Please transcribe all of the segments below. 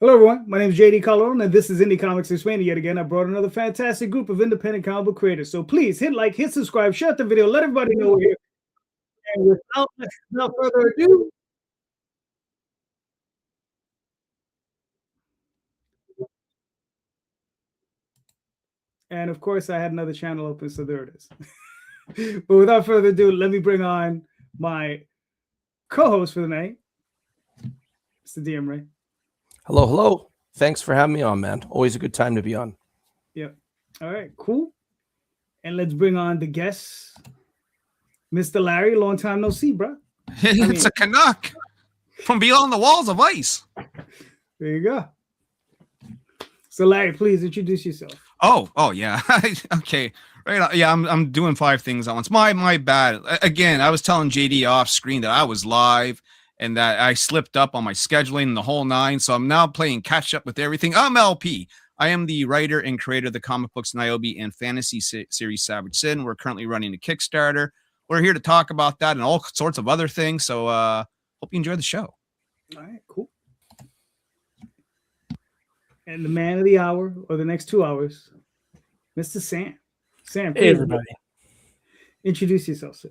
Hello, everyone. My name is JD Calderon, and this is Indy Comics Explained. Yet again, I brought another fantastic group of independent comic book creators. So please hit like, hit subscribe, share the video, let everybody know we're here. And without further ado, and of course, I had another channel open, so there it is. But without further ado, let me bring on my co-host for the night, Mr. DM Ray. Hello, hello. Thanks for having me on, man. Always a good time to be on. Yep. All right, cool. And let's bring on the guests, Mr. Larry. Long time no see, bro. It's a Canuck from beyond the walls of ice. There you go. So, Larry, please introduce yourself. Oh yeah. Okay. Right. Yeah, I'm doing 5 things at once. My bad. Again, I was telling JD off screen that I was live and that I slipped up on my scheduling and the whole 9. So I'm now playing catch up with everything. I'm LP. I am the writer and creator of the comic books Niobe and fantasy series Savage Sin. We're currently running a Kickstarter. We're here to talk about that and all sorts of other things. So hope you enjoy the show. All right, cool. And the man of the hour, or the next 2 hours, Mr. Sam. Sam, hey everybody. Introduce yourself, sir.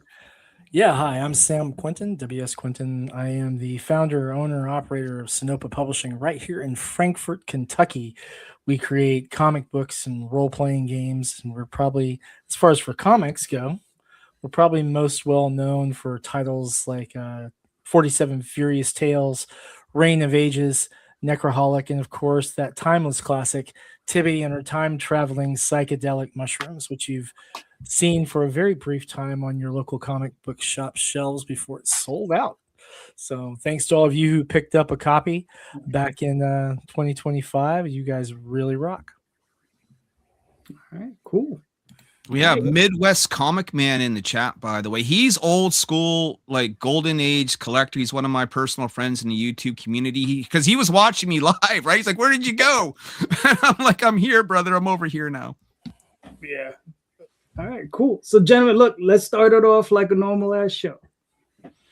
Yeah, hi, I'm Sam Quinton, WS Quinton. I am the founder, owner, operator of Sinopa Publishing right here in Frankfort, Kentucky. We create comic books and role-playing games, and we're probably, as far as for comics go, we're probably most well known for titles like 47 Furious Tales, Reign of Ages, Necroholic, and of course that timeless classic, Tibby and her time-traveling psychedelic mushrooms, which you've seen for a very brief time on your local comic book shop shelves before it's sold out. So thanks to all of you who picked up a copy back in 2025. You guys really rock. All right, cool. We have Midwest Comic Man in the chat, by the way. He's old school, like golden age collector. He's one of my personal friends in the YouTube community because he was watching me live, right? He's like, "Where did you go?" And I'm like, "I'm here, brother. I'm over here now." Yeah. All right, cool. So, gentlemen, look, let's start it off like a normal ass show.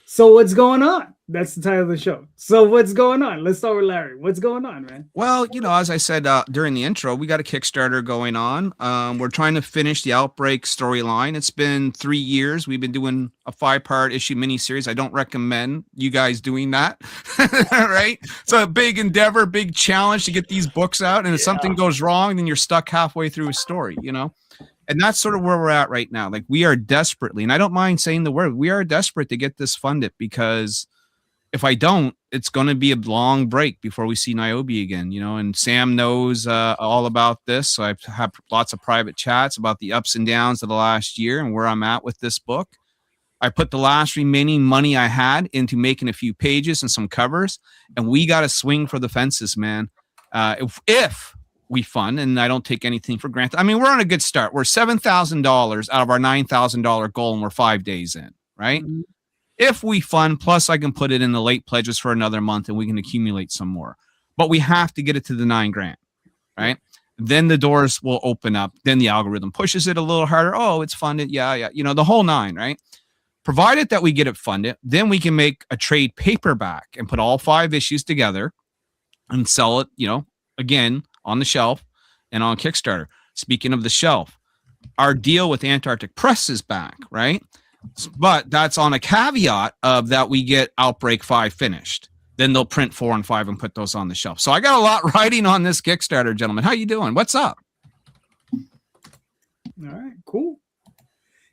So, what's going on? That's the title of the show. So, what's going on? Let's start with Larry. What's going on, man? Well, as I said during the intro, we got a Kickstarter going on. We're trying to finish the Outbreak storyline. It's been 3 years. We've been doing a 5-part issue miniseries. I don't recommend you guys doing that. Right? It's a big endeavor, big challenge to get these books out. And if something goes wrong, then you're stuck halfway through a story, And that's sort of where we're at right now. Like, we are desperately, and I don't mind saying the word, we are desperate to get this funded, because if I don't, it's going to be a long break before we see Niobe again, and Sam knows all about this. So I've had lots of private chats about the ups and downs of the last year and where I'm at with this book. I put the last remaining money I had into making a few pages and some covers, and we got to swing for the fences, man. If we fund, and I don't take anything for granted. I mean, we're on a good start. We're $7,000 out of our $9,000 goal, and we're 5 days in, right? Mm-hmm. If we fund, plus I can put it in the late pledges for another month, and we can accumulate some more. But we have to get it to the $9,000, right? Then the doors will open up. Then the algorithm pushes it a little harder. Oh, it's funded. Yeah. The whole 9, right? Provided that we get it funded, then we can make a trade paperback and put all 5 issues together and sell it, again, on the shelf and on Kickstarter. Speaking of the shelf, our deal with Antarctic Press is back, right? But that's on a caveat of that we get Outbreak 5 finished. Then they'll print 4 and 5 and put those on the shelf. So I got a lot riding on this Kickstarter, gentlemen. How you doing? What's up? All right, cool.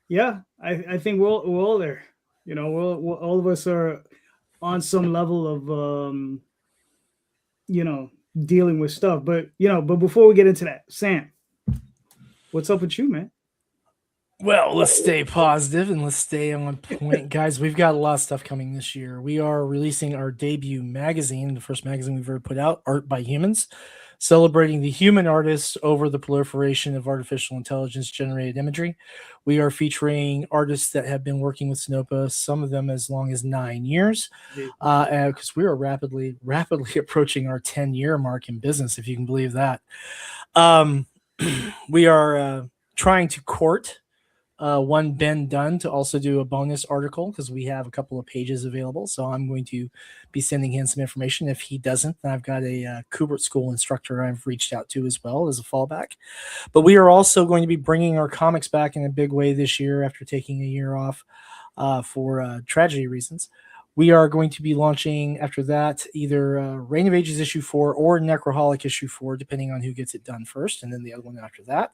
Yeah, I think we're all there. We're all of us are on some level of dealing with stuff, but before we get into that, Sam, what's up with you, man? Well, let's stay positive and let's stay on point, guys. We've got a lot of stuff coming this year. We are releasing our debut magazine, the first magazine we've ever put out, Art by Humans, celebrating the human artists over the proliferation of artificial intelligence generated imagery. We are featuring artists that have been working with Sinopa, some of them as long as 9 years, because we are rapidly approaching our 10-year mark in business, if you can believe that. We are trying to court one Ben Dunn to also do a bonus article because we have a couple of pages available. So I'm going to be sending him some information. If he doesn't, then I've got a Kubert School instructor I've reached out to as well as a fallback. But we are also going to be bringing our comics back in a big way this year after taking a year off for tragedy reasons. We are going to be launching after that either Reign of Ages issue 4 or Necroholic issue 4, depending on who gets it done first, and then the other one after that.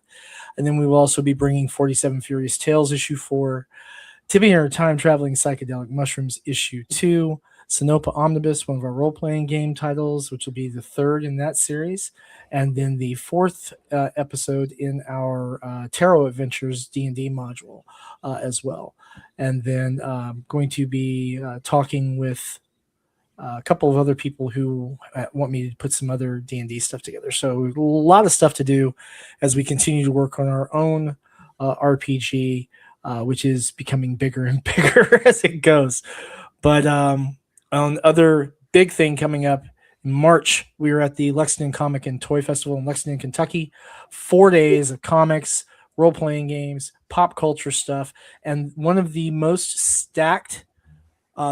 And then we will also be bringing 47 Furious Tales issue 4, Tibby and Her Time Traveling Psychedelic Mushrooms issue 2, Sinopa Omnibus, one of our role-playing game titles, which will be the third in that series, and then the fourth episode in our Tarot Adventures D&D module as well. And then going to be talking with a couple of other people who want me to put some other D&D stuff together. So a lot of stuff to do as we continue to work on our own RPG, which is becoming bigger and bigger as it goes. But on other big thing coming up in March, we are at the Lexington Comic and Toy Festival in Lexington, Kentucky. 4 days of comics, role-playing games, pop culture stuff, and one of the most stacked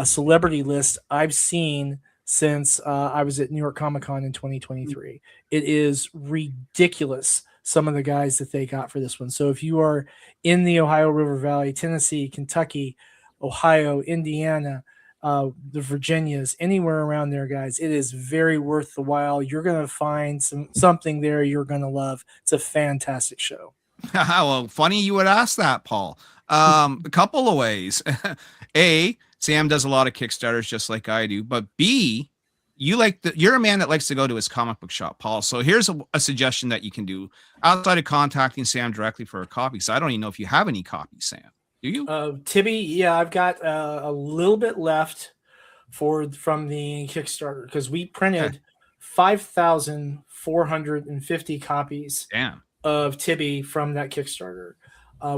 celebrity lists I've seen since I was at New York Comic Con in 2023. It is ridiculous, some of the guys that they got for this one. So if you are in the Ohio River Valley, Tennessee, Kentucky, Ohio, Indiana, the Virginias, anywhere around there, guys, it is very worth the while. You're going to find something there you're going to love. It's a fantastic show. Well, funny you would ask that, Paul. A couple of ways. A, Sam does a lot of Kickstarters just like I do, but B, you're a man that likes to go to his comic book shop, Paul. So here's a suggestion that you can do outside of contacting Sam directly for a copy. So I don't even know if you have any copies, Sam. Do you? Tibby, yeah, I've got a little bit left from the Kickstarter because we printed 5,450 copies. Damn. Of Tibby from that Kickstarter.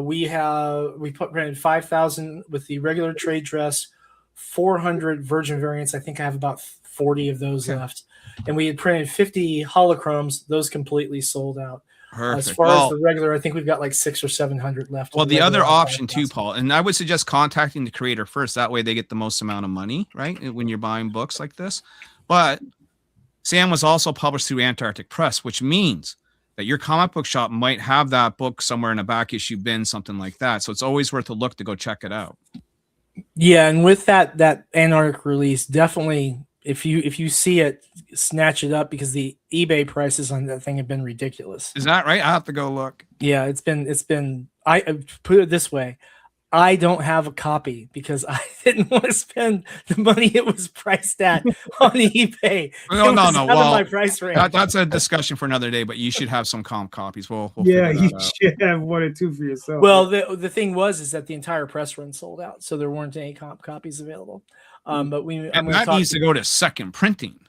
We printed 5,000 with the regular trade dress, 400 Virgin variants. I think I have about 40 of those left. And we had printed 50 holochromes. Those completely sold out. Perfect. As far as the regular, I think we've got like 600 or 700 left. Well, the other option too, Paul, and I would suggest contacting the creator first. That way they get the most amount of money, right? When you're buying books like this. But Sam was also published through Antarctic Press, which means that your comic book shop might have that book somewhere in a back issue bin, something like that. So it's always worth a look to go check it out. Yeah, and with that Antarctic release, definitely if you see it, snatch it up because the eBay prices on that thing have been ridiculous. Is that right? I have to go look. Yeah, it's been. I put it this way. I don't have a copy because I didn't want to spend the money it was priced at on eBay. No. Well, my price range. That's a discussion for another day, but you should have some comp copies. We'll yeah, you should have 1 or 2 for yourself. Well, the thing is that the entire press run sold out, so there weren't any comp copies available. But that needs to go to second printing.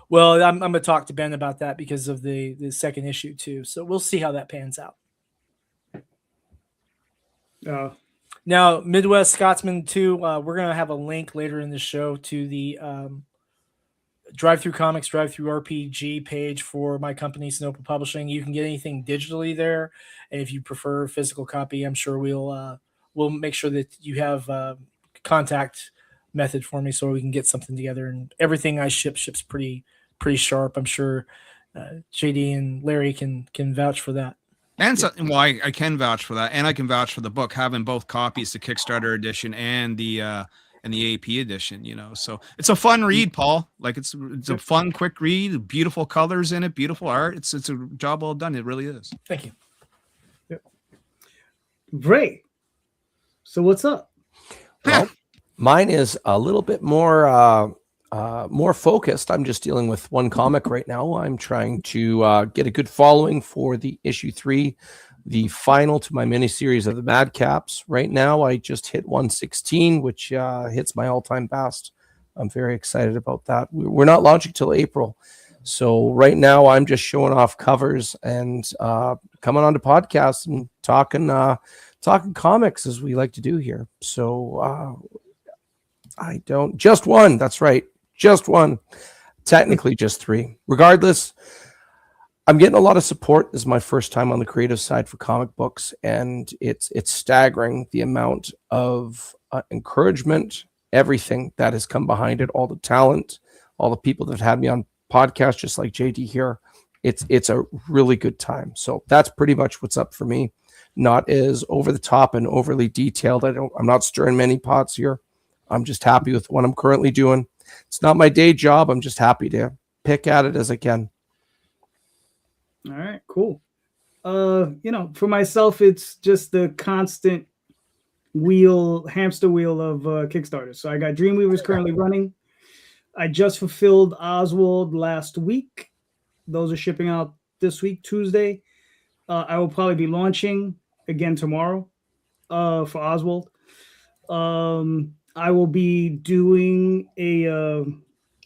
Well, I'm going to talk to Ben about that because of the second issue too. So we'll see how that pans out. Now, Midwest Scotsman 2, we're going to have a link later in the show to the Drive-Thru Comics, Drive-Thru RPG page for my company, Sinopa Publishing. You can get anything digitally there. And if you prefer a physical copy, I'm sure we'll make sure that you have contact method for me so we can get something together. And everything I ships pretty sharp. I'm sure JD and Larry can vouch for that. And so, well, I can vouch for that, and I can vouch for the book, having both copies, the Kickstarter edition and the AP edition. So it's a fun read, Paul. Like it's a fun, quick read. Beautiful colors in it, beautiful art. It's a job well done. It really is. Thank you. Yep. Great. So what's up? Well, mine is a little bit more focused. I'm just dealing with one comic right now. I'm trying to get a good following for the issue 3, the final to my miniseries of the Madcaps. Right now, I just hit 116, which hits my all-time best. I'm very excited about that. We're not launching till April. So right now, I'm just showing off covers and coming on to podcasts and talking comics as we like to do here. So just one. That's right. Just one. Technically just 3. Regardless, I'm getting a lot of support. This is my first time on the creative side for comic books, and it's staggering the amount of encouragement, everything that has come behind it, all the talent, all the people that have had me on podcasts, just like JD here. It's a really good time. So that's pretty much what's up for me. Not as over the top and overly detailed. I'm not stirring many pots here. I'm just happy with what I'm currently doing. It's not my day job. I'm just happy to pick at it as I can. All right, cool. For myself, it's just the constant hamster wheel of Kickstarters. So I got Dreamweavers currently running. I just fulfilled Oswald last week. Those are shipping out this week, Tuesday. I will probably be launching again tomorrow for Oswald. I will be doing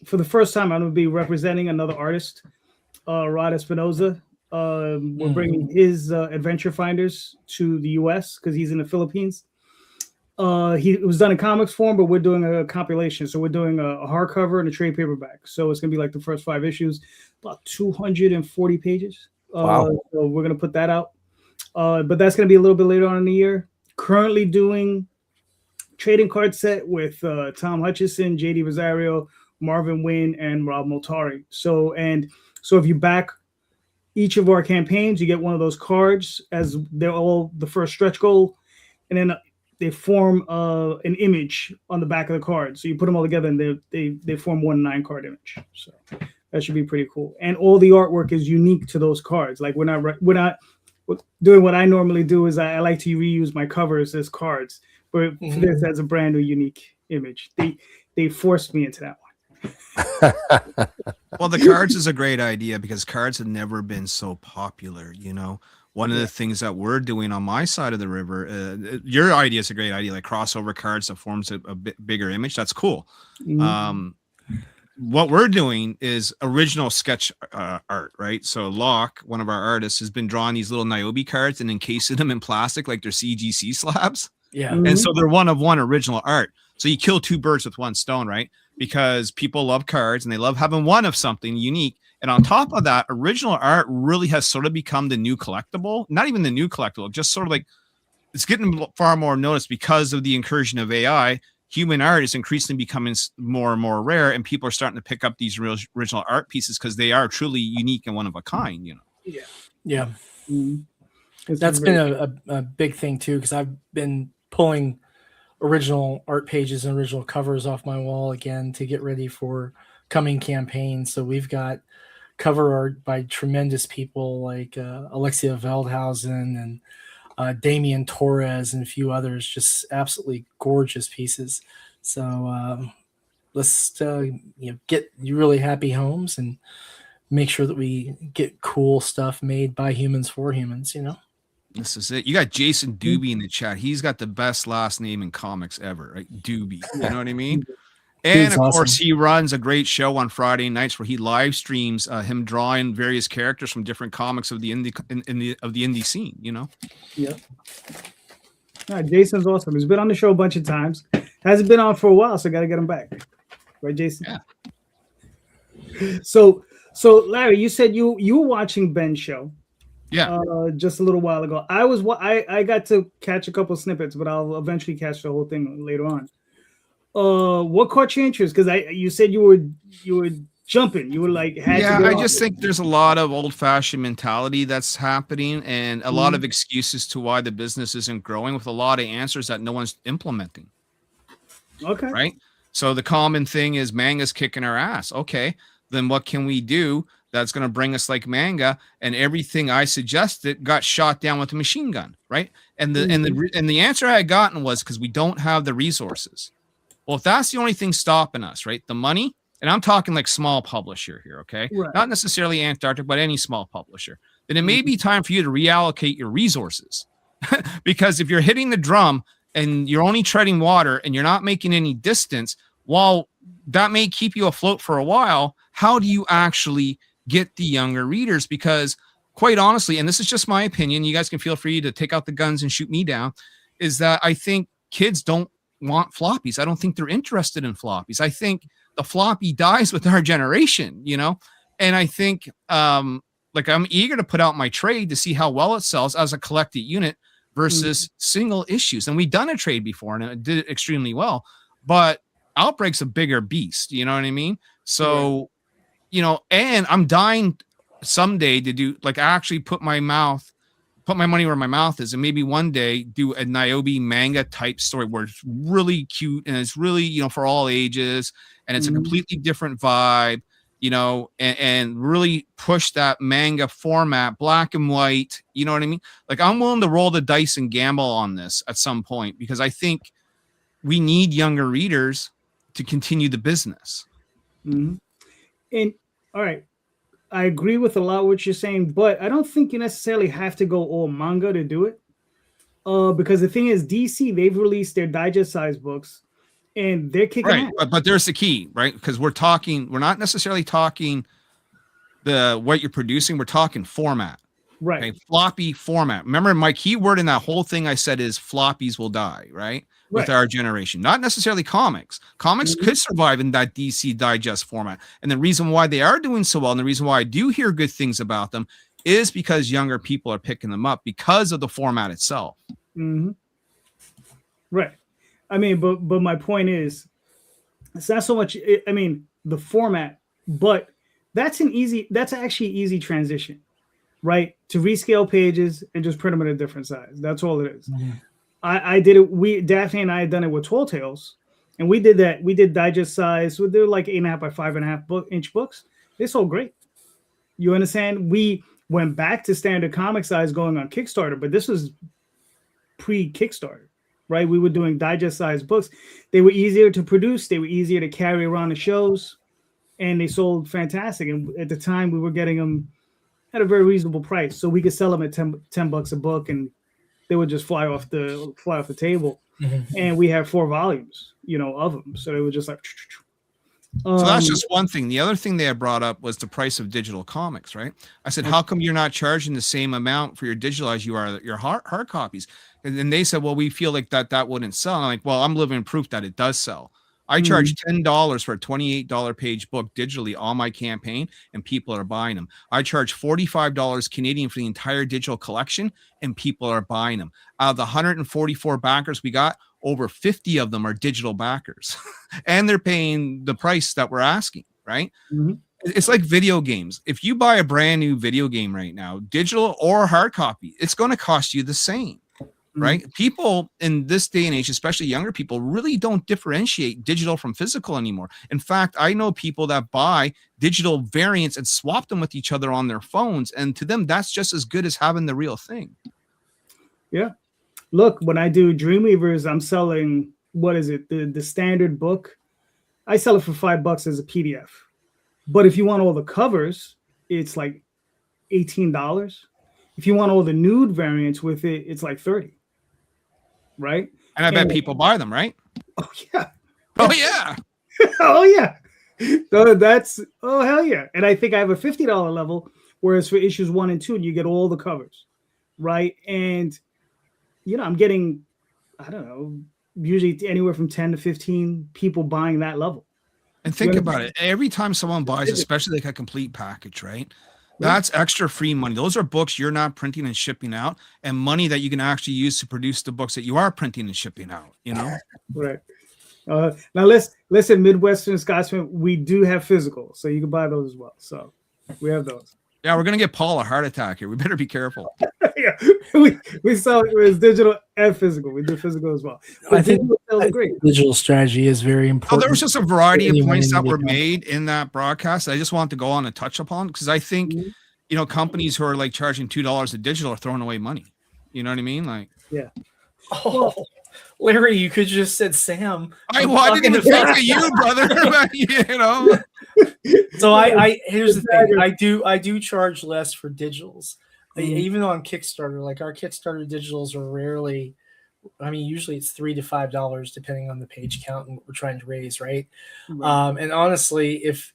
for the first time, I'm going to be representing another artist, Rod Espinoza. We're bringing his Adventure Finders to the U.S. because he's in the Philippines. It was done in comics form, but we're doing a compilation. So we're doing a hardcover and a trade paperback. So it's going to be like the first 5 issues, about 240 pages. Wow. So we're going to put that out. But that's going to be a little bit later on in the year. Currently doing trading card set with Tom Hutchison, JD Rosario, Marvin Wynn, and Rob Moltari. So if you back each of our campaigns, you get one of those cards, as they're all the first stretch goal, and then they form an image on the back of the card. So you put them all together, and they form one 9-card image. So that should be pretty cool. And all the artwork is unique to those cards. Like we're not doing what I normally do. Is I like to reuse my covers as cards, but for this as a brand new unique image. They forced me into that one. Well, the cards is a great idea because cards have never been so popular. One of the things that we're doing on my side of the river, your idea is a great idea, like crossover cards that forms a bit bigger image. That's cool. What we're doing is original sketch art, right? So Locke, one of our artists, has been drawing these little Niobe cards and encasing them in plastic like they're CGC slabs. Yeah. And so they're one of one original art. So you kill 2 birds with one stone, right? Because people love cards and they love having one of something unique. And on top of that, original art really has sort of become the new collectible. Not even the new collectible, just sort of like it's getting far more noticed because of the incursion of AI. Human art is increasingly becoming more and more rare, and people are starting to pick up these real original art pieces because they are truly unique and one of a kind. Yeah. That's been a big thing too, because I've been pulling original art pages and original covers off my wall again to get ready for coming campaigns. So we've got cover art by tremendous people like Alexia Veldhausen and Damian Torres and a few others, just absolutely gorgeous pieces. So let's get you really happy homes and make sure that we get cool stuff made by humans for humans, This is it. You got Jason Doobie in the chat. He's got the best last name in comics ever, right? Doobie. You know what I mean? And of course, he runs a great show on Friday nights where he live streams him drawing various characters from different comics of the indie scene. Yeah. All right, Jason's awesome. He's been on the show a bunch of times. Hasn't been on for a while, so I got to get him back. Right, Jason? Yeah. So Larry, you said you were watching Ben's show. Yeah. Just a little while ago. I got to catch a couple snippets, but I'll eventually catch the whole thing later on. What caught your interest? Because you said you were jumping. You were like, I just think there's a lot of old-fashioned mentality that's happening, and a lot of excuses to why the business isn't growing, with a lot of answers that no one's implementing. Okay. Right. So the common thing is manga's kicking our ass. Okay, then what can we do that's going to bring us like manga? And everything I suggested got shot down with a machine gun, right? And the answer I had gotten was because we don't have the resources. Well, if that's the only thing stopping us, right? The money, and I'm talking like small publisher here, okay? Right. Not necessarily Antarctic, but any small publisher. Then it may be time for you to reallocate your resources. Because if you're hitting the drum and you're only treading water and you're not making any distance, while that may keep you afloat for a while, how do you actually get the younger readers? Because quite honestly, and this is just my opinion, you guys can feel free to take out the guns and shoot me down, is that I think kids don't want floppies. I don't think they're interested in floppies. I think the floppy dies with our generation, And I think like I'm eager to put out my trade to see how well it sells as a collected unit versus single issues. And we've done a trade before and it did it extremely well, but Outbreak's a bigger beast. You know what I mean? So, you know, and I'm dying someday to do, like, I actually put my money where my mouth is, and maybe one day do a Niobe manga type story where it's really cute and it's really, you know, for all ages, and it's a completely different vibe, you know, and really push that manga format, black and white. You know what I mean? Like, I'm willing to roll the dice and gamble on this at some point, because I think we need younger readers to continue the business. And all right, I agree with a lot of what you're saying, but I don't think you necessarily have to go all manga to do it. Because the thing is, DC, they've released their digest size books and they're kicking right. ass. But there's the key, right? Because we're not necessarily talking what you're producing, we're talking format. Right. Okay? Floppy format. Remember, my key word in that whole thing I said is floppies will die, right? With our generation, not necessarily comics. Comics could survive in that DC digest format. And the reason why they are doing so well, and the reason why I do hear good things about them, is because younger people are picking them up because of the format itself. Right. I mean, but my point is, it's not so much, I mean, the format, but that's actually easy transition, right? To rescale pages and just print them in a different size. That's all it is. I did it. Daphne and I had done it with Tall Tales, and we did that. We did digest size. So they're like 8.5 by 5.5 inch books. They sold great. You understand? We went back to standard comic size going on Kickstarter, but this was pre-Kickstarter, right? We were doing digest size books. They were easier to produce. They were easier to carry around the shows, and they sold fantastic. And at the time, we were getting them at a very reasonable price, so we could sell them at $10 a book, and they would just fly off the table. And we have 4 volumes, you know, of them. So it was just like. So that's just one thing. The other thing they had brought up was the price of digital comics, right? I said, how come you're not charging the same amount for your digital as you are your hard copies? And then they said, well, we feel like that wouldn't sell. And I'm like, well, I'm living proof that it does sell. I charge $10 for a $28 page book digitally on my campaign, and people are buying them. I charge $45 Canadian for the entire digital collection, and people are buying them. Out of the 144 backers we got, over 50 of them are digital backers, and they're paying the price that we're asking, right? It's like video games. If you buy a brand new video game right now, digital or hard copy, it's going to cost you the same. Right? People in this day and age, especially younger people, really don't differentiate digital from physical anymore. In fact, I know people that buy digital variants and swap them with each other on their phones. And to them, that's just as good as having the real thing. Yeah. Look, when I do Dreamweavers, I'm selling, what is it? The standard book. I sell it for $5 as a PDF. But if you want all the covers, it's like $18. If you want all the nude variants with it, it's like $30. Right? And I bet people buy them, right? Oh yeah. Oh yeah. Oh yeah. So that's, oh hell yeah. And I think I have a $50 level, whereas for issues 1 and 2, you get all the covers, right? And you know, I'm getting, I don't know, usually anywhere from 10 to 15 people buying that level. And think about it. Every time someone buys, especially like a complete package, right? That's extra free money. Those are books you're not printing and shipping out, and money that you can actually use to produce the books that you are printing and shipping out, you know? Right. Now listen, Midwestern Scotsman, we do have physical, so you can buy those as well. So we have those. Yeah, we're gonna get Paul a heart attack here. We better be careful. Yeah, we sell it as digital and physical. We do physical as well. But I think digital strategy is very important. Oh, there was just a variety of points that were made in that broadcast. I just want to go on and touch upon, because I think you know, companies who are like charging $2 a digital are throwing away money. You know what I mean? Like, yeah. Oh, Larry, you could just said Sam. I didn't even think of you, brother. You know. So here's the thing. I do charge less for digitals, even on Kickstarter. Like, our Kickstarter digitals are rarely, I mean, usually it's $3 to $5 depending on the page count and what we're trying to raise, right? And honestly, if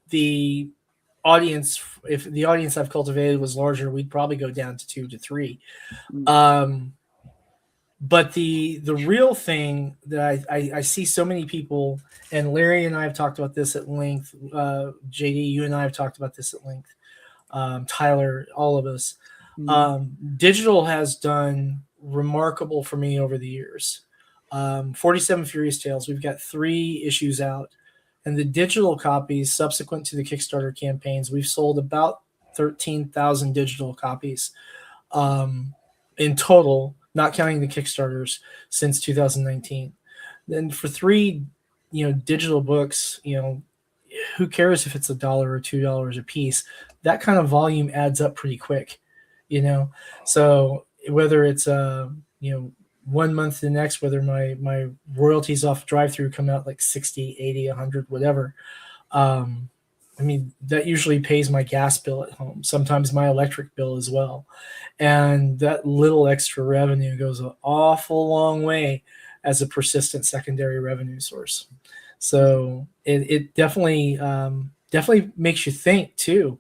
the audience I've cultivated was larger, we'd probably go down to 2 to 3. But the real thing that I see so many people, and Larry and I have talked about this at length, JD, you and I have talked about this at length. Tyler, all of us. Digital has done remarkable for me over the years. 47 Furious Tales, we've got 3 issues out. And the digital copies subsequent to the Kickstarter campaigns, we've sold about 13,000 digital copies in total, not counting the Kickstarters, since 2019. Then for 3, digital books, who cares if it's $1 or $2 a piece? That kind of volume adds up pretty quick, So whether it's 1 month to the next, whether my royalties off drive-through come out like 60, 80, 100, whatever. That usually pays my gas bill at home, sometimes my electric bill as well. And that little extra revenue goes an awful long way as a persistent secondary revenue source. So it definitely makes you think too,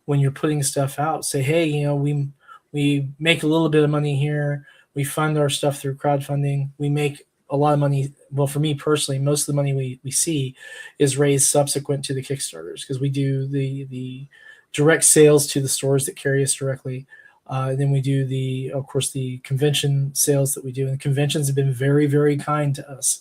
when you're putting stuff out. Say, hey, we make a little bit of money here. We fund our stuff through crowdfunding. We make a lot of money. Well, for me personally, most of the money we see is raised subsequent to the Kickstarters, because we do the direct sales to the stores that carry us directly. And then we do of course, the convention sales that we do. And the conventions have been very, very kind to us.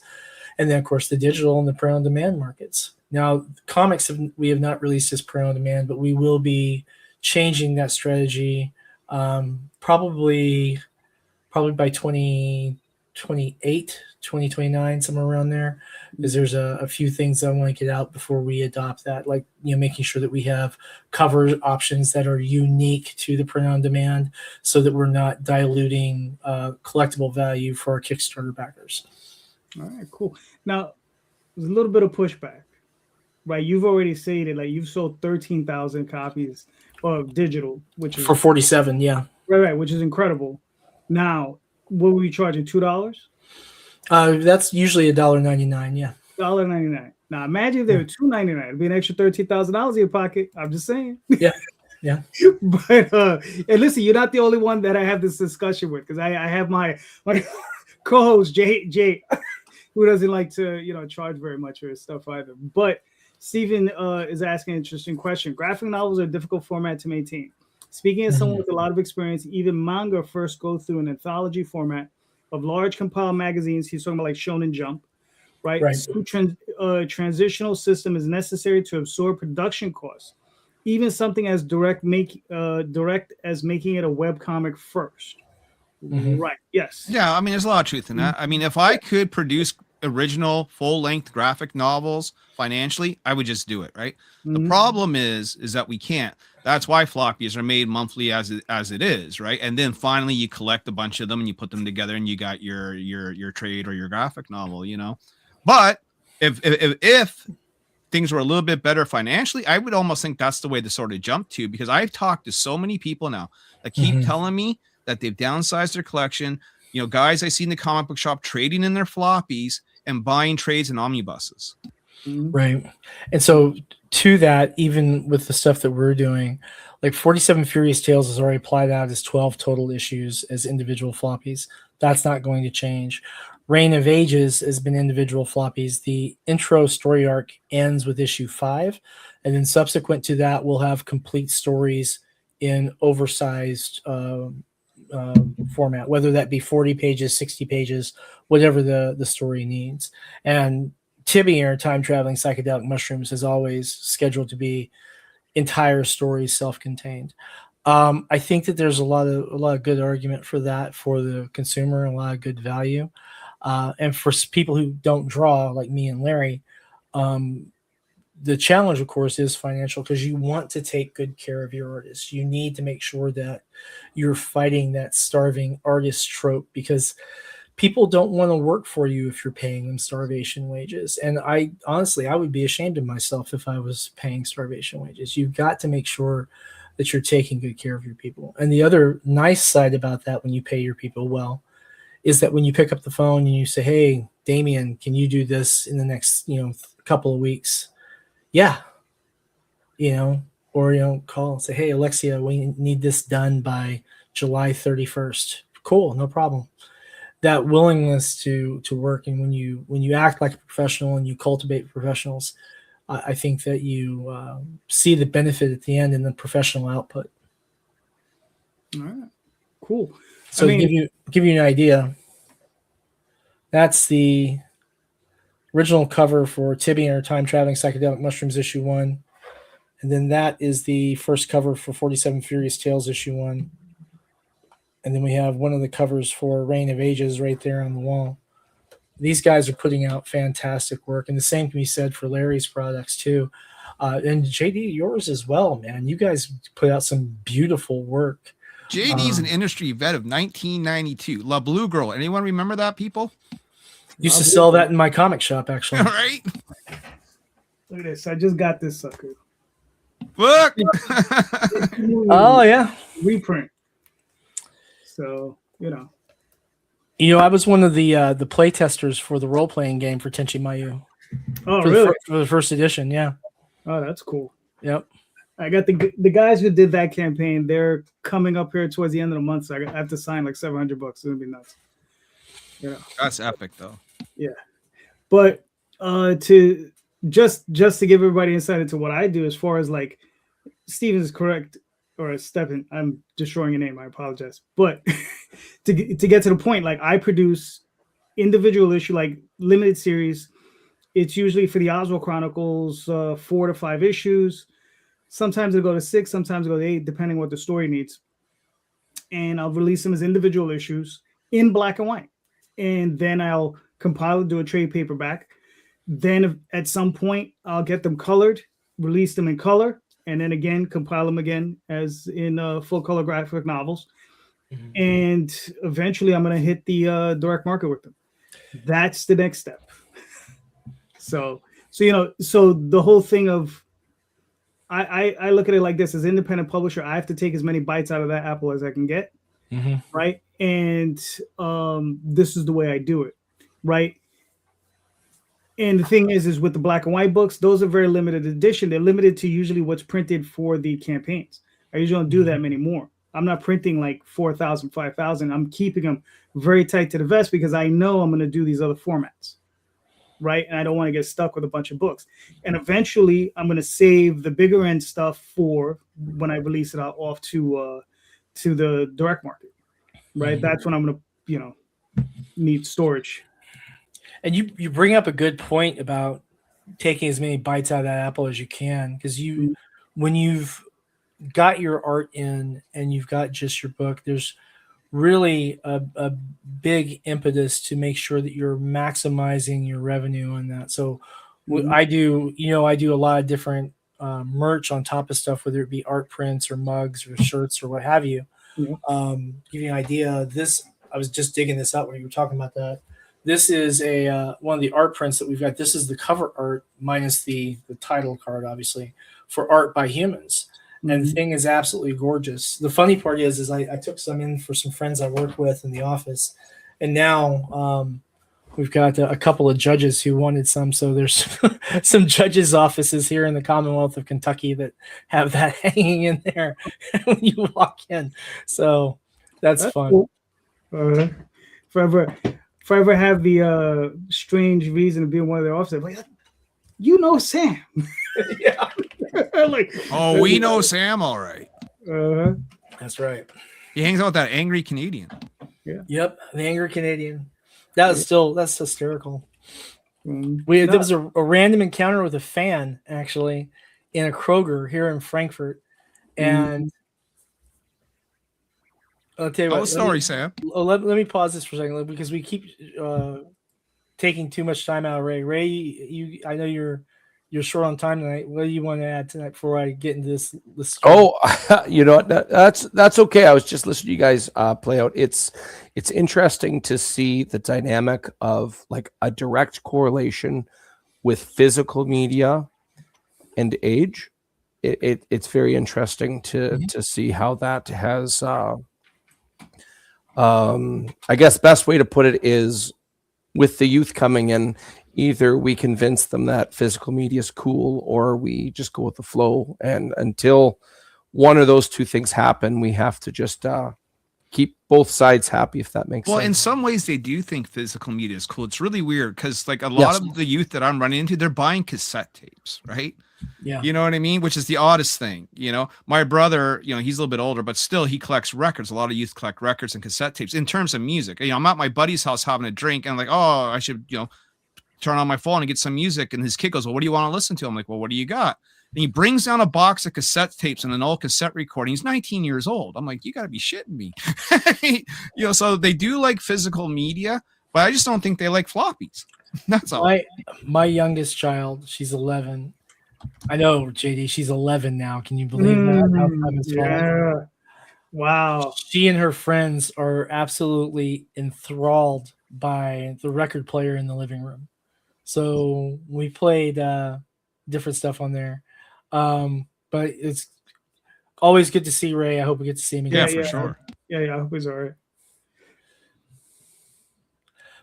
And then, of course, the digital and the print-on-demand markets. Now, comics, we have not released as print-on-demand, but we will be changing that strategy probably by 2028, 2029, somewhere around there, because there's a few things I want to get out before we adopt that, like making sure that we have cover options that are unique to the print-on-demand, so that we're not diluting collectible value for our Kickstarter backers. All right, cool. Now, there's a little bit of pushback, right? You've already stated like you've sold 13,000 copies of digital, which is for 47, yeah. Right, which is incredible. Now, what were you charging? $2? That's usually $1.99, yeah. $1.99. Now, imagine if they were $2.99. It'd be an extra $13,000 in your pocket. I'm just saying. Yeah. But and listen, you're not the only one that I have this discussion with, because I have my co-host Jay, who doesn't like to charge very much for his stuff either. But Stephen is asking an interesting question. Graphic novels are a difficult format to maintain. Speaking as someone with a lot of experience, even manga first go through an anthology format of large compiled magazines. He's talking about like Shonen Jump, right? Some transitional system is necessary to absorb production costs. Even something as direct as making it a webcomic first. Right. Yes. Yeah. There's a lot of truth in that. If I could produce original full-length graphic novels financially, I would just do it. Right. The problem is that we can't. That's why floppies are made monthly as it is. Right. And then finally you collect a bunch of them and you put them together and you got your trade or your graphic novel, But if things were a little bit better financially, I would almost think that's the way to sort of jump to, because I've talked to so many people now that keep telling me that they've downsized their collection. Guys I see in the comic book shop trading in their floppies and buying trades and omnibuses. Right. And so to that, even with the stuff that we're doing, like 47 Furious Tales is already applied out as 12 total issues as individual floppies. That's not going to change. Reign of Ages has been individual floppies. The intro story arc ends with issue 5. And then subsequent to that, we'll have complete stories in oversized format, whether that be 40 pages, 60 pages, whatever the story needs. And Tibby, or Time Traveling Psychedelic Mushrooms, is always scheduled to be entire stories self-contained. I think that there's a lot of good argument for that for the consumer, and a lot of good value. And for people who don't draw, like me and Larry, the challenge, of course, is financial, because you want to take good care of your artists. You need to make sure that you're fighting that starving artist trope, because people don't want to work for you if you're paying them starvation wages. And I would be ashamed of myself if I was paying starvation wages. You've got to make sure that you're taking good care of your people. And the other nice side about that, when you pay your people well, is that when you pick up the phone and you say, hey, Damien, can you do this in the next, couple of weeks? Yeah. Or, call and say, hey, Alexia, we need this done by July 31st. Cool. No problem. That willingness to work, and when you act like a professional and you cultivate professionals, I think that you see the benefit at the end in the professional output. All right, cool. So to give you an idea, that's the original cover for Tibian or Time Traveling Psychedelic Mushrooms issue 1. And then that is the first cover for 47 Furious Tales issue 1. And then we have one of the covers for Reign of Ages right there on the wall. These guys are putting out fantastic work. And the same can be said for Larry's products too. And JD, yours as well, man. You guys put out some beautiful work. JD's an industry vet of 1992. La Blue Girl. Anyone remember that, people? Used to sell that in my comic shop, actually. All right. Look at this. I just got this sucker. Look. Oh, yeah. Reprint. So, you know. I was one of the play testers for the role-playing game for Tenchi Mayu. Oh, really? For the first edition, yeah. Oh, that's cool. Yep. I got the guys who did that campaign. They're coming up here towards the end of the month, so I have to sign like $700. It's gonna be nuts. Yeah, That's epic, though. Yeah, but to just to give everybody insight into what I do, as far as like Steven is correct, or Stephen, I'm destroying your name. I apologize, but to get to the point, like I produce individual issue, like limited series. It's usually for the Oswald Chronicles, 4 to 5 issues. Sometimes it'll go to 6, sometimes it'll go to 8, depending what the story needs. And I'll release them as individual issues in black and white. And then I'll compile it, do a trade paperback. Then at some point, I'll get them colored, release them in color, and then again, compile them again as in full color graphic novels. Mm-hmm. And eventually I'm going to hit the direct market with them. That's the next step. So the whole thing of, I look at it like this: as independent publisher, I have to take as many bites out of that apple as I can get, mm-hmm. right? And this is the way I do it, right? And the thing is with the black and white books, those are very limited edition. They're limited to usually what's printed for the campaigns. I usually don't do that many more. I'm not printing like 4,000, 5,000. I'm keeping them very tight to the vest because I know I'm going to do these other formats. Right. And I don't want to get stuck with a bunch of books. And eventually I'm going to save the bigger end stuff for when I release it out off to the direct market. Right. Mm-hmm. That's when I'm going to, need storage. And you bring up a good point about taking as many bites out of that apple as you can. Because when you've got your art in and you've got just your book, there's really a big impetus to make sure that you're maximizing your revenue on that. So I do a lot of different merch on top of stuff, whether it be art prints or mugs or shirts or what have you. Mm-hmm. Give you an idea. I was just digging this out when you were talking about that. This is one of the art prints that we've got. This is the cover art minus the title card, obviously, for Art by Humans. And the thing is absolutely gorgeous. The funny part is I took some in for some friends I work with in the office, and now we've got a couple of judges who wanted some. So there's some judges' offices here in the Commonwealth of Kentucky that have that hanging in there when you walk in. So that's fun. Cool. If I ever have the strange reason to be in one of their offices, like, Sam. Yeah. We know Sam, all right. That's right. He hangs out with that angry Canadian. Yeah. Yep, the angry Canadian. That's hysterical. There was a random encounter with a fan actually in a Kroger here in Frankfurt, and I'll tell you what. Story, Sam. Let me pause this for a second because we keep taking too much time out of Ray. Ray, I know you're short on time tonight. What do you want to add tonight before I get into this story? Oh, that's okay. I was just listening to you guys play out. It's interesting to see the dynamic of like a direct correlation with physical media and age. It's very interesting to see how that has. I guess best way to put it is with the youth coming in. Either we convince them that physical media is cool or we just go with the flow. And until one of those two things happen, we have to just keep both sides happy, if that makes Well, sense. in some ways, they do think physical media is cool. It's really weird because, like, a lot Yes. of the youth that I'm running into, they're buying cassette tapes, right? Yeah. You know what I mean? Which is the oddest thing. You know, my brother, you know, he's a little bit older, but still he collects records. A lot of youth collect records and cassette tapes in terms of music. You know, I'm at my buddy's house having a drink and I'm like, oh, I should, you know, turn on my phone and get some music. And his kid goes, well, what do you want to listen to? I'm like, well, what do you got? And he brings down a box of cassette tapes and an old cassette recording. He's 19 years old. I'm like, you got to be shitting me. You know, so they do like physical media, but I just don't think they like floppies. That's all. My youngest child, she's 11. I know, JD, she's 11 now. Can you believe that? How time has flown? Yeah. Wow. She and her friends are absolutely enthralled by the record player in the living room. So we played different stuff on there. But it's always good to see Ray. I hope we get to see him Yeah, again. for sure. Yeah, I hope he's all right.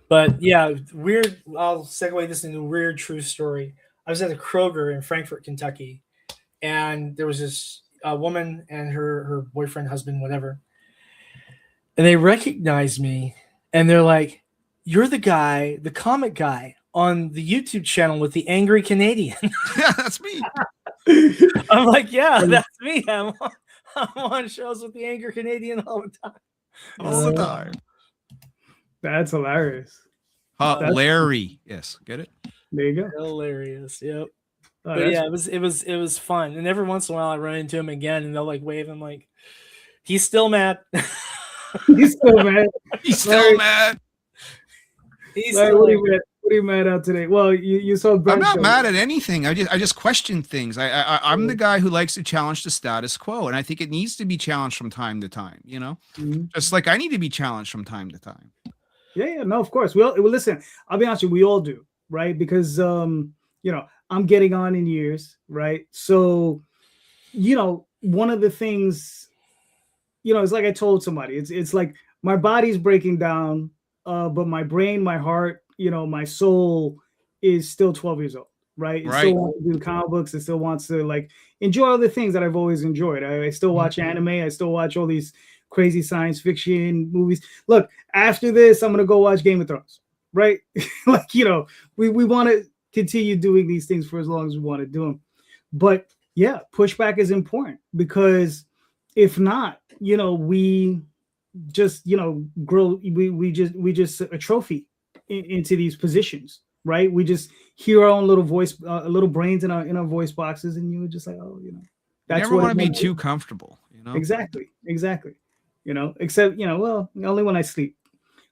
But yeah, weird. I'll segue this into a weird true story. I was at a Kroger in Frankfort, Kentucky, and there was this woman and her boyfriend, husband, whatever. And they recognized me, and they're like, "You're the guy, the comic guy on the YouTube channel with the angry Canadian." Yeah, that's me. I'm like, "Yeah, that's me. I'm on shows with the angry Canadian all the time." All the time. That's hilarious. Larry. Yes, get it? There you go. Hilarious. Yep. Oh, But yeah, it was fun. And every once in a while I run into him again and they'll like wave him like he's still mad. he's still mad. He's still mad. He's Larry, still what are you mad at today? Well, you saw I'm Brent not show. mad at anything. I just question things. I'm the guy who likes to challenge the status quo, and I think it needs to be challenged from time to time. You know, just like I need to be challenged from time to time. Yeah, no, of course. Well, listen, I'll be honest with you, we all do, right? Because you know, I'm getting on in years, right? So, you know, one of the things, you know, it's like I told somebody, it's like my body's breaking down, but my brain, my heart, you know, my soul is still 12 years old, right? It still wants to do comic books. It still wants to like enjoy all the things that I've always enjoyed. I still watch anime. I still watch all these crazy science fiction movies. Look, after this, I'm gonna go watch Game of Thrones, right? Like, you know, we want to continue doing these things for as long as we want to do them. But yeah, pushback is important because if not, you know, we just, you know, grow. We just a trophy into these positions, right? We just hear our own little voice, little brains in our voice boxes, and you were just like, oh, you know, You never want to be too comfortable, you know. Exactly. You know, except, you know, well, only when I sleep.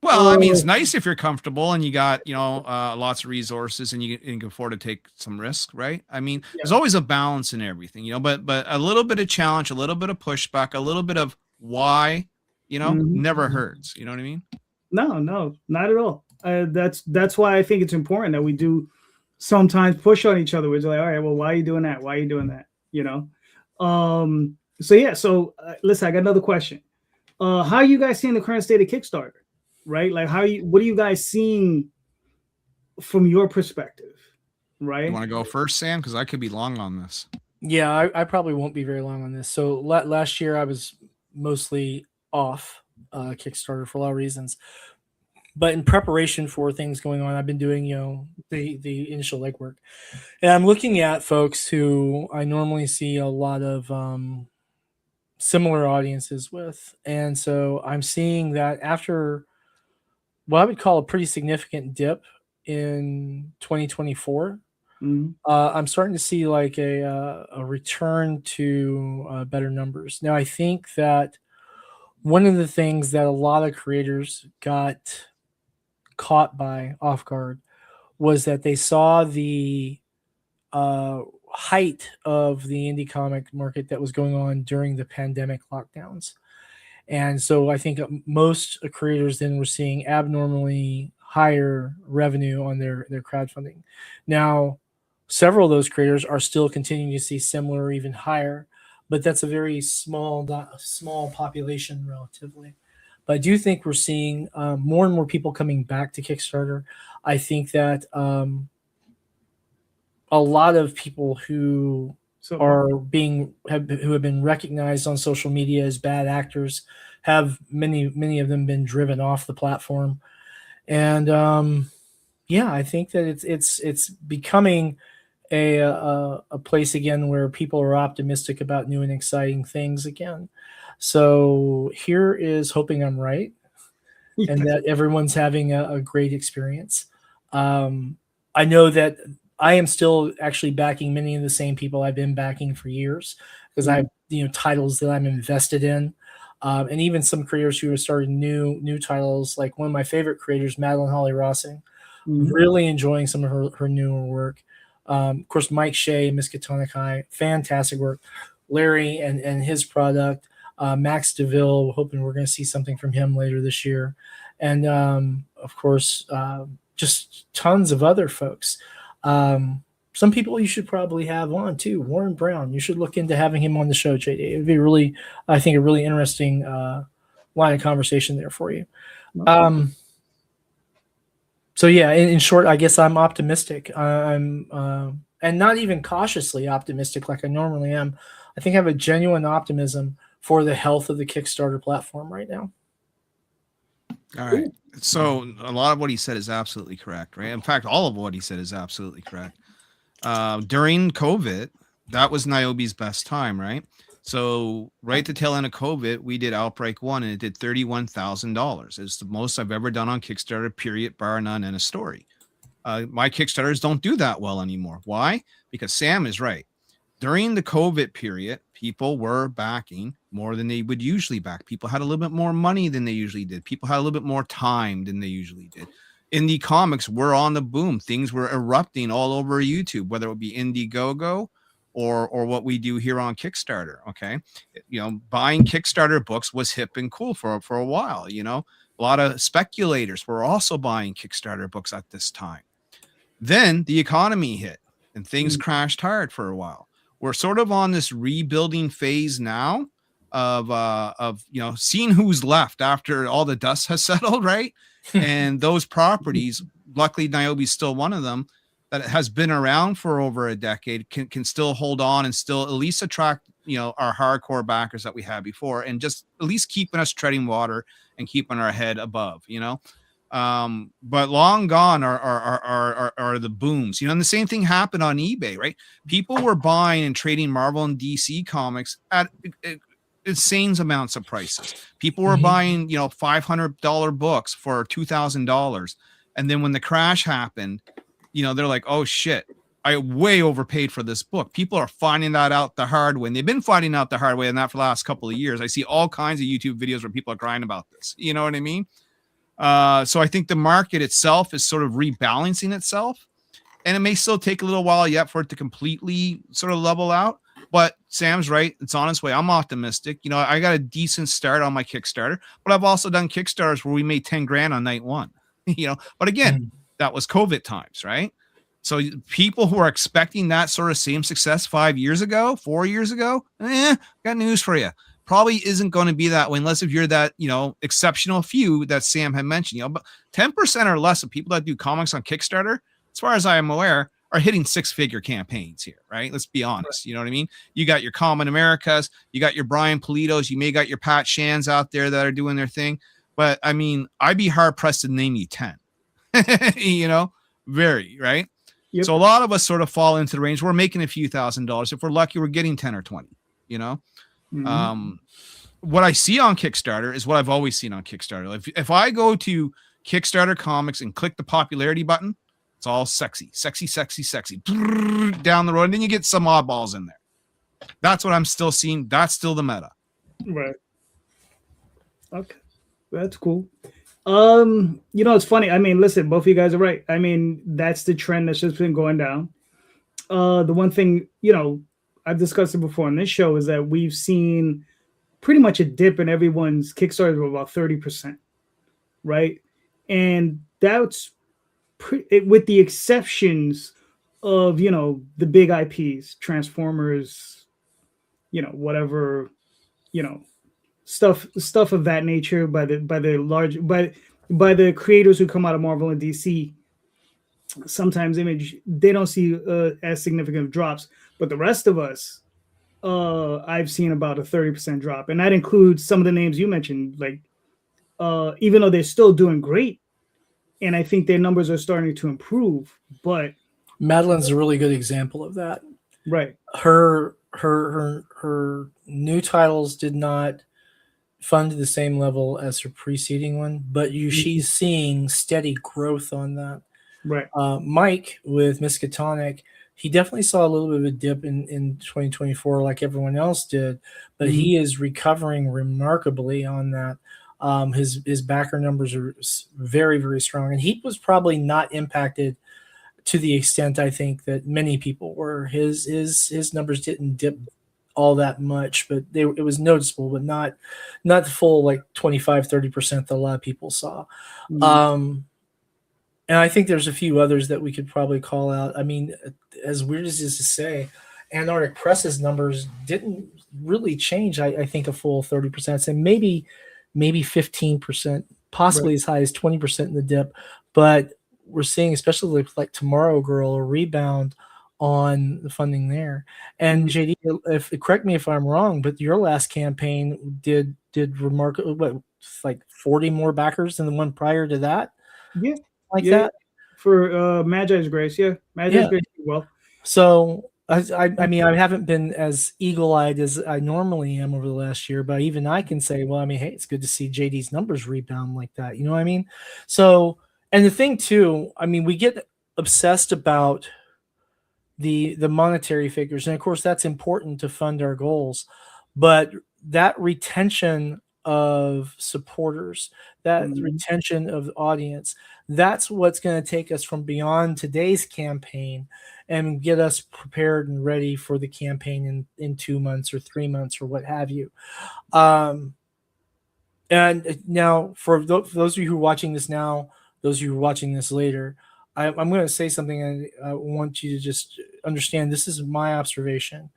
Well, I mean, it's nice if you're comfortable and you got, you know, lots of resources and you can afford to take some risk, right? I mean, there's always a balance in everything, you know, but a little bit of challenge, a little bit of pushback, a little bit of why, you know, never hurts. You know what I mean? No, not at all. That's why I think it's important that we do sometimes push on each other. We're like, all right, well, why are you doing that? Why are you doing that? You know? So yeah, listen, I got another question. How are you guys seeing the current state of Kickstarter? Right? Like what are you guys seeing from your perspective? Right? You want to go first, Sam? Because I could be long on this. Yeah, I probably won't be very long on this. So last year I was mostly off Kickstarter for a lot of reasons. But in preparation for things going on, I've been doing, you know, the initial legwork. And I'm looking at folks who I normally see a lot of similar audiences with. And so I'm seeing that after what I would call a pretty significant dip in 2024, I'm starting to see like a return to better numbers. Now, I think that one of the things that a lot of creators got caught by off guard was that they saw the height of the indie comic market that was going on during the pandemic lockdowns. And so I think most creators then were seeing abnormally higher revenue on their crowdfunding. Now, several of those creators are still continuing to see similar or even higher, but that's a very small population relatively. But I do think we're seeing more and more people coming back to Kickstarter. I think that a lot of people who have been recognized on social media as bad actors have many of them been driven off the platform. And yeah, I think that it's becoming a place again where people are optimistic about new and exciting things again. So here is hoping I'm right and that everyone's having a great experience. I know that I am still actually backing many of the same people I've been backing for years because I have titles that I'm invested in. And even some creators who are starting new titles, like one of my favorite creators, Madeline Holly Rossing. Really enjoying some of her newer work. Of course, Mike Shea, Miskatonic High, fantastic work. Larry and his product. Max DeVille, hoping we're going to see something from him later this year. And of course, just tons of other folks. Some people you should probably have on too. Warren Brown, you should look into having him on the show, JD. It would be really, I think, a really interesting line of conversation there for you. So yeah, in short, I guess I'm optimistic. I'm and not even cautiously optimistic like I normally am. I think I have a genuine optimism for the health of the Kickstarter platform right now. All right. So a lot of what he said is absolutely correct, right? In fact, all of what he said is absolutely correct. During COVID, that was Niobe's best time, right? So right at the tail end of COVID, we did Outbreak 1 and it did $31,000. It's the most I've ever done on Kickstarter, period, bar none, and a story. My Kickstarters don't do that well anymore. Why? Because Sam is right. During the COVID period, people were backing more than they would usually back. People had a little bit more money than they usually did. People had a little bit more time than they usually did. Indie comics were on the boom. Things were erupting all over YouTube, whether it would be Indiegogo or what we do here on Kickstarter. Okay. Buying Kickstarter books was hip and cool for a while. A lot of speculators were also buying Kickstarter books at this time. Then the economy hit and things crashed hard for a while. We're sort of on this rebuilding phase now of seeing who's left after all the dust has settled, right? And those properties, luckily Niobe's still one of them, that has been around for over a decade, can still hold on and still at least attract our hardcore backers that we had before, and just at least keeping us treading water and keeping our head above. But long gone are the booms. And the same thing happened on eBay, right? People were buying and trading Marvel and DC comics at insane amounts of prices. People were buying $500 books for $2,000, and then when the crash happened, they're like, oh shit, I way overpaid for this book. People are finding that out the hard way, and they've been finding out the hard way, and that for the last couple of years. I see all kinds of YouTube videos where people are crying about this. You know what I mean? So I think the market itself is sort of rebalancing itself, and it may still take a little while yet for it to completely sort of level out. But Sam's right. It's on its way. I'm optimistic. I got a decent start on my Kickstarter, but I've also done Kickstarters where we made 10 grand on night one, but again, that was COVID times, right? So people who are expecting that sort of same success 5 years ago, 4 years ago, got news for you. Probably isn't going to be that way unless if you're that, exceptional few that Sam had mentioned, but 10% or less of people that do comics on Kickstarter, as far as I am aware, are hitting 6-figure campaigns here, right? Let's be honest. You know what I mean? You got your Common Americas, you got your Brian Politos, you may got your Pat Shans out there that are doing their thing. But I mean, I'd be hard pressed to name you 10, very, right? Yep. So a lot of us sort of fall into the range. We're making a few $1,000s. If we're lucky, we're getting 10 or 20, What I see on Kickstarter is what I've always seen on Kickstarter. If I go to Kickstarter comics and click the popularity button, it's all sexy down the road. And then you get some oddballs in there. That's what I'm still seeing. That's still the meta. Right. Okay. That's cool. It's funny. I mean, listen, both of you guys are right. I mean, that's the trend that's just been going down. The one thing, I've discussed it before on this show is that we've seen pretty much a dip in everyone's Kickstarter of about 30%, right? And that's with the exceptions of, the big IPs, Transformers, whatever, stuff of that nature by the creators who come out of Marvel and DC. Sometimes Image, they don't see as significant drops, but the rest of us, I've seen about a 30% drop, and that includes some of the names you mentioned. Like, even though they're still doing great, and I think their numbers are starting to improve, but Madeline's a really good example of that. right, Her new titles did not fund to the same level as her preceding one, but she's seeing steady growth on that. right, Mike with Miskatonic, he definitely saw a little bit of a dip in 2024 like everyone else did, but he is recovering remarkably on that. His backer numbers are very, very strong, and he was probably not impacted to the extent I think that many people were. His numbers didn't dip all that much, but it was noticeable, but not the full like 25-30% that a lot of people saw. And I think there's a few others that we could probably call out. I mean, as weird as it is to say, Antarctic Press's numbers didn't really change. I think a full 30%, so maybe 15%, possibly as high as 20% in the dip. But we're seeing, especially like Tomorrow Girl, a rebound on the funding there. And JD, correct me if I'm wrong, but your last campaign did remarkable. What, like 40 more backers than the one prior to that? Yeah. Like that for Magi's Grace, Magi's Grace did well. So I mean, I haven't been as eagle-eyed as I normally am over the last year, but even I can say, well, I mean, hey, it's good to see JD's numbers rebound like that. You know what I mean? So, and the thing too, I mean, we get obsessed about the monetary figures, and of course that's important to fund our goals, but that retention of supporters, that retention of the audience, that's what's going to take us from beyond today's campaign and get us prepared and ready for the campaign in 2 months or 3 months or what have you. And now for those of you who are watching this now, those of you who are watching this later, I'm going to say something, and I want you to just understand this is my observation.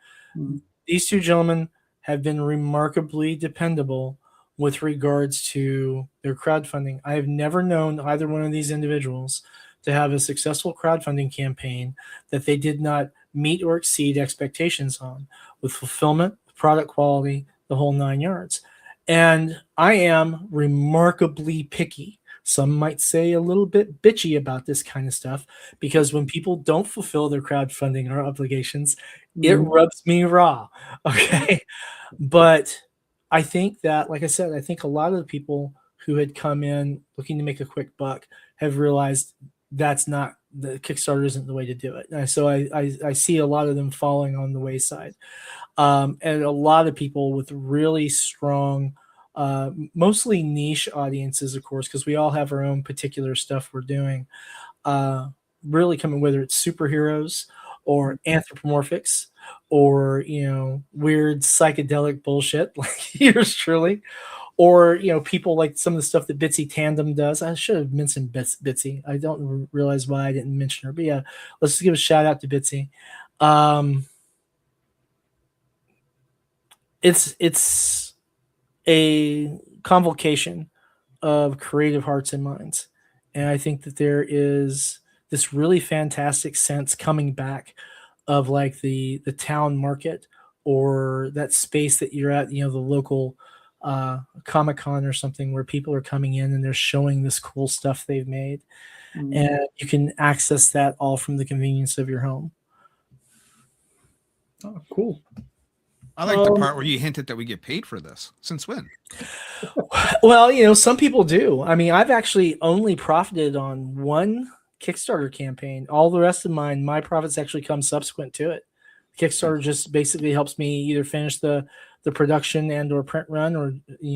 These two gentlemen have been remarkably dependable with regards to their crowdfunding. I have never known either one of these individuals to have a successful crowdfunding campaign that they did not meet or exceed expectations on, with fulfillment, product quality, the whole 9 yards. And I am remarkably picky. Some might say a little bit bitchy about this kind of stuff, because when people don't fulfill their crowdfunding or obligations, it rubs me raw. Okay. But I think that, like I said, I think a lot of the people who had come in looking to make a quick buck have realized that's not, the Kickstarter isn't the way to do it. And so I see a lot of them falling on the wayside. And a lot of people with really strong, mostly niche audiences, of course, because we all have our own particular stuff we're doing, really coming, whether it's superheroes or anthropomorphics or, weird psychedelic bullshit like yours truly, or, people like some of the stuff that Bitsy Tandem does. I should have mentioned Bitsy. I don't realize why I didn't mention her, but yeah, let's just give a shout out to Bitsy. It's a convocation of creative hearts and minds. And I think that there is this really fantastic sense coming back of like the town market, or that space that you're at, the local Comic-Con or something, where people are coming in and they're showing this cool stuff they've made. And you can access that all from the convenience of your home. Oh, cool. I like the part where you hinted that we get paid for this. Since when? Well, some people do. I mean, I've actually only profited on one Kickstarter campaign. All the rest of my profits actually come subsequent to it. Kickstarter just basically helps me either finish the production and or print run, or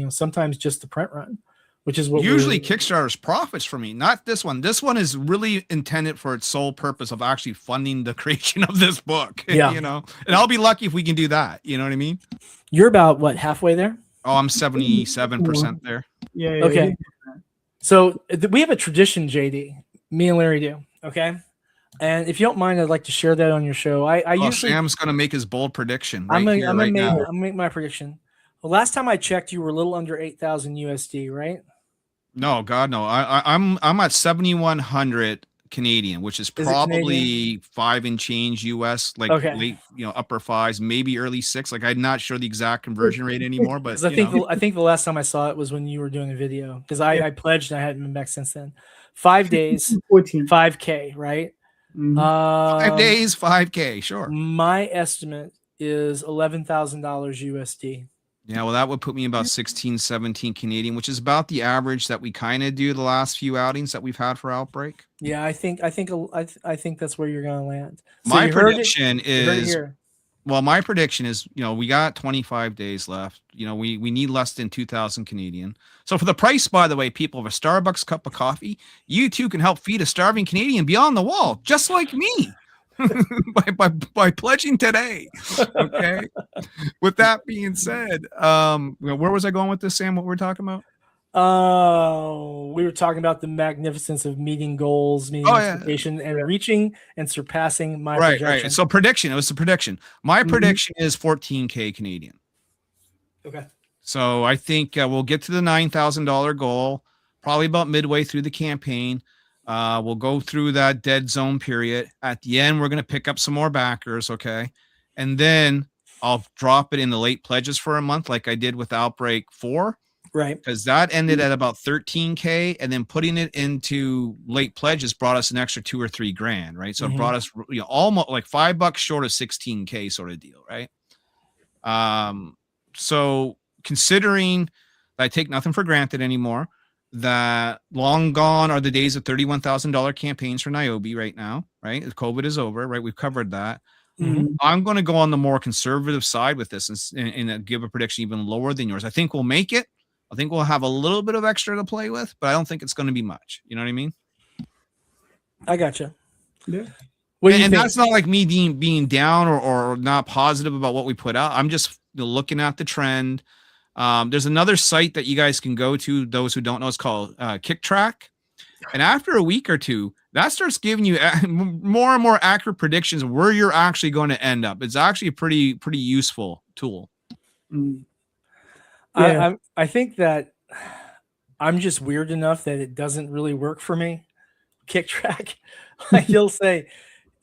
sometimes just the print run, which is what usually Kickstarter's profits for me, not this one. This one is really intended for its sole purpose of actually funding the creation of this book. Yeah. And I'll be lucky if we can do that. You know what I mean? You're about what, halfway there? Oh, I'm 77% there. Yeah. Okay. So we have a tradition, JD. Me and Larry do. Okay. And if you don't mind, I'd like to share that on your show. I usually, Sam's going to make his bold prediction. I'm gonna make my prediction. Well, last time I checked, you were a little under 8,000 USD, right? No, God, no. I'm at 7,100 Canadian, which is Is it probably 5 and change US, like Okay. late, upper 5s, maybe early 6. Like I'm not sure the exact conversion rate anymore, but Because I think the last time I saw it was when you were doing a video. Because I pledged and I hadn't been back since then. 5 days, 14. 5K, right? Mhm. 5 days, 5K, sure. My estimate is $11,000 USD. Yeah, well, that would put me about 16, 17 Canadian, which is about the average that we kind of do the last few outings that we've had for Outbreak. Yeah, I think that's where you're gonna land. So My you heard prediction you heard it is, here. well, my prediction is, we got 25 days left. We need less than 2,000 Canadian. So for the price, by the way, people, of a Starbucks cup of coffee, you too can help feed a starving Canadian beyond the wall, just like me. by pledging today. Okay. With that being said, where was I going with this, Sam? What we're talking about? We were talking about the magnificence of meeting goals, meeting expectation, and reaching and surpassing my projection. Right. So prediction. It was the prediction. My prediction is 14K Canadian. Okay. So I think we'll get to the $9,000 goal probably about midway through the campaign. We'll go through that dead zone period. At the end, we're going to pick up some more backers, okay? And then I'll drop it in the late pledges for a month like I did with Outbreak 4. Right. Because that ended at about 13K, and then putting it into late pledges brought us an extra $2 or $3 grand, right? So it brought us almost like $5 short of 16K sort of deal, right? So considering that I take nothing for granted anymore, that long gone are the days of $31,000 campaigns for Niobe right now, right? COVID is over, right? We've covered that. I'm going to go on the more conservative side with this and give a prediction even lower than yours. I think we'll make it. I think we'll have a little bit of extra to play with, but I don't think it's going to be much. You know what I mean? I gotcha. Yeah. And that's not like me being down or not positive about what we put out. I'm just looking at the trend. There's another site that you guys can go to. Those who don't know, it's called KickTrack. And after a week or two, that starts giving you more and more accurate predictions of where you're actually going to end up. It's actually a pretty useful tool. Yeah. I think that I'm just weird enough that it doesn't really work for me. KickTrack, like you'll say,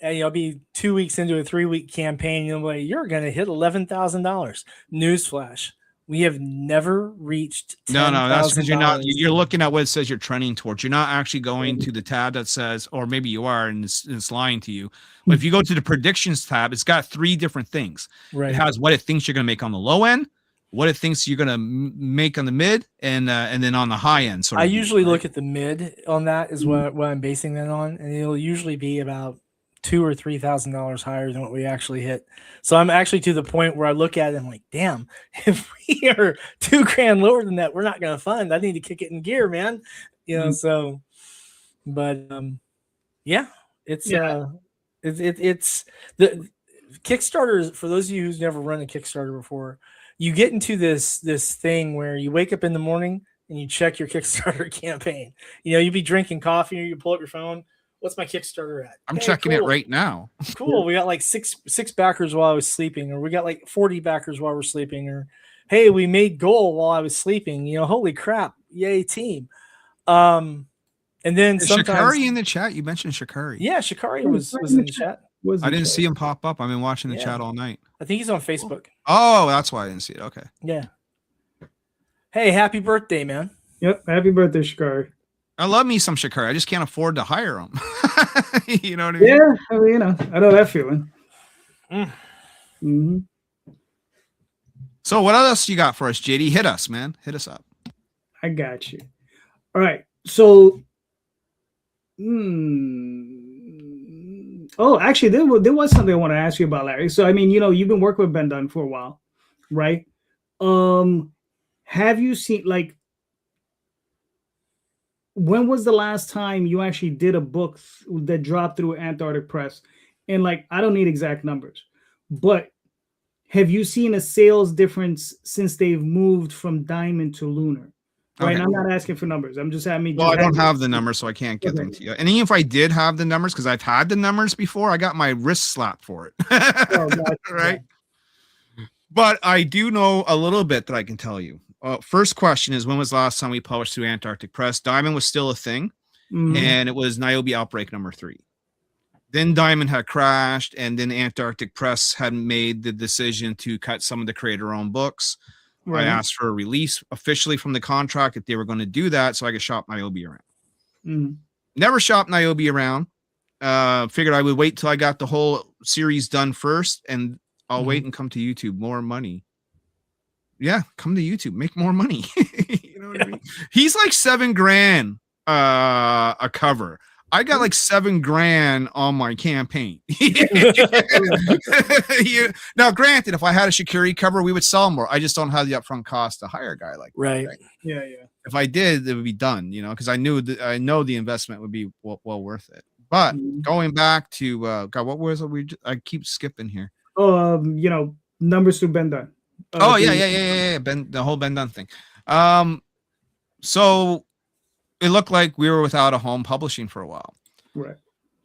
I'll be 2 weeks into a 3-week campaign. You'll be like, you're going to hit $11,000. Newsflash. We have never reached $10,000. No, that's because you're looking at what it says you're trending towards. You're not actually going to the tab that says, or maybe you are and it's lying to you. But if you go to the predictions tab, it's got 3 different things. Right. It has what it thinks you're going to make on the low end, what it thinks you're going to make on the mid, and then on the high end. I usually look at the mid on that is what I'm basing that on. And it'll usually be about $2,000 or $3,000 higher than what we actually hit. So I'm actually to the point where I look at it and I'm like, damn, if we are $2,000 lower than that, we're not going to fund. I need to kick it in gear, man. So, but it's the Kickstarter. For those of you who's never run a Kickstarter before, you get into this thing where you wake up in the morning and you check your Kickstarter campaign. You'd be drinking coffee or you pull up your phone. What's my Kickstarter at? I'm checking it right now. Cool. We got like six backers while I was sleeping, or we got like 40 backers while we're sleeping, or hey, we made goal while I was sleeping. Holy crap. Yay, team. And then Is sometimes Shikari in the chat? You mentioned Shikari. Yeah, Shikari was in the chat. I didn't see him pop up. I've been watching the chat all night. I think he's on Facebook. Oh, that's why I didn't see it. Okay. Yeah. Hey, happy birthday, man. Yep. Happy birthday, Shikari. I love me some Shikari. I just can't afford to hire him. You know what I mean? Yeah, I know that feeling. So what else you got for us, JD? Hit us, man. Hit us up. I got you. All right. So, actually, there was something I want to ask you about, Larry. So, you've been working with Ben Dunn for a while, right? Have you seen, when was the last time you actually did a book that dropped through Antarctic Press? And I don't need exact numbers, but have you seen a sales difference since they've moved from Diamond to Lunar? Right. Okay. I'm not asking for numbers. I'm just having. Well, I don't have the numbers, so I can't get them to you. And even if I did have the numbers, because I've had the numbers before, I got my wrist slapped for it. Right. But I do know a little bit that I can tell you. First question is, when was the last time we published through Antarctic Press? Diamond was still a thing. and it was Niobe Outbreak number 3. Then Diamond had crashed, and then Antarctic Press had made the decision to cut some of the creator-owned books. Right. I asked for a release officially from the contract if they were going to do that, so I could shop Niobe around. Never shopped Niobe around. Figured I would wait till I got the whole series done first, and I'll wait and come to YouTube. More money. Yeah, come to YouTube, make more money. You know what I mean? He's like $7,000 a cover. I got like $7,000 on my campaign. Now, granted, if I had a Shikiri cover, we would sell more. I just don't have the upfront cost to hire a guy like that, right? Yeah. If I did, it would be done, because I know the investment would be well worth it. But going back to God, what was it? I keep skipping here. Numbers through Ben Dunn. The whole Ben Dunn thing. So it looked like we were without a home publishing for a while. Right.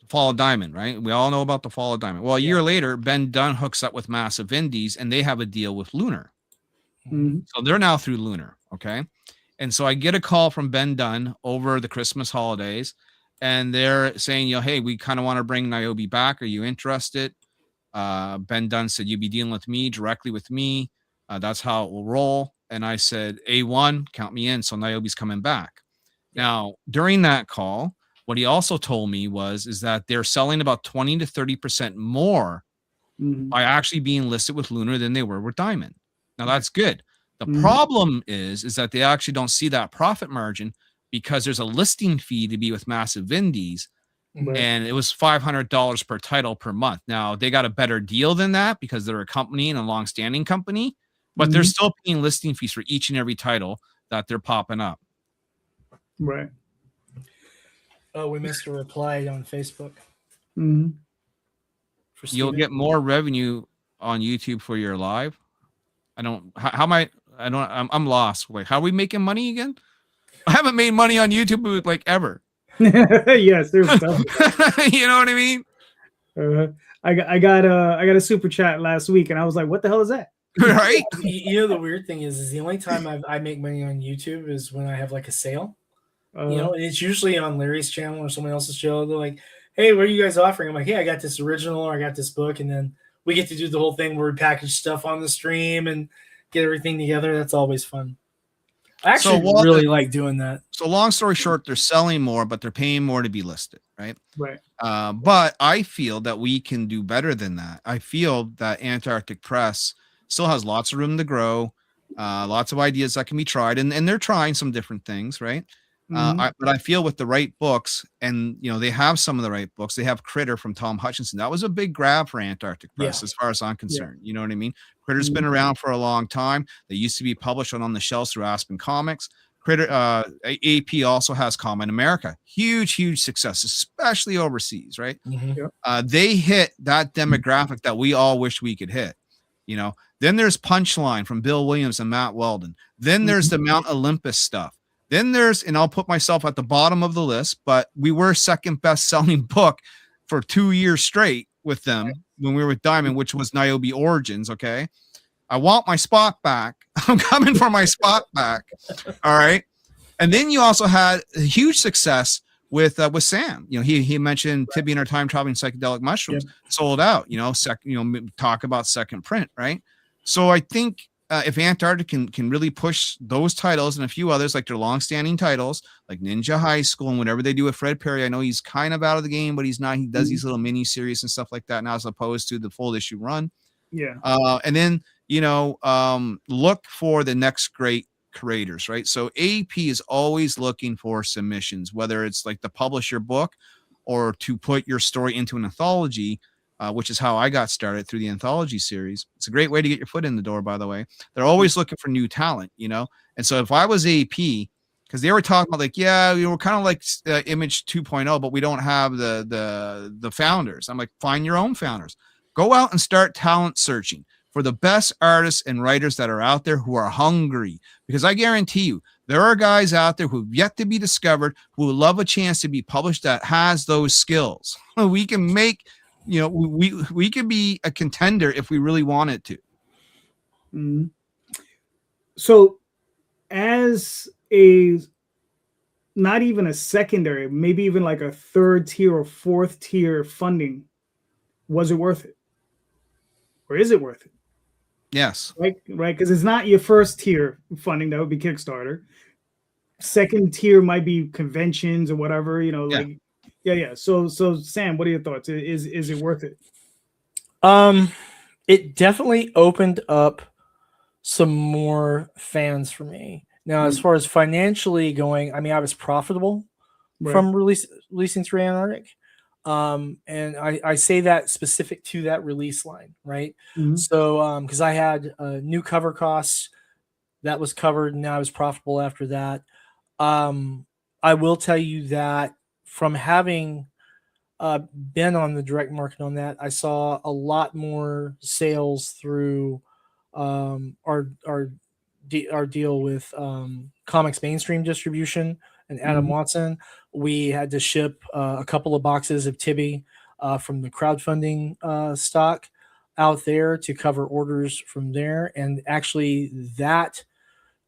Fall of Diamond, right? We all know about the Fall of Diamond. Well, a year later, Ben Dunn hooks up with Massive Indies, and they have a deal with Lunar. So they're now through Lunar, okay? And so I get a call from Ben Dunn over the Christmas holidays, and they're saying, hey, we kind of want to bring Niobe back. Are you interested? Ben Dunn said, you'd be dealing with me, directly with me. That's how it will roll. And I said, A1, count me in. So Niobe's coming back. Now, during that call, what he also told me is that they're selling about 20 to 30% more by actually being listed with Lunar than they were with Diamond. Now, that's good. The problem is that they actually don't see that profit margin because there's a listing fee to be with Massive Indies, and it was $500 per title per month. Now, they got a better deal than that because they're a company and a long-standing company, but they're still paying listing fees for each and every title that they're popping up. Right. Oh, we missed a reply on Facebook. You'll get more revenue on YouTube for your live. I'm lost. Wait, how are we making money again? I haven't made money on YouTube like ever. Yes, there's stuff. You know what I mean? I got a super chat last week, and I was like, "What the hell is that?" Right? The weird thing is the only time I make money on YouTube is when I have like a sale. And it's usually on Larry's channel or someone else's channel. They're like, "Hey, what are you guys offering?" I'm like, "Hey, I got this original, or I got this book," and then we get to do the whole thing where we package stuff on the stream and get everything together. That's always fun. I actually really like doing that. So long story short, they're selling more, but they're paying more to be listed, right? Right. But I feel that we can do better than that. I feel that Antarctic Press still has lots of room to grow, lots of ideas that can be tried, and they're trying some different things, right? But I feel with the right books, and they have some of the right books. They have Critter from Tom Hutchinson. That was a big grab for Antarctic Press, as far as I'm concerned. You know what I mean? Critter's been around for a long time. They used to be published on the shelves through Aspen Comics. Critter AP also has Common America. Huge success, especially overseas, right? They hit that demographic that we all wish we could hit. Then there's Punchline from Bill Williams and Matt Weldon. Then there's the Mount Olympus stuff. Then there's, and I'll put myself at the bottom of the list, but we were second best selling book for 2 years straight with them when we were with Diamond, which was Niobe Origins. Okay. I want my spot back. I'm coming for my spot back. All right. And then you also had a huge success with Sam. He mentioned Tibby Our Time Traveling Psychedelic Mushrooms sold out, talk about second print. Right. So I think, if Antarctic can really push those titles and a few others, like their long-standing titles, like Ninja High School and whatever they do with Fred Perry, I know he's kind of out of the game, but he's not. He does these little mini series and stuff like that now, as opposed to the full issue run. Yeah. And then look for the next great creators, right? So AP is always looking for submissions, whether it's like to publish your book or to put your story into an anthology. Which is how I got started through the anthology series. It's a great way to get your foot in the door, by the way. They're always looking for new talent, And so if I was AP, because they were talking about like, we're kind of like Image 2.0, but we don't have the founders. I'm like, find your own founders. Go out and start talent searching for the best artists and writers that are out there who are hungry. Because I guarantee you, there are guys out there who've yet to be discovered who would love a chance to be published that has those skills. We can make... we could be a contender if we really wanted to. So as a not even a secondary, maybe even like a third tier or fourth tier funding, was it worth it? Or is it worth it? Yes. Right? Because it's not your first tier funding, that would be Kickstarter. Second tier might be conventions or whatever, yeah. So Sam, what are your thoughts? Is it worth it? It definitely opened up some more fans for me. Now, as far as financially going, I mean, I was profitable from releasing 3 Antarctic. And I say that specific to that release line, right? So, because I had new cover costs that was covered, and now I was profitable after that. I will tell you that from having been on the direct market on that, I saw a lot more sales through our deal with Comics Mainstream Distribution and Adam Watson. We had to ship a couple of boxes of Tibby from the crowdfunding stock out there to cover orders from there. And actually that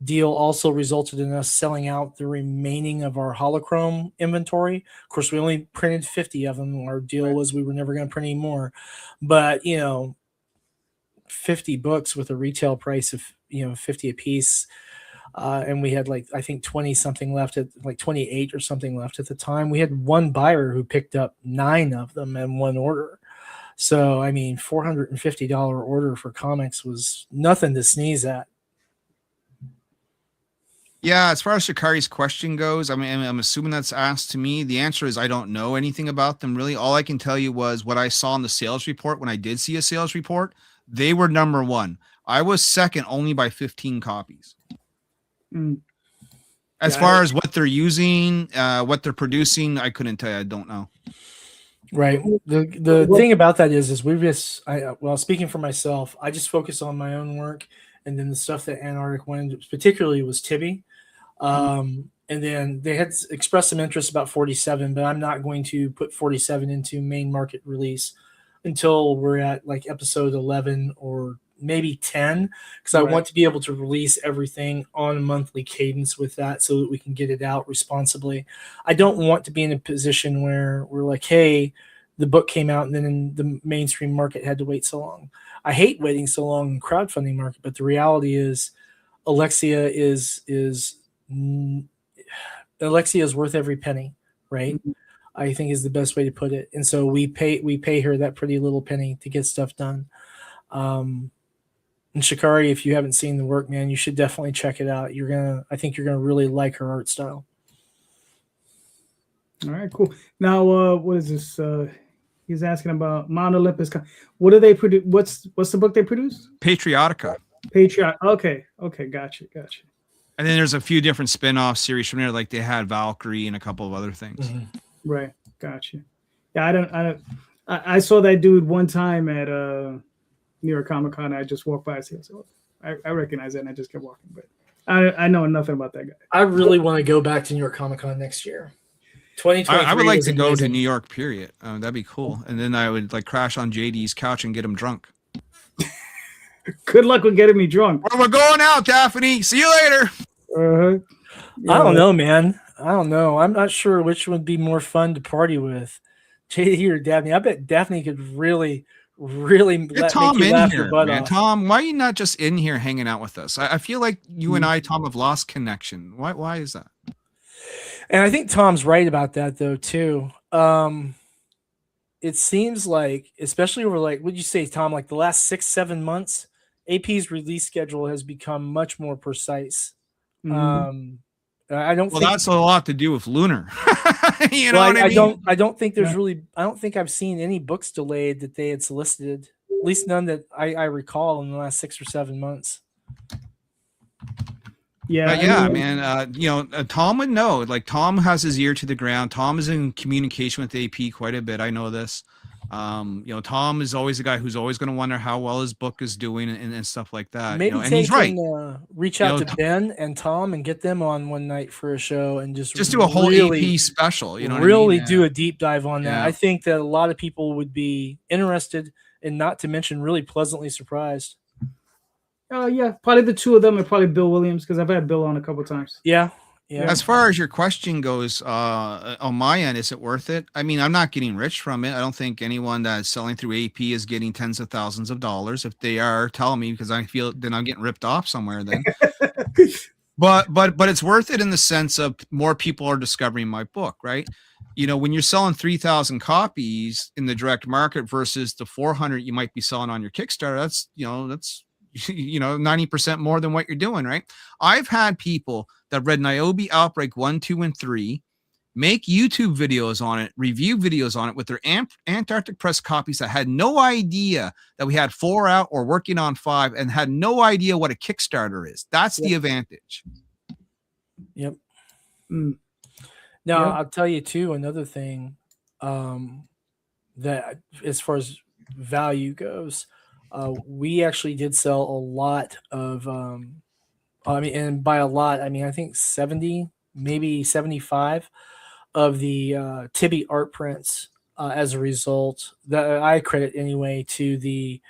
deal also resulted in us selling out the remaining of our holochrome inventory. Of course, we only printed 50 of them. Our deal was we were never going to print any more. But, 50 books with a retail price of, 50 a piece. And we had I think 20 something left at 28 or something left at the time. We had one buyer who picked up 9 of them in one order. So, I mean, $450 order for comics was nothing to sneeze at. Yeah, as far as Shikari's question goes, I mean, I'm assuming that's asked to me. The answer is I don't know anything about them, really. All I can tell you was what I saw in the sales report. When I did see a sales report, they were number 1. I was second only by 15 copies. As far as what they're using, what they're producing, I couldn't tell you. I don't know. Right. The thing about that is we've just, speaking for myself, I just focus on my own work. And then the stuff that Antarctic wanted, particularly, was Tibby. And then they had expressed some interest about 47, but I'm not going to put 47 into main market release until we're at episode 11 or maybe 10, because I want to be able to release everything on a monthly cadence with that so that we can get it out responsibly. I don't want to be in a position where we're like, hey, the book came out and then the mainstream market had to wait so long. I hate waiting so long in crowdfunding market, but the reality is Alexia is worth every penny, right? I think is the best way to put it. And so we pay her that pretty little penny to get stuff done. And Shikari, if you haven't seen the work, man, you should definitely check it out. I think you're gonna really like her art style. All right, cool. Now, what is this? He's asking about Mount Olympus. What do they produce? What's the book they produce? Patriotica. Okay, gotcha. And then there's a few different spin-off series from there, like they had Valkyrie and a couple of other things. Right, gotcha. Yeah, I saw that dude one time at New York Comic Con. I just walked by. So I recognize that, and I just kept walking. But I know nothing about that guy. I really want to go back to New York Comic Con next year. 2023. I would like to go to New York, period. That'd be cool. And then I would crash on JD's couch and get him drunk. Good luck with getting me drunk. Well, we're going out, Daphne. See you later. Yeah. I don't know, man. I don't know. I'm not sure which would be more fun to party with, JD or Daphne. I bet Daphne could really get Tom make you in here, man. off. Tom, why are you not just in here hanging out with us? I feel like you and I, Tom, have lost connection. Why is that? And I think Tom's right about that, though, too. It seems like, especially over what'd you say, Tom, the last 6-7 months, AP's release schedule has become much more precise. I don't think that's a lot to do with Lunar. You know what I mean? I don't think there's I don't think I've seen any books delayed that they had solicited, at least none that I recall in the last 6 or 7 months. Yeah, man. Tom would know. Tom has his ear to the ground. Tom is in communication with AP quite a bit. I know this. Tom is always the guy who's always going to wonder how well his book is doing and stuff like that. Maybe and he's right. Reach out to Ben and Tom and get them on one night for a show and just do a whole AP special. Do a deep dive on that. I think that a lot of people would be interested and not to mention really pleasantly surprised. Yeah, probably the two of them and probably Bill Williams, because I've had Bill on a couple of times. Yeah. Yeah. As far as your question goes, on my end, is it worth it? I mean, I'm not getting rich from it. I don't think anyone that's selling through AP is getting tens of thousands of dollars. If they are, tell me, because I feel then I'm getting ripped off somewhere then. But it's worth it in the sense of more people are discovering my book, right? You know, when you're selling 3,000 copies in the direct market versus the 400 you might be selling on your Kickstarter, that's 90% more than what you're doing, right? I've had people that read Niobe Outbreak 1, 2, and 3, make YouTube videos on it, review videos on it with their Antarctic Press copies that had no idea that we had 4 out or working on 5 and had no idea what a Kickstarter is. That's the advantage. Yep. Mm. Now, Yep. I'll tell you too, another thing that as far as value goes, we actually did sell a lot of, and by a lot, I mean, I think 70, maybe 75 of the Tibby art prints as a result that I credit anyway to the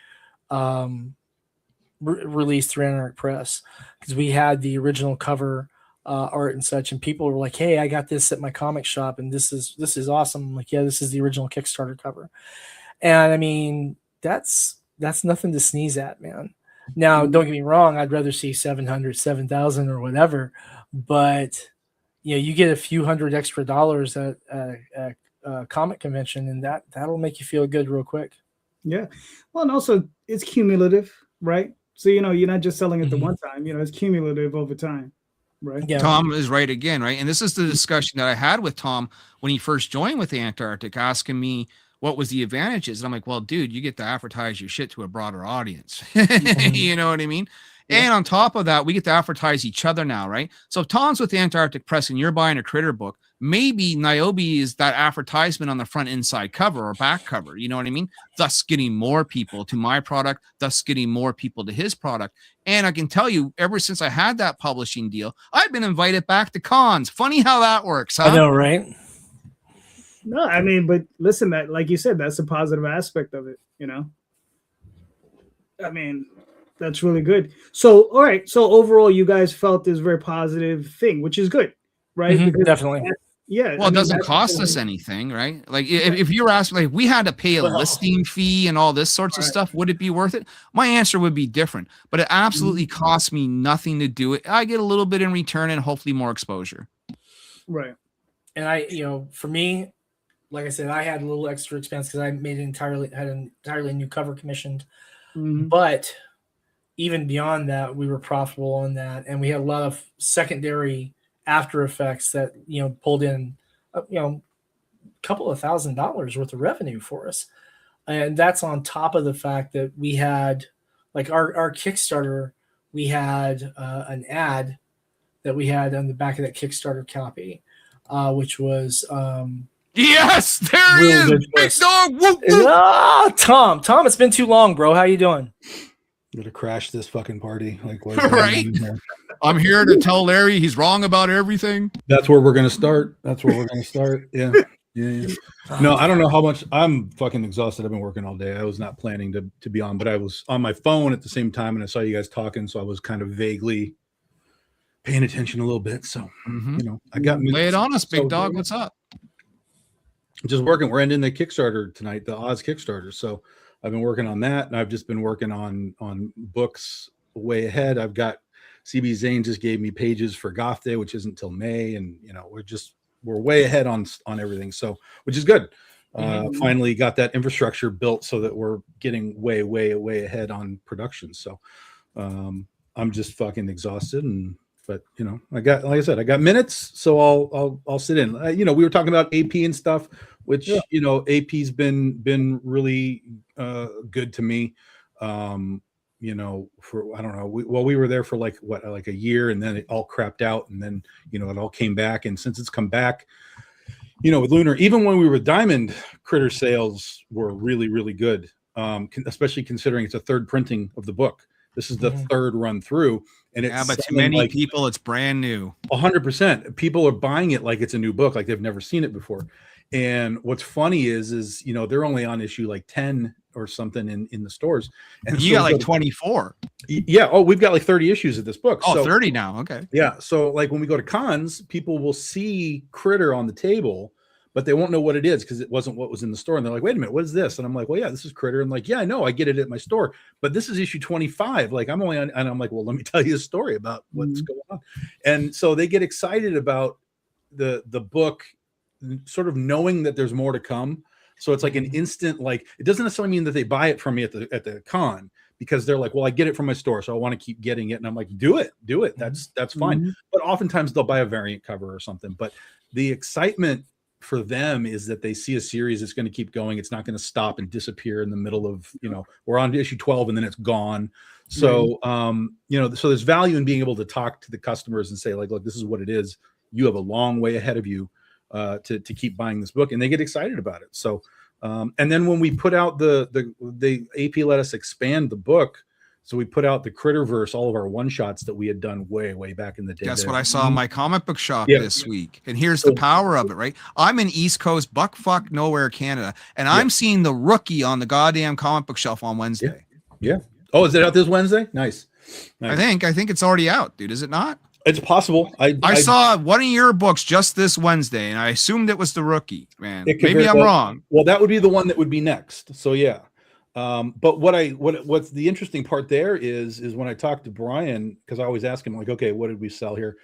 release through Antarctic Press, because we had the original cover art and such, and people were like, "Hey, I got this at my comic shop, and this is awesome." I'm like, yeah, this is the original Kickstarter cover, and I mean that's nothing to sneeze at, man. Now, don't get me wrong, I'd rather see 700, 7,000 or whatever, but you get a few hundred extra dollars at a comic convention, and that'll make you feel good real quick. Yeah. Well, and also it's cumulative, right? So, you're not just selling it the one time, it's cumulative over time, right? Yeah. Tom is right again, right? And this is the discussion that I had with Tom when he first joined with the Antarctic, asking me what was the advantages. And I'm like, well, dude, you get to advertise your shit to a broader audience. You know what I mean? Yeah. And on top of that, we get to advertise each other now, right? So if Tom's with the Antarctic Press and you're buying a Critter book, maybe Niobe is that advertisement on the front inside cover or back cover. You know what I mean? Thus getting more people to my product, thus getting more people to his product. And I can tell you, ever since I had that publishing deal, I've been invited back to cons. Funny how that works, huh? I know, right? No, I mean, but listen, that, like you said, that's a positive aspect of it, I mean, that's really good. So, all right. So overall, you guys felt this very positive thing, which is good, right? Mm-hmm, definitely. Yeah. Well, it doesn't cost us anything, right? Like if you're asking, like, we had to pay a listing fee and all this sorts of stuff, would it be worth it? My answer would be different, but it absolutely costs me nothing to do it. I get a little bit in return and hopefully more exposure. Right. And for me, like I said, I had a little extra expense because I made an entirely new cover commissioned. Mm-hmm. But even beyond that, we were profitable on that, and we had a lot of secondary after effects that pulled in a couple of $1,000s worth of revenue for us, and that's on top of the fact that we had, like, our Kickstarter, we had an ad that we had on the back of that Kickstarter copy, which was yes, there he is, big dog. Whoop, whoop. Tom, it's been too long, bro. How you doing? I'm gonna crash this fucking party. Like, what right? I'm here to tell Larry he's wrong about everything. That's where we're gonna start. Yeah. No, I don't know how much. I'm fucking exhausted. I've been working all day. I was not planning to be on, but I was on my phone at the same time, and I saw you guys talking, so I was kind of vaguely paying attention a little bit. So I got lay it on us, big dog. What's up? Just working. We're ending the Kickstarter tonight, the Oz Kickstarter. So I've been working on that, and I've just been working on books way ahead. I've got CB Zane just gave me pages for Goth Day, which isn't till May, and we're way ahead on everything. So, which is good. Finally got that infrastructure built so that we're getting way ahead on production. So I'm just fucking exhausted, but I got, like I said, I got minutes, so I'll sit in. We were talking about AP and stuff, which AP's been really good to me. For I don't know, we were there for like a year, and then it all crapped out, and then it all came back, and since it's come back, with Lunar, even when we were Diamond, Critter sales were really good, especially considering it's a third printing of the book. This is the third run through, and it's but to many people, it's brand new. 100%. People are buying it like it's a new book, like they've never seen it before. And what's funny is they're only on issue like 10 or something in the stores. And You so got like 24. Yeah. Oh, we've got like 30 issues of this book. Oh, So 30 now. Okay. yeah. So like when we go to cons, people will see Critter on the table, but they won't know what it is because it wasn't what was in the store. And they're like, wait a minute, what is this? And I'm like, well, yeah, this is Critter. And like, yeah, I know, I get it at my store, but this is issue 25. Like I'm only on, and I'm like, well, let me tell you a story about what's going on. And so they get excited about the book, sort of knowing that there's more to come. So it's like an instant, like, it doesn't necessarily mean that they buy it from me at the con, because they're like, well, I get it from my store, so I want to keep getting it. And I'm like, do it. That's fine. But oftentimes they'll buy a variant cover or something. But the excitement for them is that they see a series that's going to keep going. It's not going to stop and disappear in the middle of, we're on to issue 12 and then it's gone. So, so there's value in being able to talk to the customers and say, like, look, this is what it is. You have a long way ahead of you to keep buying this book, and they get excited about it. So, and then when we put out the AP let us expand the book, so we put out the Critterverse, all of our one shots that we had done way back in the day. Guess what I saw in my comic book shop this week, and here's the power of it, right? I'm in East Coast, buckfuck nowhere, Canada, and I'm seeing the Rookie on the goddamn comic book shelf on Wednesday. Yeah. Oh, is it out this Wednesday? Nice. I think it's already out, dude. Is it not? It's possible. I saw one of your books just this Wednesday, and I assumed it was the Rookie. Man, maybe I'm wrong. Well, that would be the one that would be next. So yeah. But what's the interesting part there is when I talked to Brian, because I always ask him, like, okay, what did we sell here?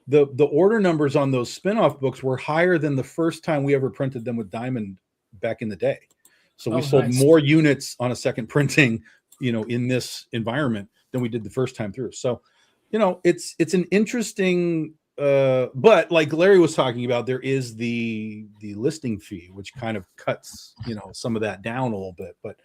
The order numbers on those spin-off books were higher than the first time we ever printed them with Diamond back in the day. So we sold more units on a second printing, in this environment than we did the first time through. So, it's an interesting, but like Larry was talking about, there is the listing fee, which kind of cuts, some of that down a little bit. But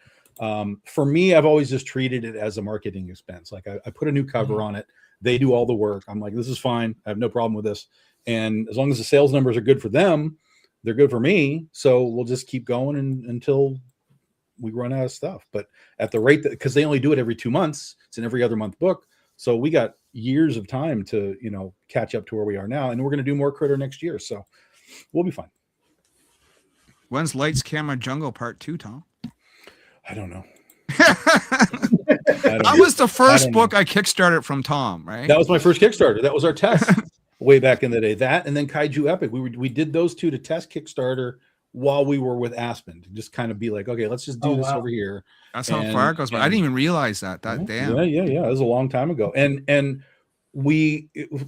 for me, I've always just treated it as a marketing expense. Like I put a new cover on it. They do all the work. I'm like, this is fine. I have no problem with this. And as long as the sales numbers are good for them, they're good for me. So we'll just keep going until we run out of stuff. But at the rate that, because they only do it every 2 months, it's an every other month book. So we got years of time to, catch up to where we are now. And we're going to do more Critter next year. So we'll be fine. When's Lights, Camera, Jungle Part 2, Tom? I don't know. That was the first book I kickstarted from Tom, right? That was my first Kickstarter. That was our test way back in the day. That and then Kaiju Epic. We did those two to test Kickstarter while we were with Aspen, to just kind of be like, okay, let's just do this over here. That's how far it goes. But I didn't even realize that. Damn. Yeah. It was a long time ago. And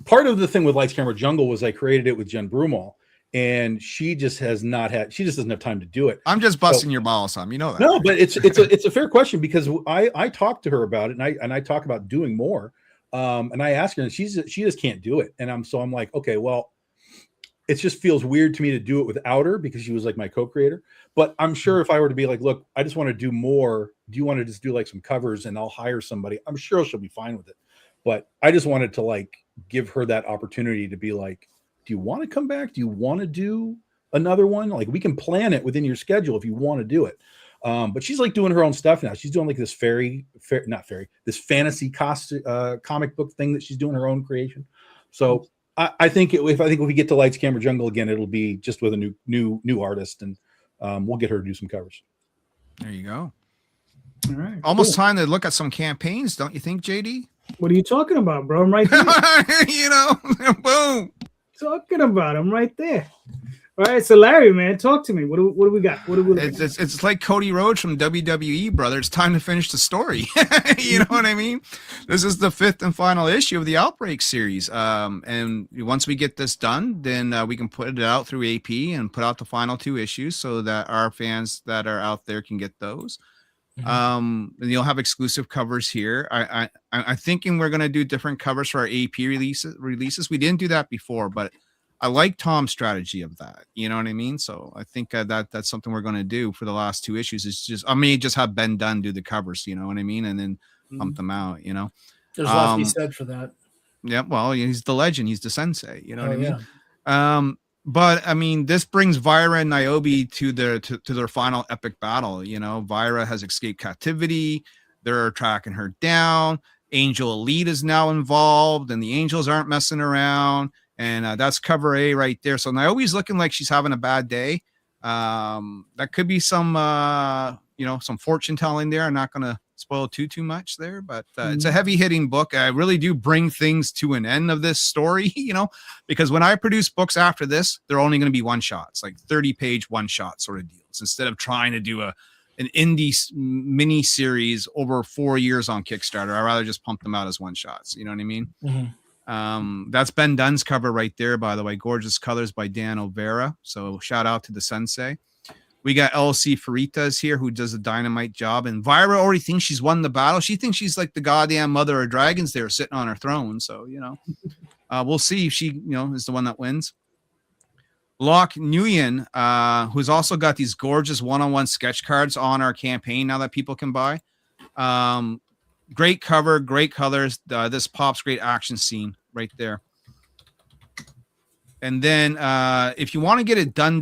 part of the thing with Lights, Camera, Jungle was I created it with Jen Broomall. And she just doesn't have time to do it. I'm just busting your balls, Tom. You know that. No, but it's a fair question, because I talked to her about it, and I talk about doing more. And I asked her, and she just can't do it. And I'm like, okay, well, it just feels weird to me to do it without her, because she was like my co-creator. But I'm sure if I were to be like, look, I just want to do more. Do you want to just do like some covers and I'll hire somebody? I'm sure she'll be fine with it. But I just wanted to like give her that opportunity to be like, do you want to come back? Do you want to do another one? Like, we can plan it within your schedule if you want to do it. But she's like doing her own stuff now. She's doing like this this fantasy comic book thing that she's doing her own creation. So I think if we get to Lights, Camera, Jungle again, it'll be just with a new artist, and we'll get her to do some covers. There you go. All right. Almost time to look at some campaigns, don't you think, JD? What are you talking about, bro? I'm right there. Boom. Talking about him right there. All right, so Larry, man, talk to me. What do we got? It's like Cody Rhodes from WWE, brother. It's time to finish the story. You know what I mean? This is the 5th and final issue of the Outbreak series. And once we get this done, then we can put it out through AP and put out the final 2 issues so that our fans that are out there can get those. And you'll have exclusive covers here. I'm thinking we're going to do different covers for our AP releases. We didn't do that before, but I like Tom's strategy of that. You know what I mean? So I think that's something we're going to do for the last 2 issues. It's just, just have Ben Dunn do the covers, you know what I mean? And then pump them out, There's a lot to be said for that. Yeah. Well, he's the legend. He's the sensei, you know what I mean? But I mean, this brings Vira and Niobe to their final epic battle. Vira has escaped captivity. They're tracking her down. Angel Elite is now involved, and the Angels aren't messing around. And that's cover A right there. So Niobe's looking like she's having a bad day. That could be some some fortune telling there. I'm not going to spoil too much there, but it's a heavy hitting book. I really do bring things to an end of this story, because when I produce books after this, they're only going to be one shots, like 30-page one shot sort of deals, instead of trying to do an indie mini series over 4 years on Kickstarter. I'd rather just pump them out as one shots. You know what I mean? That's Ben Dunn's cover right there, by the way. Gorgeous colors by Dan O'Vera. So shout out to the sensei. We got LC Faritas here, who does a dynamite job. And Vyra already thinks she's won the battle. She thinks she's like the goddamn mother of dragons there, sitting on her throne. So, we'll see if she, is the one that wins. Locke Nguyen, who's also got these gorgeous one-on-one sketch cards on our campaign now that people can buy. Great cover, great colors. This pops great action scene right there. And then if you want to get it done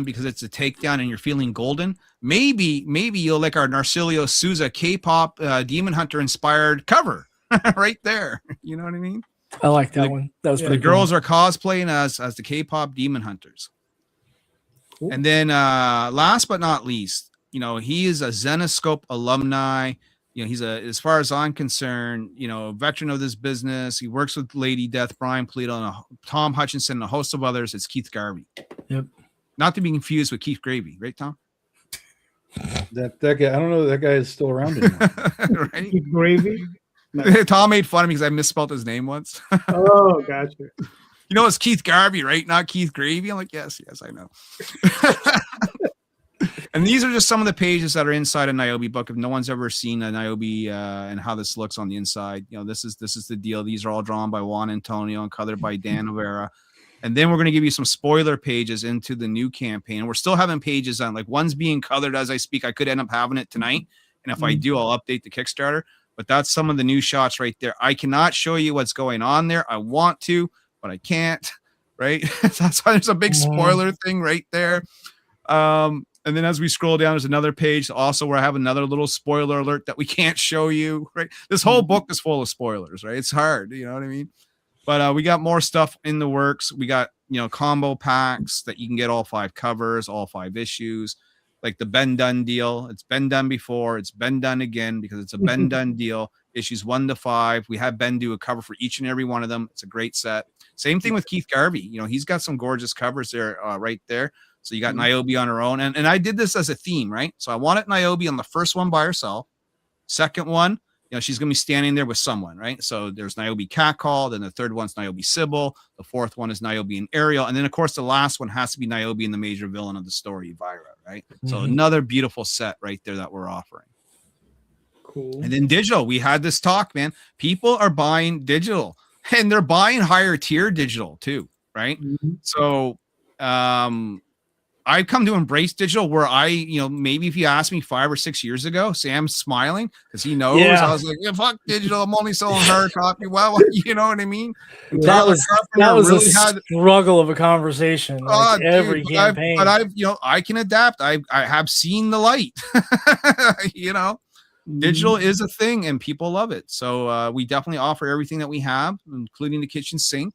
because it's a takedown and you're feeling golden, maybe you'll like our Narcilio Souza K-pop Demon Hunter inspired cover right there. You know what I mean? I like that one. That was the pretty girls are cosplaying as the K-pop Demon Hunters. Cool. And then last but not least, he is a Zenoscope alumni. He's as far as I'm concerned, veteran of this business. He works with Lady Death, Brian Polito, and Tom Hutchinson, and a host of others. It's Keith Garvey. Yep. Not to be confused with Keith Gravy, right, Tom? That guy, I don't know. That guy is still around anymore. Right? Keith Gravy. No. Tom made fun of me because I misspelled his name once. Oh, gotcha. It's Keith Garvey, right? Not Keith Gravy. I'm like, yes, I know. And these are just some of the pages that are inside a Niobe book. If no one's ever seen a Niobe and how this looks on the inside, this is the deal. These are all drawn by Juan Antonio and colored by Dan O'Vera. And then we're going to give you some spoiler pages into the new campaign. We're still having pages on, like, one's being colored as I speak. I could end up having it tonight. And if I do, I'll update the Kickstarter. But that's some of the new shots right there. I cannot show you what's going on there. I want to, but I can't, right? That's why there's a big spoiler thing right there. And then as we scroll down, there's another page also where I have another little spoiler alert that we can't show you, right? This whole book is full of spoilers, right? It's hard, you know what I mean? But we got more stuff in the works. We got, combo packs that you can get all 5 covers, all 5 issues, like the Ben Dunn deal. It's been done before. It's been done again because it's a Ben Dunn deal. Issues 1 to 5. We had Ben do a cover for each and every one of them. It's a great set. Same thing with Keith Garvey. He's got some gorgeous covers there, right there. So you got Niobe on her own. And I did this as a theme, right? So I wanted Niobe on the first one by herself. Second one, she's going to be standing there with someone, right? So there's Niobe Catcall. Then the third one's Niobe Sybil. The fourth one is Niobe and Ariel. And then, of course, the last one has to be Niobe and the major villain of the story, Vyra, right? So another beautiful set right there that we're offering. Cool. And then digital. We had this talk, man. People are buying digital. And they're buying higher tier digital too, right? So I've come to embrace digital where maybe if you asked me 5 or 6 years ago, Sam's smiling because he knows. I was like, yeah, fuck digital. I'm only selling hard copy. Well, you know what I mean? That was really a struggle of a conversation. Like every campaign. But I can adapt. I have seen the light. Digital is a thing and people love it. So we definitely offer everything that we have, including the kitchen sink,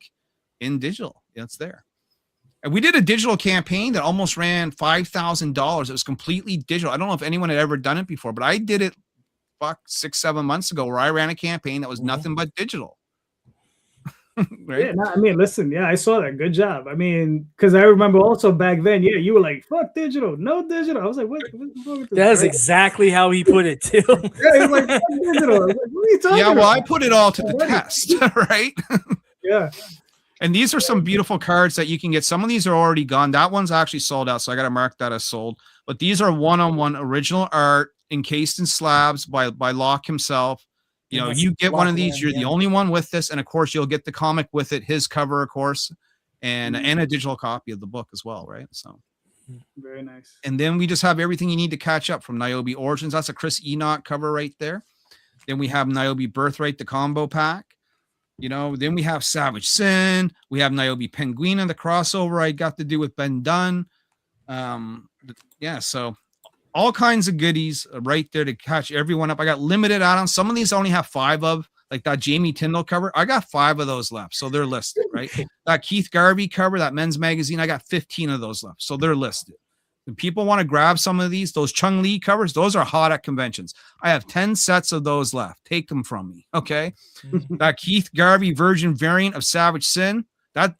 in digital. It's there. And we did a digital campaign that almost ran $5,000. It was completely digital. I don't know if anyone had ever done it before, but I did it 6-7 months ago where I ran a campaign that was nothing but digital. Right? Yeah, listen, I saw that. Good job. Because I remember also back then, you were like, fuck digital, no digital. I was like, what's wrong with this? That is exactly how he put it too. Yeah, he's like, fuck digital. I was like, what are you talking about? Well, I put it all to the test, right? Yeah. And these are some beautiful cards that you can get. Some of these are already gone. That one's actually sold out, so I got to mark that as sold. But these are one-on-one original art encased in slabs by Locke himself. You get one of these, you're the only one with this, and of course you'll get the comic with it, his cover, of course, and a digital copy of the book as well, right? So very nice. And then we just have everything you need to catch up from Niobe Origins. That's a Chris Enoch cover right there. Then we have Niobe Birthright, the combo pack. Then we have Savage Sin. We have Niobe Penguina, the crossover I got to do with Ben Dunn. So all kinds of goodies right there to catch everyone up. I got limited add-ons. Some of these I only have 5 of, like that Jamie Tyndall cover. I got 5 of those left, so they're listed, right? That Keith Garvey cover, that men's magazine, I got 15 of those left, so they're listed. If people want to grab some of those Chung Lee covers, those are hot at conventions. I have 10 sets of those left. Take them from me. Okay. That Keith Garvey Virgin variant of Savage Sin,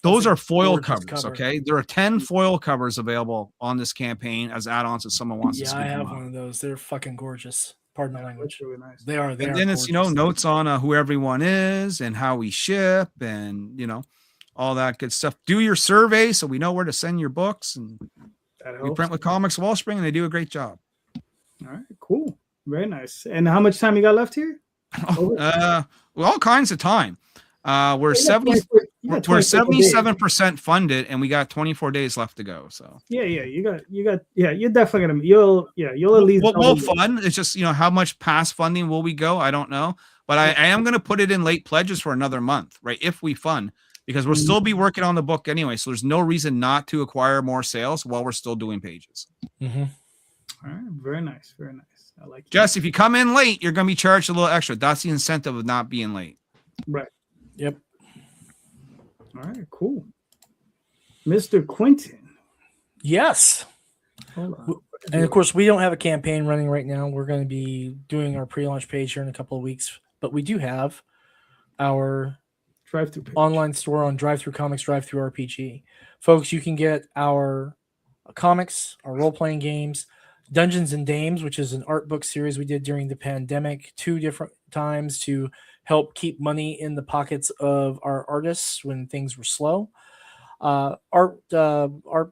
those are foil covers. Cover. Okay. There are 10 foil covers available on this campaign as add-ons if someone wants to. Yeah, I have one of those. They're fucking gorgeous. Pardon the language. Really nice. They are. And then it's, notes on who everyone is and how we ship and, all that good stuff. Do your survey so we know where to send your books. And we print with Comics Wellspring, and they do a great job. All right, cool. Very nice. And how much time you got left here? All kinds of time. We're 77% funded, and we got 24 days left to go. So you're definitely gonna you'll at least we'll fund. It's just how much past funding will we go? I don't know, but I am gonna put it in late pledges for another month, right? If we fund, because we'll still be working on the book anyway, so there's no reason not to acquire more sales while we're still doing pages. Mm-hmm. All right, very nice, very nice. I like. Jess, if you come in late, you're gonna be charged a little extra. That's the incentive of not being late. Right. Yep. All right, cool. Mr. Quinton. Yes. Hold on. And of course, we don't have a campaign running right now. We're going to be doing our pre-launch page here in a couple of weeks, but we do have our drive-through page. Online store on Drive-Thru Comics, Drive-Thru RPG. Folks, you can get our comics, our role-playing games, Dungeons and Dames, which is an art book series we did during the pandemic 2 different times to help keep money in the pockets of our artists when things were slow. Art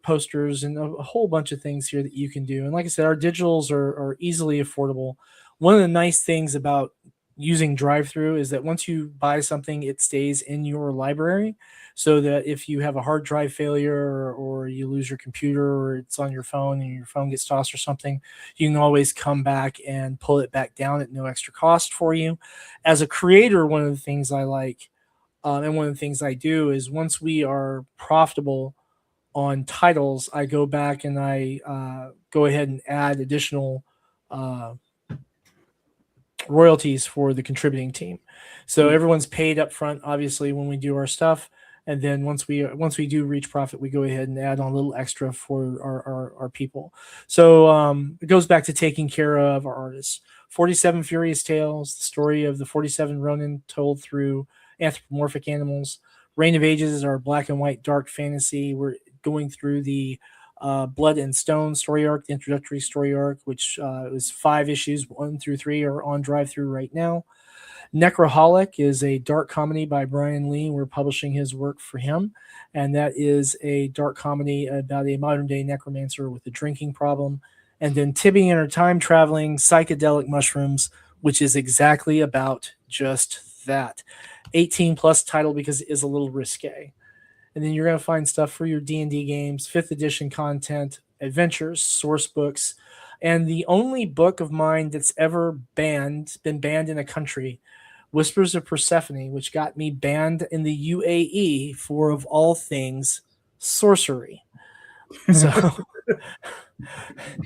posters, and a whole bunch of things here that you can do. And like I said, our digitals are easily affordable. One of the nice things about using drive-through is that once you buy something, it stays in your library, so that if you have a hard drive failure or you lose your computer or it's on your phone and your phone gets tossed or something, you can always come back and pull it back down at no extra cost for you. As a creator, one of the things I like and one of the things I do is once we are profitable on titles, I go back and I go ahead and add additional royalties for the contributing team. So everyone's paid up front, obviously, when we do our stuff. And then once we do reach profit, we go ahead and add on a little extra for our people. So it goes back to taking care of our artists. 47 Furious Tales, the story of the 47 Ronin told through anthropomorphic animals. Reign of Ages is our black and white dark fantasy. We're going through the Blood and Stone story arc, the introductory story arc, which was 5 issues, 1 through 3 are on drive-through right now. Necroholic is a dark comedy by Brian Lee. We're publishing his work for him, and that is a dark comedy about a modern-day necromancer with a drinking problem. And then Tibbing and Her Time-Traveling Psychedelic Mushrooms, which is exactly about just that. 18-plus title because it is a little risque. And then you're going to find stuff for your D&D games, 5th edition content, adventures, source books, and the only book of mine that's ever been banned in a country, Whispers of Persephone, which got me banned in the UAE for, of all things, sorcery. So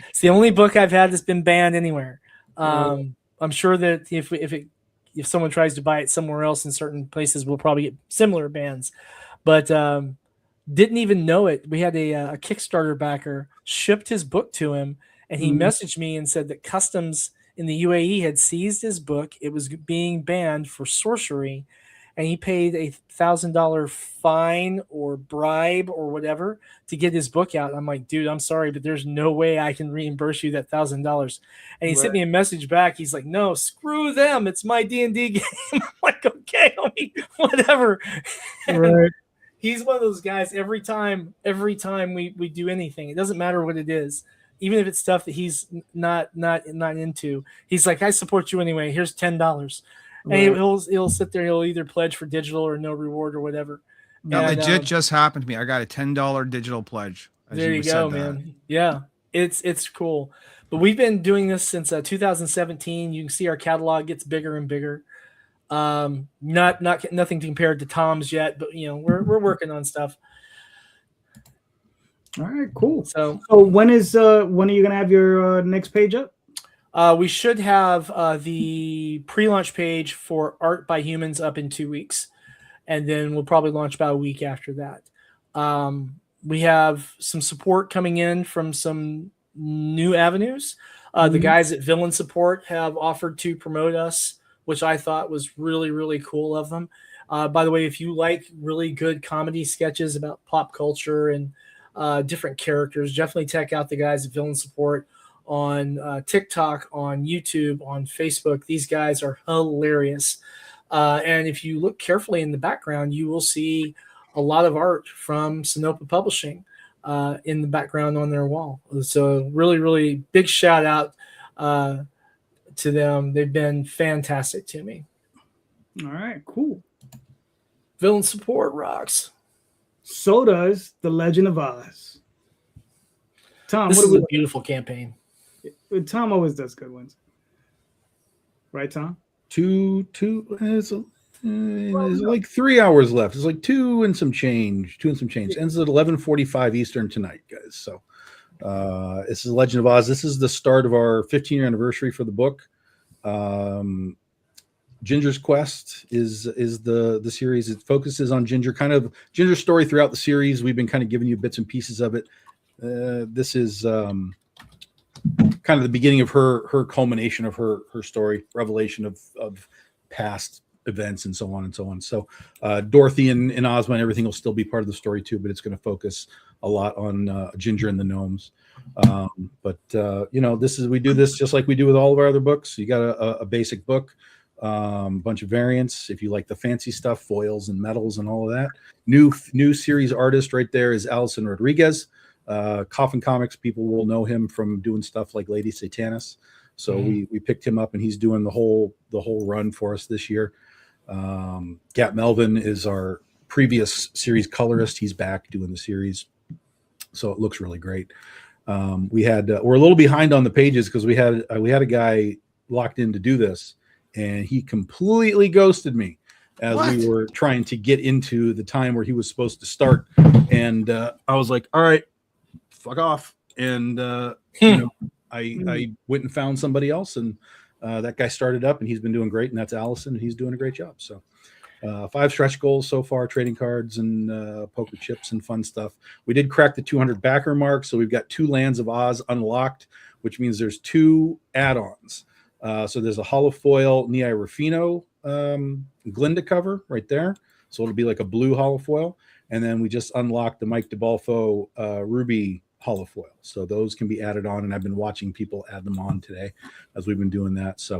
it's the only book I've had that's been banned anywhere. I'm sure that if someone tries to buy it somewhere else in certain places, we'll probably get similar bans. But didn't even know it. We had a Kickstarter backer shipped his book to him, and he messaged me and said that customs in the UAE had seized his book. It was being banned for sorcery, and he paid $1,000 fine or bribe or whatever to get his book out. I'm like, dude, I'm sorry, but there's no way I can reimburse you that $1,000. And he sent me a message back. He's like, no, screw them. It's my D&D game. I'm like, okay, homie, whatever. Right. He's one of those guys. Every time we do anything, it doesn't matter what it is. Even if it's stuff that he's not into, he's like, I support you anyway. Here's $10. And he'll sit there. He'll either pledge for digital or no reward or whatever. That legit just happened to me. I got a $10 digital pledge. There you go, man. Yeah, it's cool. But we've been doing this since 2017. You can see our catalog gets bigger and bigger. Nothing compared to Tom's yet, but we're working on stuff. All right, cool. So when are you gonna have your next page up? We should have the pre-launch page for Art by Humans up in 2 weeks, and then we'll probably launch about a week after that. We have some support coming in from some new avenues. The guys at Villain Support have offered to promote us, which I thought was really, really cool of them. By the way, if you like really good comedy sketches about pop culture and different characters, definitely check out the guys at Villain Support on TikTok, on YouTube, on Facebook. These guys are hilarious. And if you look carefully in the background, you will see a lot of art from Sinopa Publishing in the background on their wall. So really, really big shout out to them. They've been fantastic to me. All right, cool. Villain Support rocks. So does The Legend of Oz. Tom, This what is do a beautiful campaign. Tom always does good ones. Right, Tom? There's like 3 hours left. It's like 2 and some change. Ends at 11:45 Eastern tonight, guys. So this is Legend of Oz. This is the start of our 15-year anniversary for the book. Ginger's Quest is the series. It focuses on Ginger's story throughout the series. We've been kind of giving you bits and pieces of it. This is kind of the beginning of her culmination of her story, revelation of past events and so on and so on. So Dorothy and Ozma and everything will still be part of the story too, but it's going to focus a lot on Ginger and the gnomes. We do this just like we do with all of our other books. You got a basic book, bunch of variants. If you like the fancy stuff, foils and metals and all of that. New series artist right there is Allison Rodriguez. Coffin Comics people will know him from doing stuff like Lady Satanis. So we picked him up and he's doing the whole run for us this year. Gat Melvin is our previous series colorist. He's back doing the series. So it looks really great. We're a little behind on the pages because we had a guy locked in to do this and he completely ghosted me as we were trying to get into the time where he was supposed to start. And I was like, all right, fuck off. And I went and found somebody else and that guy started up and he's been doing great, and that's Allison, and he's doing a great job. So 5 stretch goals so far, trading cards and poker chips and fun stuff. We did crack the 200 backer mark, so we've got 2 Lands of Oz unlocked, which means there's 2 add-ons. So there's a holofoil Nia Rufino Glinda cover right there, so it'll be like a blue holofoil, and then we just unlocked the Mike DeBalfo Ruby holofoil, so those can be added on, and I've been watching people add them on today as we've been doing that. So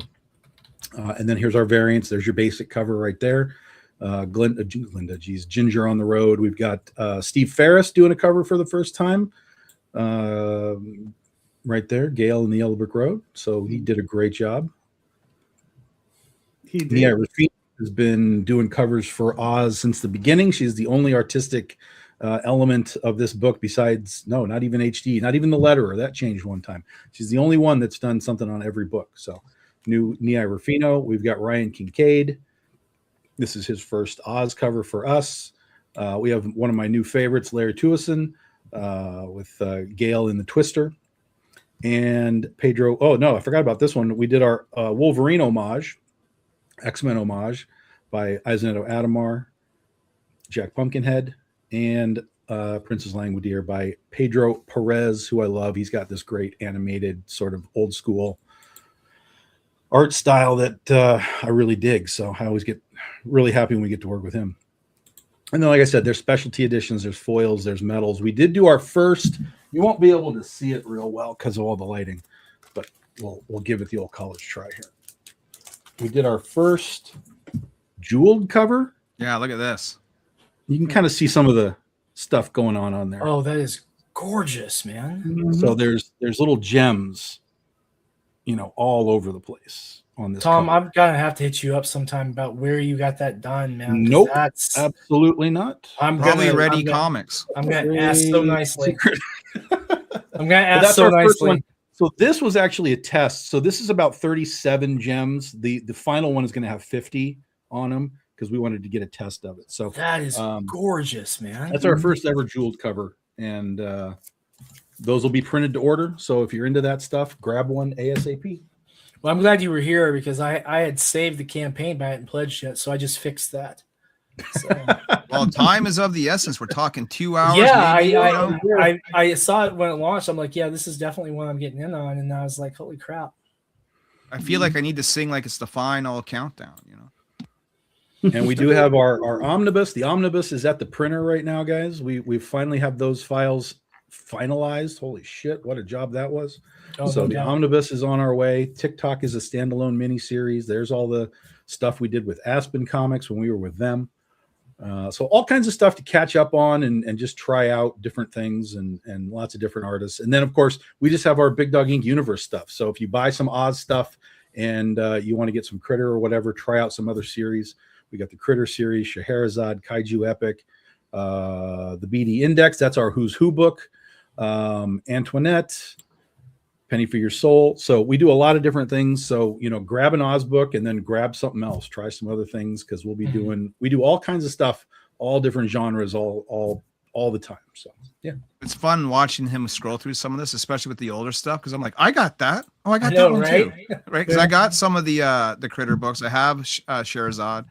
and then here's our variants. There's your basic cover right there. Ginger on the Road. We've got Steve Ferris doing a cover for the first time right there, Gale in the Yellow Brick Road, so he did a great job. He did. Yeah, Rafik has been doing covers for Oz since the beginning. She's the only artistic element of this book besides, not even HD, not even the letterer. That changed one time. She's the only one that's done something on every book. So new Nia Rufino. We've got Ryan Kincaid. This is his first Oz cover for us. We have one of my new favorites, Larry Tuason, with Gale in the Twister. And Pedro. Oh, no, I forgot about this one. We did our Wolverine homage, X-Men homage by Eisenetto Adamar, Jack Pumpkinhead, and Princess Langwedier by Pedro Perez, who I love. He's got this great animated sort of old school art style that I really dig. So I always get really happy when we get to work with him. And then, like I said, there's specialty editions, there's foils, there's metals. We did do our first. You won't be able to see it real well because of all the lighting, but we'll give it the old college try here. We did our first jeweled cover. Yeah, look at this. You can kind of see some of the stuff going on there. Oh, that is gorgeous, man. Mm-hmm. So there's little gems, all over the place on this. Tom, cover. I'm gonna have to hit you up sometime about where you got that done, man. Nope, that's absolutely not. Probably Ready Comics. I'm gonna ask so nicely. I'm gonna ask that's so our first nicely. one. So this was actually a test. So this is about 37 gems. The final one is going to have 50 on them because we wanted to get a test of it. So That is gorgeous, man. that's our first ever jeweled cover, and those will be printed to order. So if you're into that stuff, grab one ASAP. Well, I'm glad you were here because I had saved the campaign, but I hadn't pledged yet, so I just fixed that. So, Well, Well, time is of the essence. We're talking 2 hours. Yeah, maybe, you know? I saw it when it launched. I'm like, yeah, this is definitely one I'm getting in on. And I was like, holy crap. I feel like I need to sing like it's the final countdown, you know. And we do have our omnibus. The omnibus is at the printer right now, guys. We finally have those files finalized. Holy shit, what a job that was. Oh, So no the doubt. omnibus is on our way. TikTok is a standalone mini series. There's all the stuff we did with Aspen Comics when we were with them. So all kinds of stuff to catch up on and just try out different things and lots of different artists. And then, of course, we just have our Big Dog Ink universe stuff. So if you buy some Oz stuff and you want to get some Critter or whatever, try out some other series. We got the Critter series, Scheherazade, Kaiju Epic, the BD Index. That's our Who's Who book. Antoinette, Penny for Your Soul. So we do a lot of different things. So, you know, grab an Oz book and then grab something else. Try some other things because we do all kinds of stuff, all different genres, all the time. So yeah, it's fun watching him scroll through some of this, especially with the older stuff. Because I'm like, I got that. Oh, I got that one too, right? Because I got some of the Critter books. I have Scheherazade.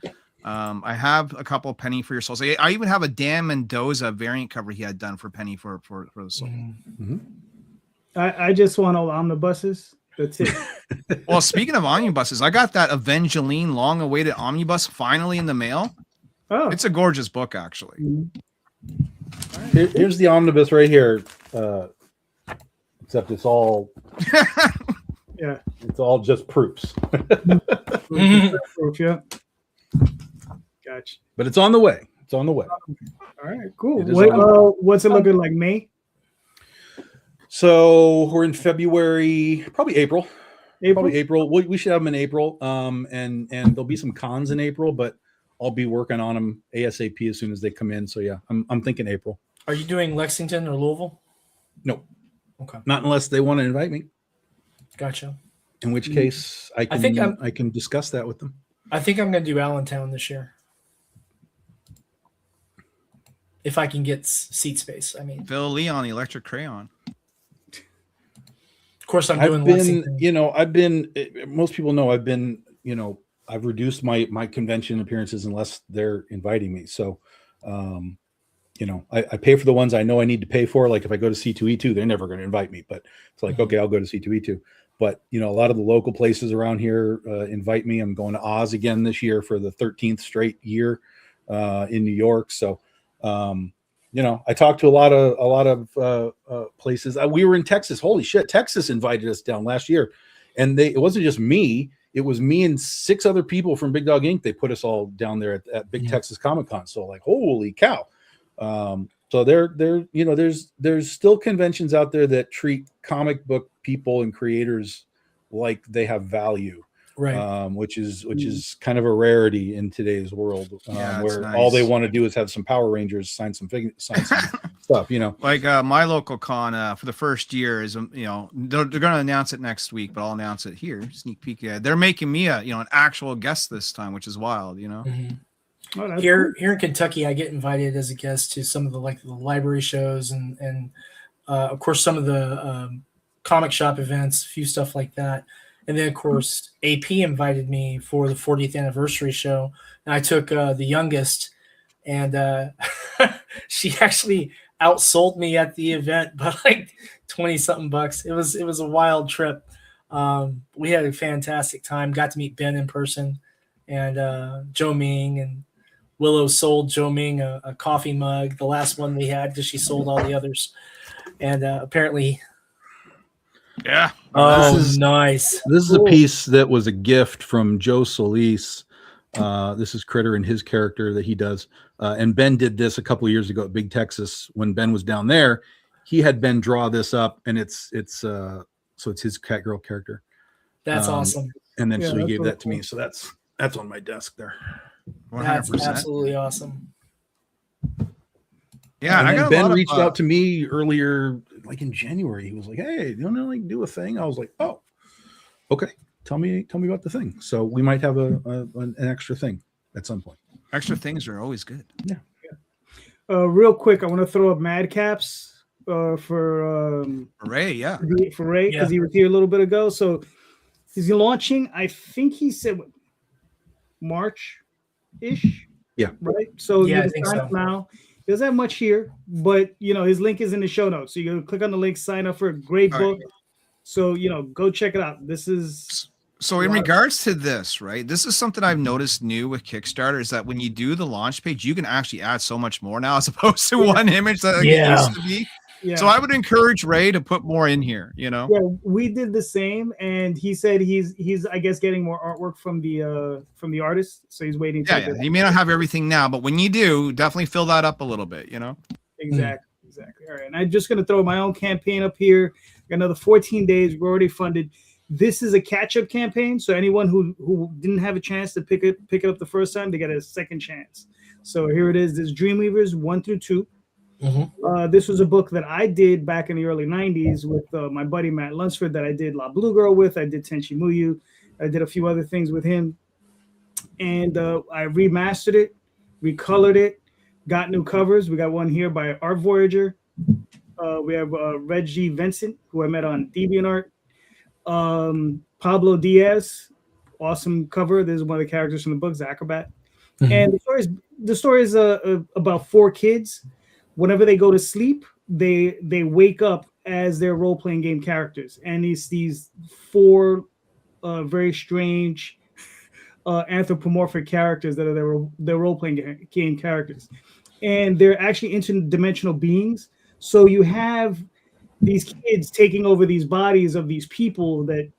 I have a couple of Penny for Your Soul. So I even have a Dan Mendoza variant cover he had done for Penny for the Soul. Mm-hmm. I just want all omnibuses. That's it. Well, speaking of omnibuses, I got that Evangeline long-awaited omnibus finally in the mail. Oh, It's a gorgeous book, actually. Here's the omnibus right here. Except it's all yeah. it's all just proofs. Yeah. Gotcha. But it's on the way. It's on the way. All right, cool. It is What's it looking like, May? So we're in February, probably April. April? Probably April. We should have them in April. And there'll be some cons in April, but I'll be working on them ASAP as soon as they come in. So yeah, I'm thinking April. Are you doing Lexington or Louisville? No. Okay. Not unless they want to invite me. Gotcha. In which case I can discuss that with them. I think I'm going to do Allentown this year. If I can get seat space, I mean. Phil Leon, the Electric Crayon. Of course, I'm doing Lexington. Most people know I've reduced my convention appearances unless they're inviting me. So, I pay for the ones I know I need to pay for. Like if I go to C2E2, they're never going to invite me, but it's like, okay, I'll go to C2E2. But, a lot of the local places around here invite me. I'm going to Oz again this year for the 13th straight year in New York. So, I talked to a lot of places. We were in Texas. Holy shit. Texas invited us down last year. And it wasn't just me. It was me and 6 other people from Big Dog Ink. They put us all down there at Big Texas Comic Con. So like, holy cow. So there's still conventions out there that treat comic book people and creators like they have value. Right. Which is kind of a rarity in today's world, where nice. all they want to do is have some Power Rangers, sign some stuff, Like my local con for the first year is, they're going to announce it next week, but I'll announce it here. Sneak peek. They're making me an actual guest this time, which is wild, Mm-hmm. Oh, here in Kentucky, I get invited as a guest to some of the library shows and of course some of the comic shop events, a few stuff like that. And then of course AP invited me for the 40th anniversary show, and I took the youngest, and she actually outsold me at the event by like 20 something bucks. It was a wild trip. We had a fantastic time. Got to meet Ben in person, and Joe Ming, and Willow sold Joe Ming a coffee mug, the last one we had, because she sold all the others. And apparently, yeah. Nice. This is a piece that was a gift from Joe Solis. This is Critter and his character that he does. And Ben did this a couple of years ago at Big Texas when Ben was down there. He had Ben draw this up, and it's his Catgirl character. That's awesome. And then so he gave really that to me. So that's on my desk there. 100%. That's absolutely awesome. Yeah, and I then got Ben reached out to me earlier, like in January. He was like, "Hey, do you want to do a thing?" I was like, "Oh, okay. Tell me about the thing." So we might have an extra thing at some point. Extra things are always good. Yeah. Real quick, I want to throw up Madcaps for Ray, yeah. for Ray, because he was here a little bit ago. So he's launching. I think he said March-ish. Yeah. Right. So Yeah, you I can think sign so. up now. He doesn't have much here, but his link is in the show notes. So you can click on the link, sign up for a great All right. book. So go check it out. This is So in regards to this, right? This is something I've noticed new with Kickstarter is that when you do the launch page, you can actually add so much more now as opposed to one image that it used to be. yeah. So I would encourage Ray to put more in here, Yeah, we did the same, and he said he's I guess getting more artwork from the artist, so he's waiting. Yeah. You may not have everything now, but when you do, definitely fill that up a little bit, Exactly. All right, and I'm just gonna throw my own campaign up here. Got another 14 days. We're already funded. This is a catch-up campaign, so anyone who didn't have a chance to pick it up the first time, they get a second chance. So here it is. This Dreamweavers 1 through 2. Mm-hmm. This was a book that I did back in the early 90s with my buddy Matt Lunsford that I did La Blue Girl with. I did Tenchi Muyu. I did a few other things with him. And I remastered it, recolored it, got new covers. We got one here by Art Voyager. We have Reggie Vincent, who I met on DeviantArt. Pablo Diaz, awesome cover. This is one of the characters from the book, Acrobat. Mm-hmm. And the story is about 4 kids. Whenever they go to sleep, they wake up as their role-playing game characters, and these 4 very strange anthropomorphic characters that are their role-playing game characters, and they're actually interdimensional beings. So you have these kids taking over these bodies of these people that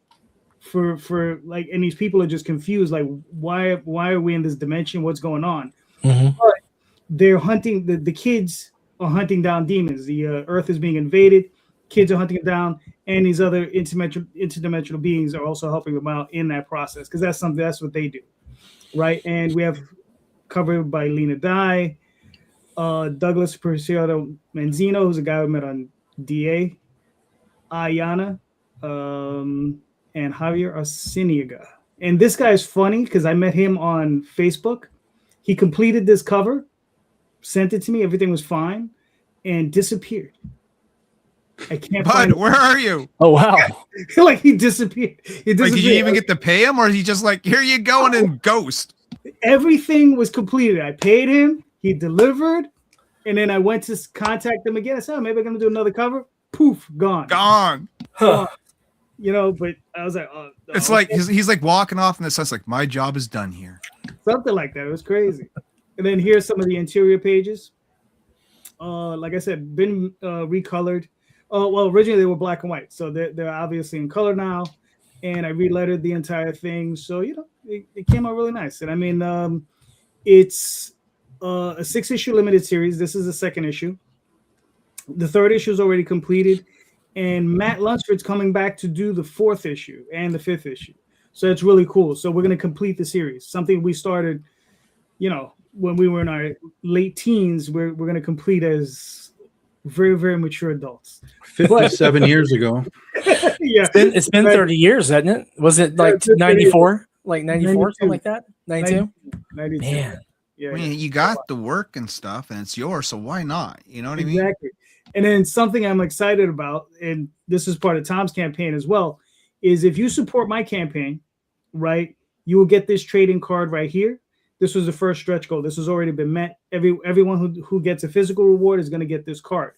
for like, and these people are just confused, like why are we in this dimension? What's going on? Mm-hmm. But they're hunting the kids are hunting down demons. The Earth is being invaded. Kids are hunting them down, and these other interdimensional beings are also helping them out in that process, because that's what they do, right? And we have covered by Lena Dye, Douglas Preciado Menzino, who's a guy we met on DA, Ayana, and Javier Arciniaga. And this guy is funny because I met him on Facebook. He completed this cover, sent it to me, everything was fine, and disappeared. I can't find Bud, where are you? Oh wow! like he disappeared. Like, did you even get to pay him, or is he just like, here you go, and then ghost? Everything was completed. I paid him, he delivered, and then I went to contact him again. I said, maybe I'm gonna do another cover. Poof, gone. Huh. But I was like, It's like he's like walking off in the sense like, my job is done here. Something like that. It was crazy. And then here's some of the interior pages. Like I said, been recolored. Well, originally they were black and white, so they're obviously in color now. And I relettered the entire thing, so it came out really nice. And I mean, it's a 6-issue limited series. This is the 2nd issue. The 3rd issue is already completed, and Matt Lunsford's coming back to do the 4th issue and the 5th issue. So it's really cool. So we're going to complete the series. Something we started, when we were in our late teens. We're going to complete as very, very mature adults. 57 years ago. Yeah, It's been 30 years, hasn't it? Was it like 94? Like 94, something like that? 92? 92. Man. Yeah, I mean, you got the work and stuff, and it's yours, so why not? You know what I mean? Exactly. And then something I'm excited about, and this is part of Tom's campaign as well, is if you support my campaign, right, you will get this trading card right here. This was the first stretch goal. This has already been met. Everyone who gets a physical reward is going to get this card.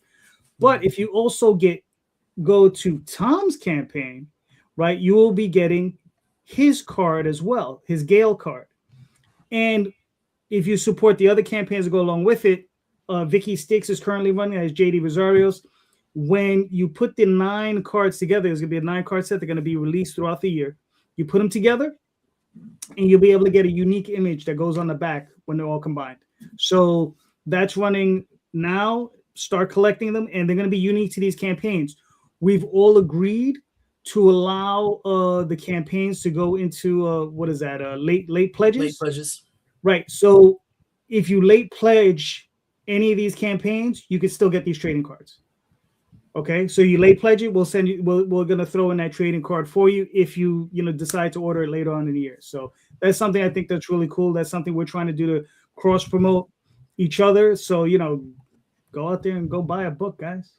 But if you also go to Tom's campaign, right, you will be getting his card as well, his Gale card. And if you support the other campaigns that go along with it, Vicky Sticks is currently running as JD Rosario's. When you put the 9 cards together, there's going to be a 9-card set. They're going to be released throughout the year. You put them together, and you'll be able to get a unique image that goes on the back when they're all combined. So that's running now. Start collecting them, and they're going to be unique to these campaigns. We've all agreed to allow the campaigns to go into late pledges. Late pledges. Right. So if you late pledge any of these campaigns, you can still get these trading cards. Okay. So you late pledge it, we'll send you. We're gonna throw in that trading card for you if you decide to order it later on in the year. So that's something I think that's really cool. That's something we're trying to do to cross promote each other. So go out there and go buy a book, guys.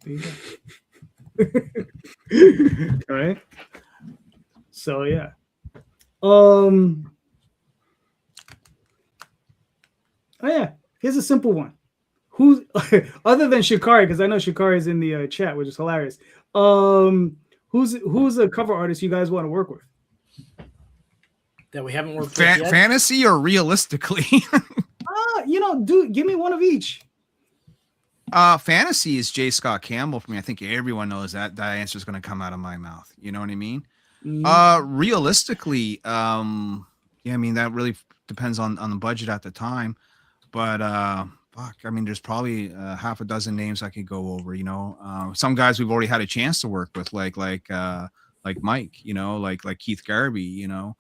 There you go. All right. So yeah. Oh yeah, here's a simple one. Who's other than Shikari, because I know Shikari is in the chat, which is hilarious. Who's a cover artist you guys want to work with? That we haven't worked with yet. Fantasy or realistically? Dude, give me one of each. Fantasy is J. Scott Campbell for me. I think everyone knows that answer is going to come out of my mouth. You know what I mean? Realistically, I mean, that really depends on the budget at the time, but fuck, I mean, there's probably half a dozen names I could go over. Some guys we've already had a chance to work with, like Mike, like Keith Garvey, man,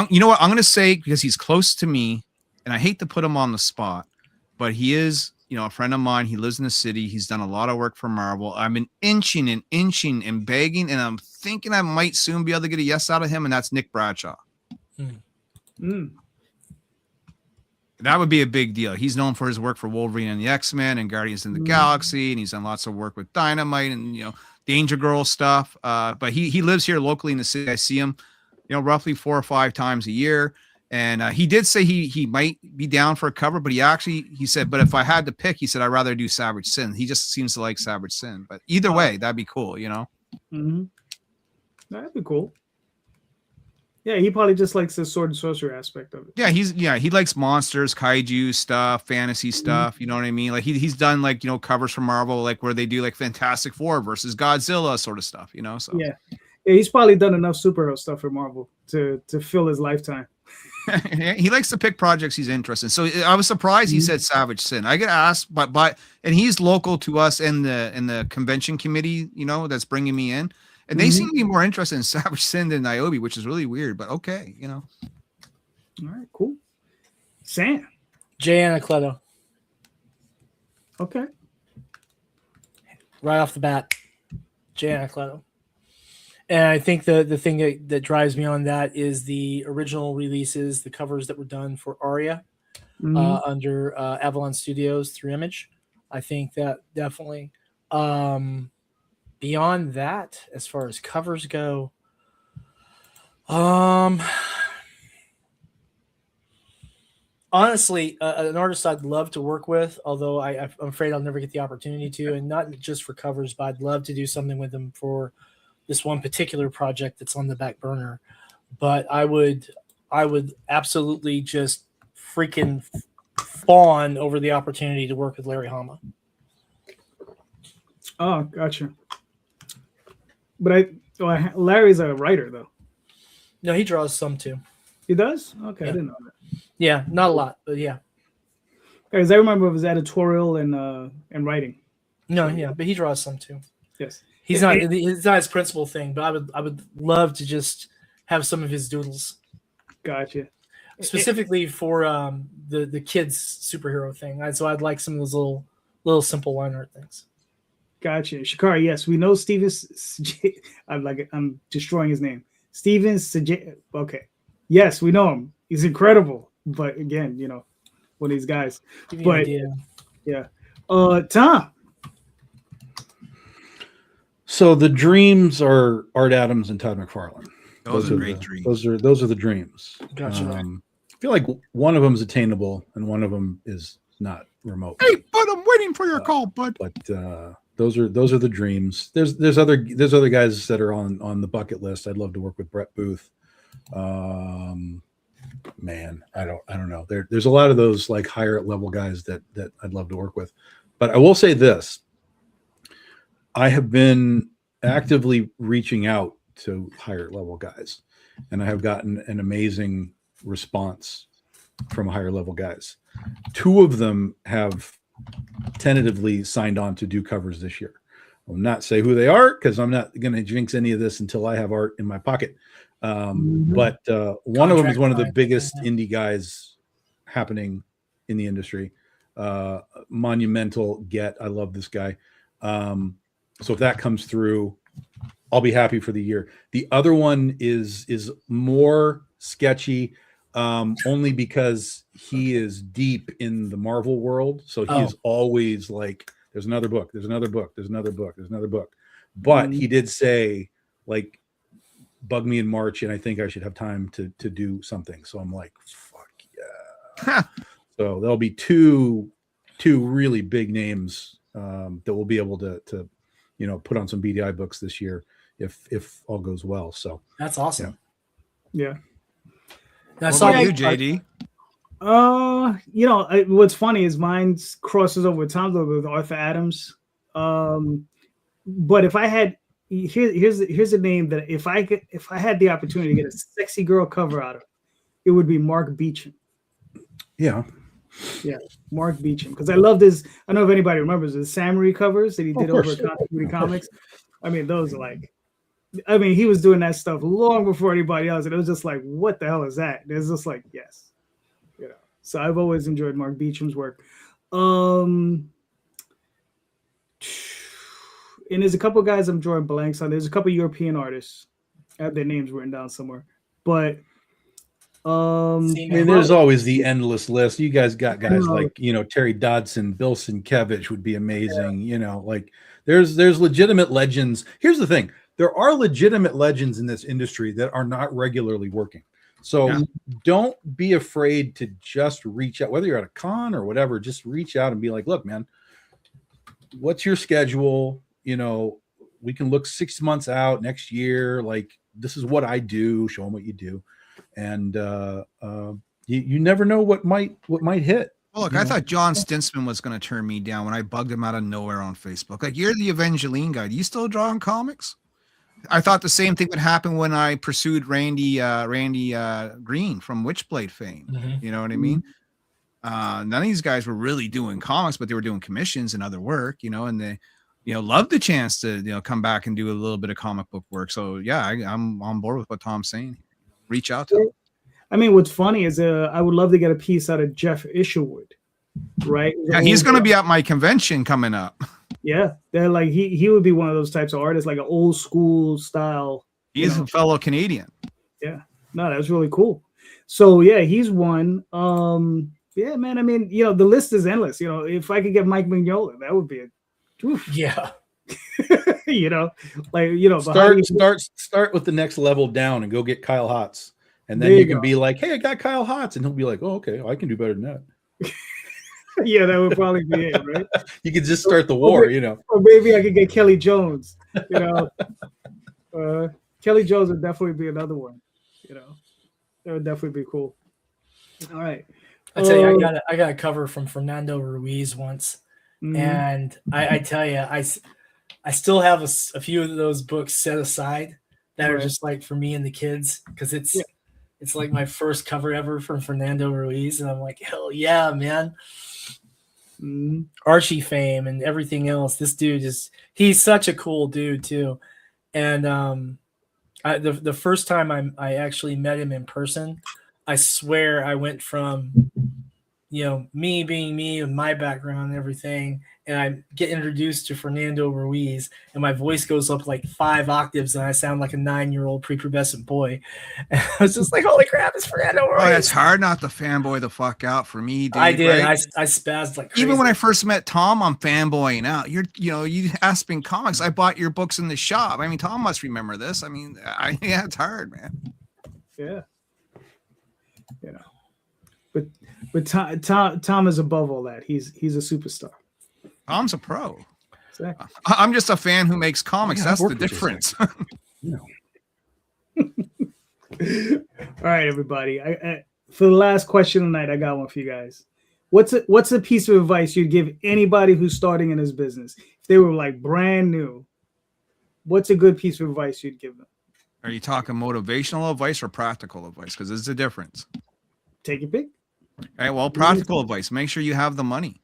you know what I'm going to say, because he's close to me, and I hate to put him on the spot, but he is, a friend of mine. He lives in the city. He's done a lot of work for Marvel. I've been inching and begging, and I'm thinking I might soon be able to get a yes out of him, and that's Nick Bradshaw. That would be a big deal. He's known for his work for Wolverine and the X-Men and Guardians of the Galaxy, and he's done lots of work with Dynamite and Danger Girl stuff. But he lives here locally in the city. I see him, roughly 4 or 5 times a year. And he did say he might be down for a cover, but he said, but if I had to pick, he said, I'd rather do Savage Sin. He just seems to like Savage Sin. But either way, that'd be cool, Mm-hmm. That'd be cool. Yeah, he probably just likes the sword and sorcery aspect of it. Yeah, he likes monsters, kaiju stuff, fantasy stuff. You know what I mean? Like he's done like covers for Marvel, like where they do like Fantastic Four versus Godzilla sort of stuff. So yeah, he's probably done enough superhero stuff for Marvel to fill his lifetime. He likes to pick projects he's interested in. So I was surprised he said Savage Sin. I get asked, but and he's local to us in the convention committee, that's bringing me in, and they seem to be more interested in Savage Sin than Niobe, which is really weird. But okay, All right, cool. Sam, Jay Anacleto. Okay. Right off the bat, Jay Anacleto. And I think the thing that drives me on that is the original releases, the covers that were done for Aria under Avalon Studios through Image. I think that definitely. Beyond that, as far as covers go, honestly, an artist I'd love to work with, although I'm afraid I'll never get the opportunity to, and not just for covers, but I'd love to do something with them for this one particular project that's on the back burner. But I would absolutely just freaking fawn over the opportunity to work with Larry Hama. Oh, gotcha. But Larry's a writer though. No, he draws some too. He does? Okay, Yeah. I didn't know that. Yeah, not a lot, but yeah. Because I remember of his editorial and writing. No, yeah, but he draws some too. Yes. It's not his principal thing, but I would love to just have some of his doodles. Gotcha. Specifically for the kids superhero thing. So I'd like some of those little simple line art things. Gotcha. Shikari, yes, we know Steven. I'm destroying his name. Steven Saj. Okay. Yes, we know him. He's incredible. But again, one of these guys. Give you an But idea. yeah. Tom. So the dreams are Art Adams and Todd McFarlane. those are great dreams. Those are the dreams. Gotcha. I feel like one of them is attainable and one of them is not remote. Hey, bud, I'm waiting for your call, bud. But those are the dreams. There's other guys that are on the bucket list. I'd love to work with Brett Booth. Man, I don't know. There's a lot of those like higher level guys that I'd love to work with. But I will say this. I have been actively reaching out to higher level guys, and I have gotten an amazing response from higher level guys. 2 of them have tentatively signed on to do covers this year. I will not say who they are because I'm not going to jinx any of this until I have art in my pocket. But one of them is one of the biggest indie guys happening in the industry. Monumental get. I love this guy. So if that comes through, I'll be happy for the year. The other one is more sketchy, only because he is deep in the Marvel world. So he is always like, there's another book, there's another book, there's another book, there's another book. But he did say, like, bug me in March, and I think I should have time to do something. So I'm like, fuck. So there'll be two really big names that we'll be able to put on some BDI books this year if all goes well. So That's awesome. Yeah. Now, What about you, JD? What's funny is mine crosses over with Tom's with Arthur Adams. But if I had here's a name that if I had the opportunity to get a sexy girl cover out of it would be Mark Beecham. Yeah, Mark Beecham, because I loved his. I don't know if anybody remembers the Samuel covers that he did over at Indy Comics. I mean, those are like, he was doing that stuff long before anybody else, and it was just like, what the hell is that? And it's just like, yes, So I've always enjoyed Mark Beecham's work. And there's a couple guys I'm drawing blanks on. There's a couple European artists. I have their names written down somewhere, but. There's always the endless list. You guys got guys like Terry Dodson, Bill Sienkiewicz would be amazing. Like there's legitimate legends. Here's the thing: there are legitimate legends in this industry that are not regularly working. So don't be afraid to just reach out, whether you're at a con or whatever. Just reach out and be like, "Look, man, what's your schedule? We can look 6 months out next year. Like this is what I do. Show them what you do." And you never know what might hit. Well, look, I thought John Stinsman was going to turn me down when I bugged him out of nowhere on Facebook. Like, you're the Evangeline guy. Do you still draw in comics? I thought the same thing would happen when I pursued Randy Green from Witchblade fame. Mm-hmm. You know what I mean? None of these guys were really doing comics, but they were doing commissions and other work. And they, loved the chance to come back and do a little bit of comic book work. So yeah, I'm on board with what Tom's saying. Reach out to them. What's funny is I would love to get a piece out of Jeff Isherwood, right? Yeah, he's going to be at my convention coming up. Yeah, they're like he would be one of those types of artists, like an old school style. He is a fellow Canadian. Yeah, no, that was really cool. So yeah, he's one. Yeah, man. The list is endless. If I could get Mike Mignola, that would be Yeah. Start with the next level down and go get Kyle Hotz, and then you can be like, hey, I got Kyle Hotz, and he'll be like, oh, okay, I can do better than that. Yeah, that would probably be it, right? You could just start the war, or maybe I could get Kelly Jones. Kelly Jones would definitely be another one. That would definitely be cool. All right, I tell you, I got a cover from Fernando Ruiz once, and I tell you, I still have a few of those books set aside that are just like for me and the kids, because it's like my first cover ever from Fernando Ruiz, and I'm like, hell yeah, man. Archie fame and everything else. This dude he's such a cool dude too. And the first time I actually met him in person, I swear I went from me being me and my background and everything, and I get introduced to Fernando Ruiz, and my voice goes up like 5 octaves, and I sound like a 9-year-old prepubescent boy. And I was just like, "Holy crap, it's Fernando Ruiz!" Oh, it's hard not to fanboy the fuck out for me, dude. I did. Right? I spazzed like crazy. Even when I first met Tom, I'm fanboying out. You Aspen Comics. I bought your books in the shop. Tom must remember this. Yeah, it's hard, man. Yeah. But Tom is above all that. He's a superstar. Tom's a pro. Exactly. I'm just a fan who makes comics. Yeah, that's the difference. All right, everybody. I for the last question tonight, I got one for you guys. What's a piece of advice you'd give anybody who's starting in this business? If they were like brand new, what's a good piece of advice you'd give them? Are you talking motivational advice or practical advice? Because there's a difference. Take your pick. All right. Well, practical advice. Make sure you have the money.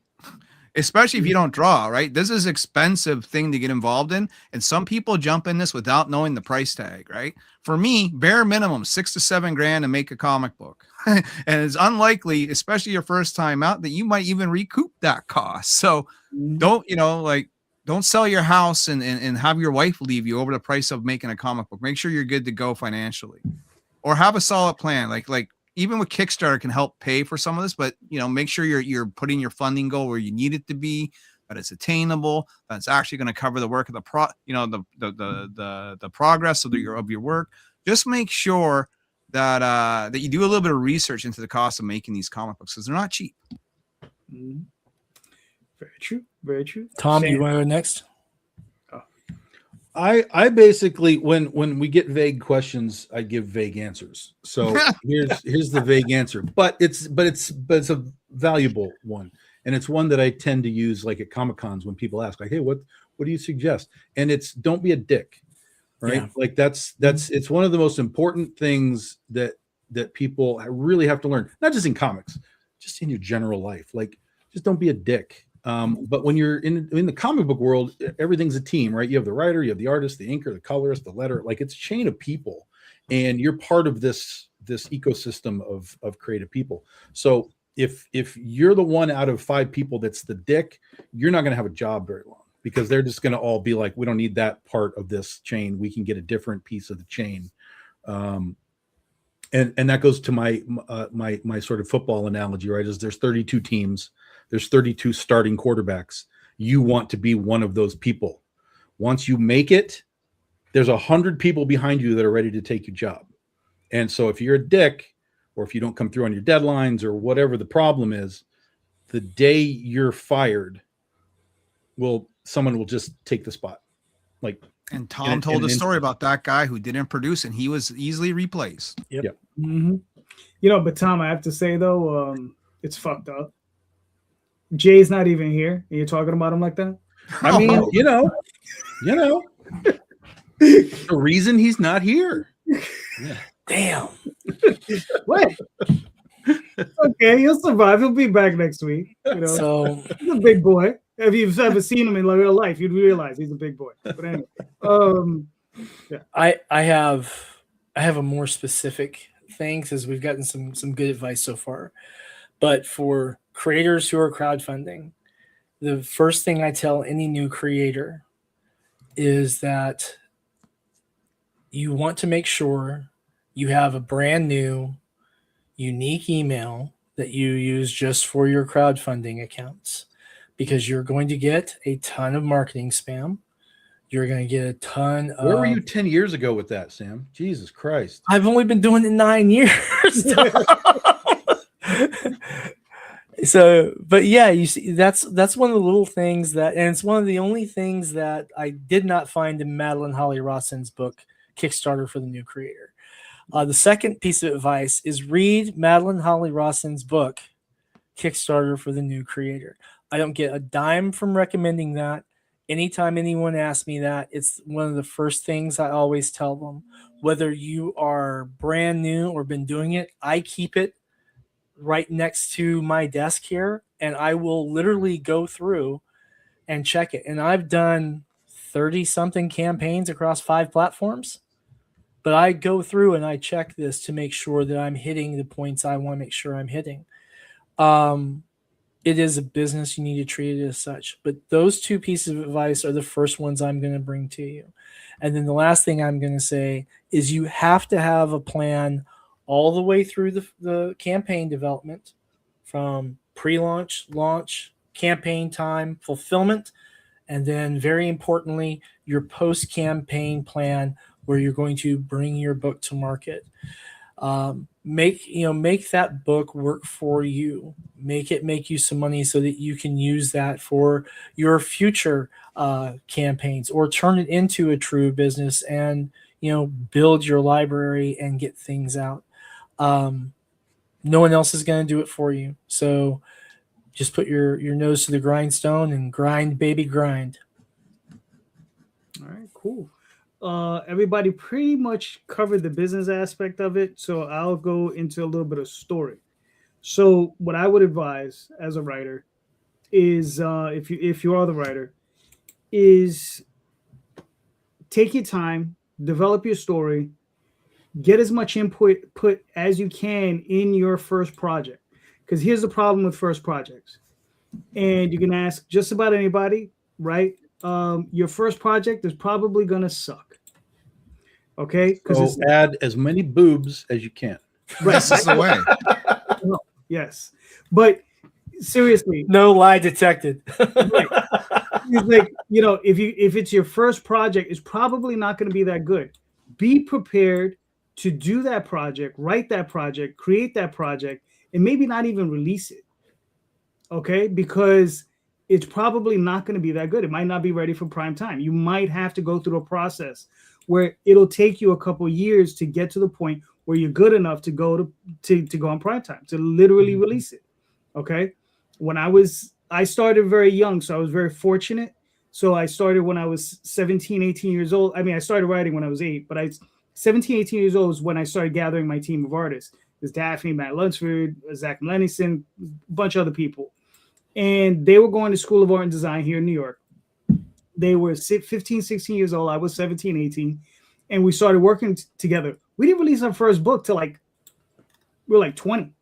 Especially if you don't draw, right? This is an expensive thing to get involved in. And some people jump in this without knowing the price tag, right? For me, bare minimum, $6 to $7 grand to make a comic book. And it's unlikely, especially your first time out, that you might even recoup that cost. So don't sell your house and have your wife leave you over the price of making a comic book. Make sure you're good to go financially, or have a solid plan. Like even with Kickstarter can help pay for some of this, but make sure you're putting your funding goal where you need it to be, that it's attainable, that it's actually going to cover the work of the progress of your work. Just make sure that you do a little bit of research into the cost of making these comic books, because they're not cheap. Mhm. Very true. Very true. Tom, do Sam. you want to go next? I basically, when we get vague questions, I give vague answers. So here's the vague answer, but it's a valuable one, and it's one that I tend to use like at Comic Cons when people ask like, hey, what do you suggest? And it's don't be a dick, right? Yeah. Like that's it's one of the most important things that people really have to learn, not just in comics, just in your general life. Like just don't be a dick. But when you're in the comic book world, everything's a team, right? You have the writer, you have the artist, the inker, the colorist, the letter. Like it's a chain of people, and you're part of this ecosystem of creative people. So if you're the one out of 5 people that's the dick, you're not going to have a job very long, because they're just going to all be like, we don't need that part of this chain. We can get a different piece of the chain. And that goes to my sort of football analogy, right? Is there's 32 teams. There's 32 starting quarterbacks. You want to be one of those people. Once you make it, there's 100 people behind you that are ready to take your job. And so if you're a dick, or if you don't come through on your deadlines, or whatever the problem is, the day you're fired, someone will just take the spot. Like, And Tom told a story about that guy who didn't produce, and he was easily replaced. Yep. Mm-hmm. You know, but Tom, I have to say though, it's fucked up. Jay's not even here, and you're talking about him like that. I mean, you know, the reason he's not here. Yeah. Damn. What? Okay, he'll survive. He'll be back next week. You know, So he's a big boy. If you've ever seen him in real life, you'd realize he's a big boy. But anyway, yeah. I have a more specific thing, because we've gotten some good advice so far. But for creators who are crowdfunding, the first thing I tell any new creator is that you want to make sure you have a brand new, unique email that you use just for your crowdfunding accounts, because you're going to get a ton of marketing spam. You're going to get a ton of... Where were you 10 years ago with that, Sam? Jesus Christ. I've only been doing it 9 years. So, but yeah, you see, that's one of the little things that, and it's one of the only things that I did not find in Madeline Holly Rosson's book, Kickstarter for the New Creator. The second piece of advice is read Madeline Holly Rosson's book, Kickstarter for the New Creator. I don't get a dime from recommending that. Anytime anyone asks me that, it's one of the first things I always tell them. Whether you are brand new or been doing it, I keep it right next to my desk here, and I will literally go through and check it. And I've done 30-something campaigns across 5 platforms, but I go through and I check this to make sure that I'm hitting the points I want to make sure I'm hitting. It is a business. You need to treat it as such. But those 2 pieces of advice are the first ones I'm going to bring to you. And then the last thing I'm going to say is you have to have a plan all the way through the campaign development, from pre-launch, launch, campaign time, fulfillment, and then very importantly, your post-campaign plan where you're going to bring your book to market. Make that book work for you. Make it make you some money so that you can use that for your future campaigns, or turn it into a true business and build your library and get things out. No one else is going to do it for you. So just put your nose to the grindstone and grind, baby, grind. All right, cool. Everybody pretty much covered the business aspect of it, so I'll go into a little bit of story. So what I would advise as a writer is, if you are the writer, is take your time, develop your story, get as much input as you can in your first project. Because here's the problem with first projects, and you can ask just about anybody, right? Your first project is probably going to suck. Okay? So add as many boobs as you can. Right. This is the way. Yes. But seriously. No lie detected. Right. It's like, if it's your first project, it's probably not going to be that good. Be prepared to do that project, write that project, create that project, and maybe not even release it. Okay, because it's probably not going to be that good. It might not be ready for prime time. You might have to go through a process where it'll take you a couple years to get to the point where you're good enough to go go on prime time, to literally release it. Okay. I started very young, so I was very fortunate. So I started when I was 17, 18 years old. I mean, I started writing when I was 8, but 17, 18 years old was when I started gathering my team of artists. There's Daphne, Matt Lunsford, Zach Lenningson, a bunch of other people. And they were going to School of Art and Design here in New York. They were 15, 16 years old. I was 17, 18. And we started working together. We didn't release our first book till we were like 20.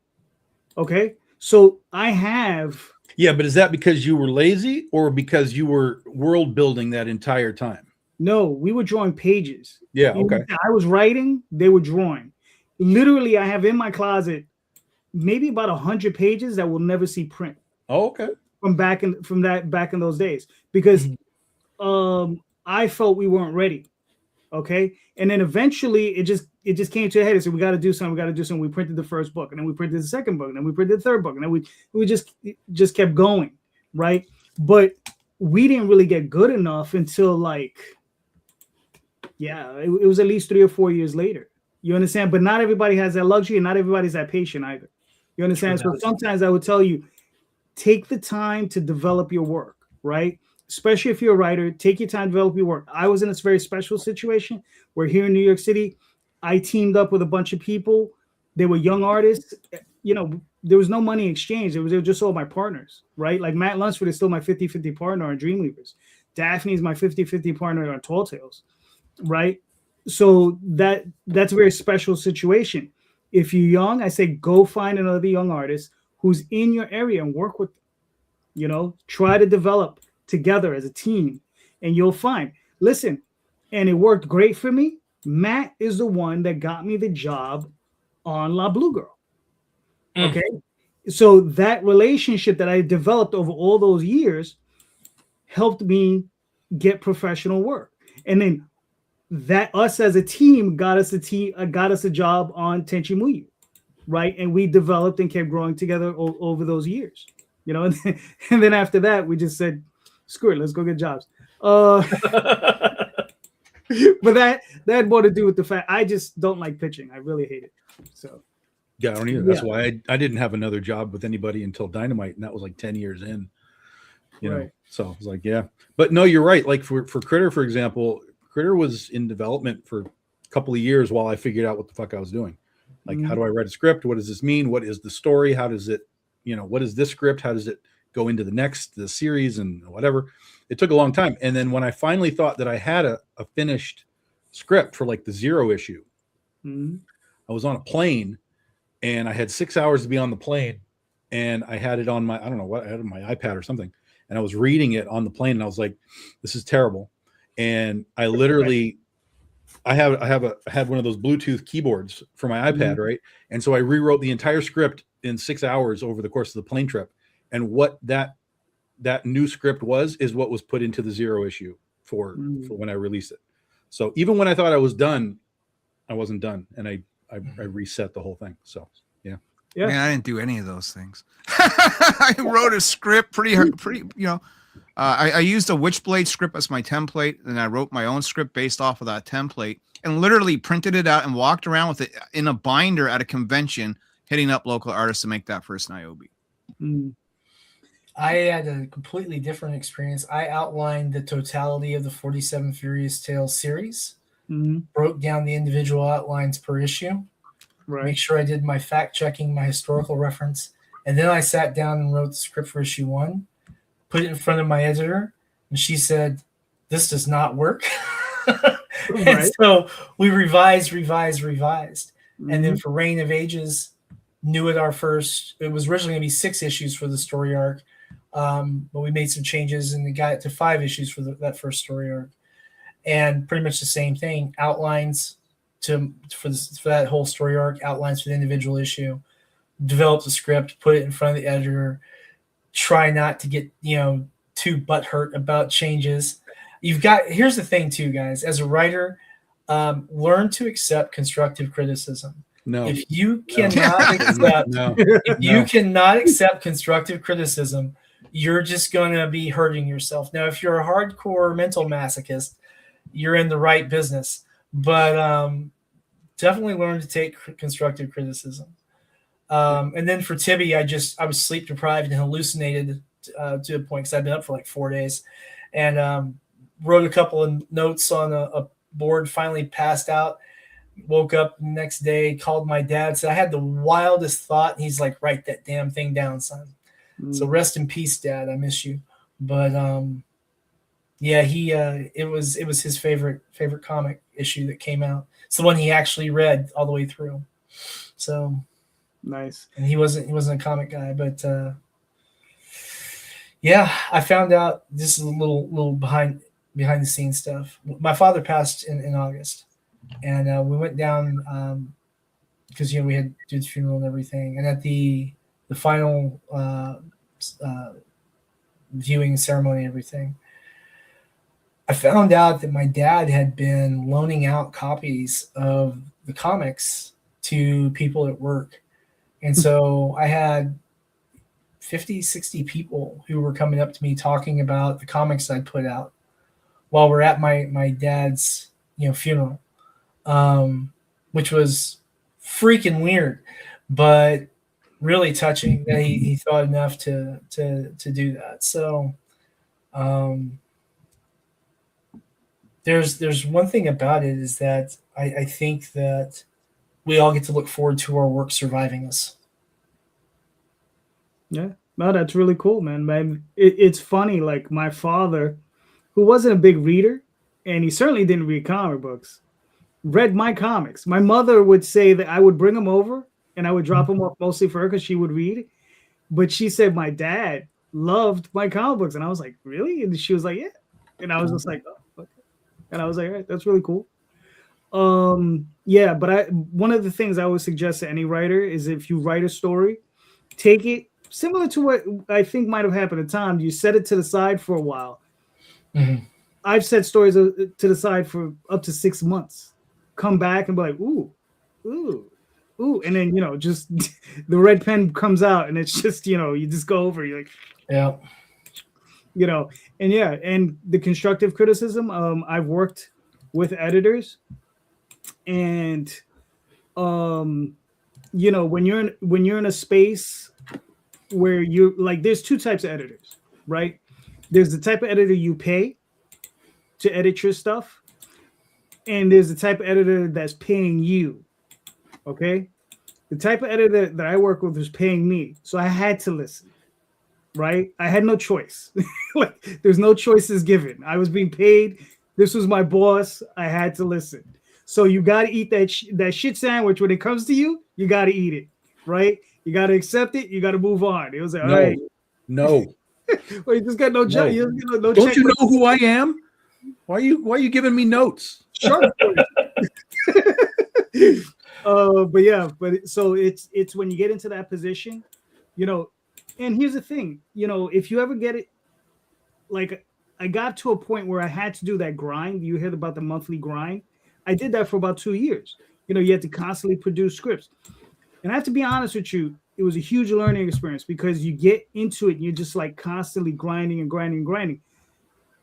Okay. So I have. Yeah, but is that because you were lazy or because you were world building that entire time? No, we were drawing pages. Yeah. Okay. I was writing. They were drawing. Literally, I have in my closet maybe about 100 pages that will never see print. Oh, okay. Back in those days, because I felt we weren't ready. Okay. And then eventually it just came to a head and said, we got to do something. We printed the first book, and then we printed the second book, and then we printed the third book, and then we just kept going. Right. But we didn't really get good enough until it was at least 3 or 4 years later. You understand? But not everybody has that luxury, and not everybody's that patient either. You understand? So sometimes I would tell you, take the time to develop your work, right? Especially if you're a writer, take your time to develop your work. I was in this very special situation where here in New York City, I teamed up with a bunch of people. They were young artists. You know, there was no money exchange. They were just all my partners, right? Like Matt Lunsford is still my 50-50 partner on Dreamweavers. Daphne is my 50-50 partner on Tall Tales, right? So that's a very special situation. If you're young, I say go find another young artist who's in your area and work with them. You know, try to develop together as a team, and you'll find. Listen, and it worked great for me. Matt is the one that got me the job on La Blue Girl. Okay, so that relationship that I developed over all those years helped me get professional work, and then that us as a team got us a job on Tenchi Muyu. Right. And we developed and kept growing together over those years, you know, and then after that, we just said, screw it, let's go get jobs. But that had more to do with the fact I just don't like pitching. I really hate it. So, yeah, I don't either. That's why I didn't have another job with anybody until Dynamite. And that was like 10 years in, you know, so I was like, yeah, but no, you're right. Like for Critter, for example, Critter was in development for a couple of years while I figured out what the fuck I was doing. Like, how do I write a script? What does this mean? What is the story? How does it, you know, what is this script? How does it go into the series and whatever? It took a long time. And then when I finally thought that I had a finished script for like the 0 issue, I was on a plane and I had 6 hours to be on the plane, and I had it on I had it on my iPad or something. And I was reading it on the plane and I was like, this is terrible. And I literally, I had one of those Bluetooth keyboards for my iPad, right? And so I rewrote the entire script in 6 hours over the course of the plane trip. And what that new script is what was put into the 0 issue for when I released it. So even when I thought I was done, I wasn't done, and I reset the whole thing. So yeah. Man, I didn't do any of those things. I wrote a script pretty, you know. I used a Witchblade script as my template, and I wrote my own script based off of that template, and literally printed it out and walked around with it in a binder at a convention, hitting up local artists to make that first Niobe. I had a completely different experience. I outlined the totality of the 47 Furious Tales series, broke down the individual outlines per issue, make sure I did my fact checking, my historical reference, and then I sat down and wrote the script for issue 1. Put it in front of my editor, and she said, this does not work. And so we revised. And then for Reign of Ages, knew it was originally going to be 6 issues for the story arc, but we made some changes and we got it to 5 issues for that first story arc. And pretty much the same thing, outlines for that whole story arc, outlines for the individual issue, developed the script, put it in front of the editor, try not to get, too butthurt about changes. Here's the thing too, guys, as a writer, Learn to accept constructive criticism. No. If you cannot accept, No. if you cannot accept constructive criticism, you're just going to be hurting yourself. Now, if you're a hardcore mental masochist, you're in the right business. But definitely learn to take constructive criticism. And then for Tibby, I was sleep deprived and hallucinated to a point because I've been up for like 4 days, and wrote a couple of notes on a board. Finally passed out. Woke up the next day, called my dad, said I had the wildest thought, and he's like, "Write that damn thing down, son." So rest in peace, Dad. I miss you. But yeah, it was his favorite comic issue that came out. It's the one he actually read all the way through. So nice. And he wasn't a comic guy, but yeah, I found out, this is a little behind the scenes stuff. My father passed in August, and we went down because we had to do the funeral and everything. And at the final viewing ceremony and everything, I found out that my dad had been loaning out copies of the comics to people at work. And so I had 50, 60 people who were coming up to me talking about the comics I'd put out while we're at my dad's funeral, which was freaking weird, but really touching that he thought enough to do that. So there's one thing about it, is that I think that we all get to look forward to our work surviving us. Yeah, no, that's really cool, man. It's funny, like my father, who wasn't a big reader, and he certainly didn't read comic books, read my comics. My mother would say that I would bring them over and I would drop them off mostly for her because she would read. But she said my dad loved my comic books. And I was like, really? And she was like, yeah. And I was just like, oh, okay. And I was like, all right, that's really cool. Yeah, but one of the things I would suggest to any writer is, if you write a story, take it similar to what I think might have happened at Tom. You set it to the side for a while. Mm-hmm. I've set stories to the side for up to 6 months. Come back and be like, ooh. And then, just the red pen comes out, and it's just, you just go over, you're like, yeah. And the constructive criticism, I've worked with editors, and, when you're in a space where you're like, there's two types of editors, right? There's the type of editor you pay to edit your stuff, and there's the type of editor that's paying you. Okay, the type of editor that I work with was paying me, so I had to listen. Right, I had no choice. Like, there's no choices given. I was being paid. This was my boss. I had to listen. So you got to eat that shit sandwich when it comes to you. You got to eat it, right? You got to accept it. You got to move on. It was like, all right. No. Well, you just got no job. No Don't you know who I am? Why are you giving me notes? Sure. So it's when you get into that position, and here's the thing, if you ever get it, like I got to a point where I had to do that grind. You heard about the monthly grind. I did that for about 2 years. You had to constantly produce scripts. And I have to be honest with you, it was a huge learning experience, because you get into it and you're just like constantly grinding.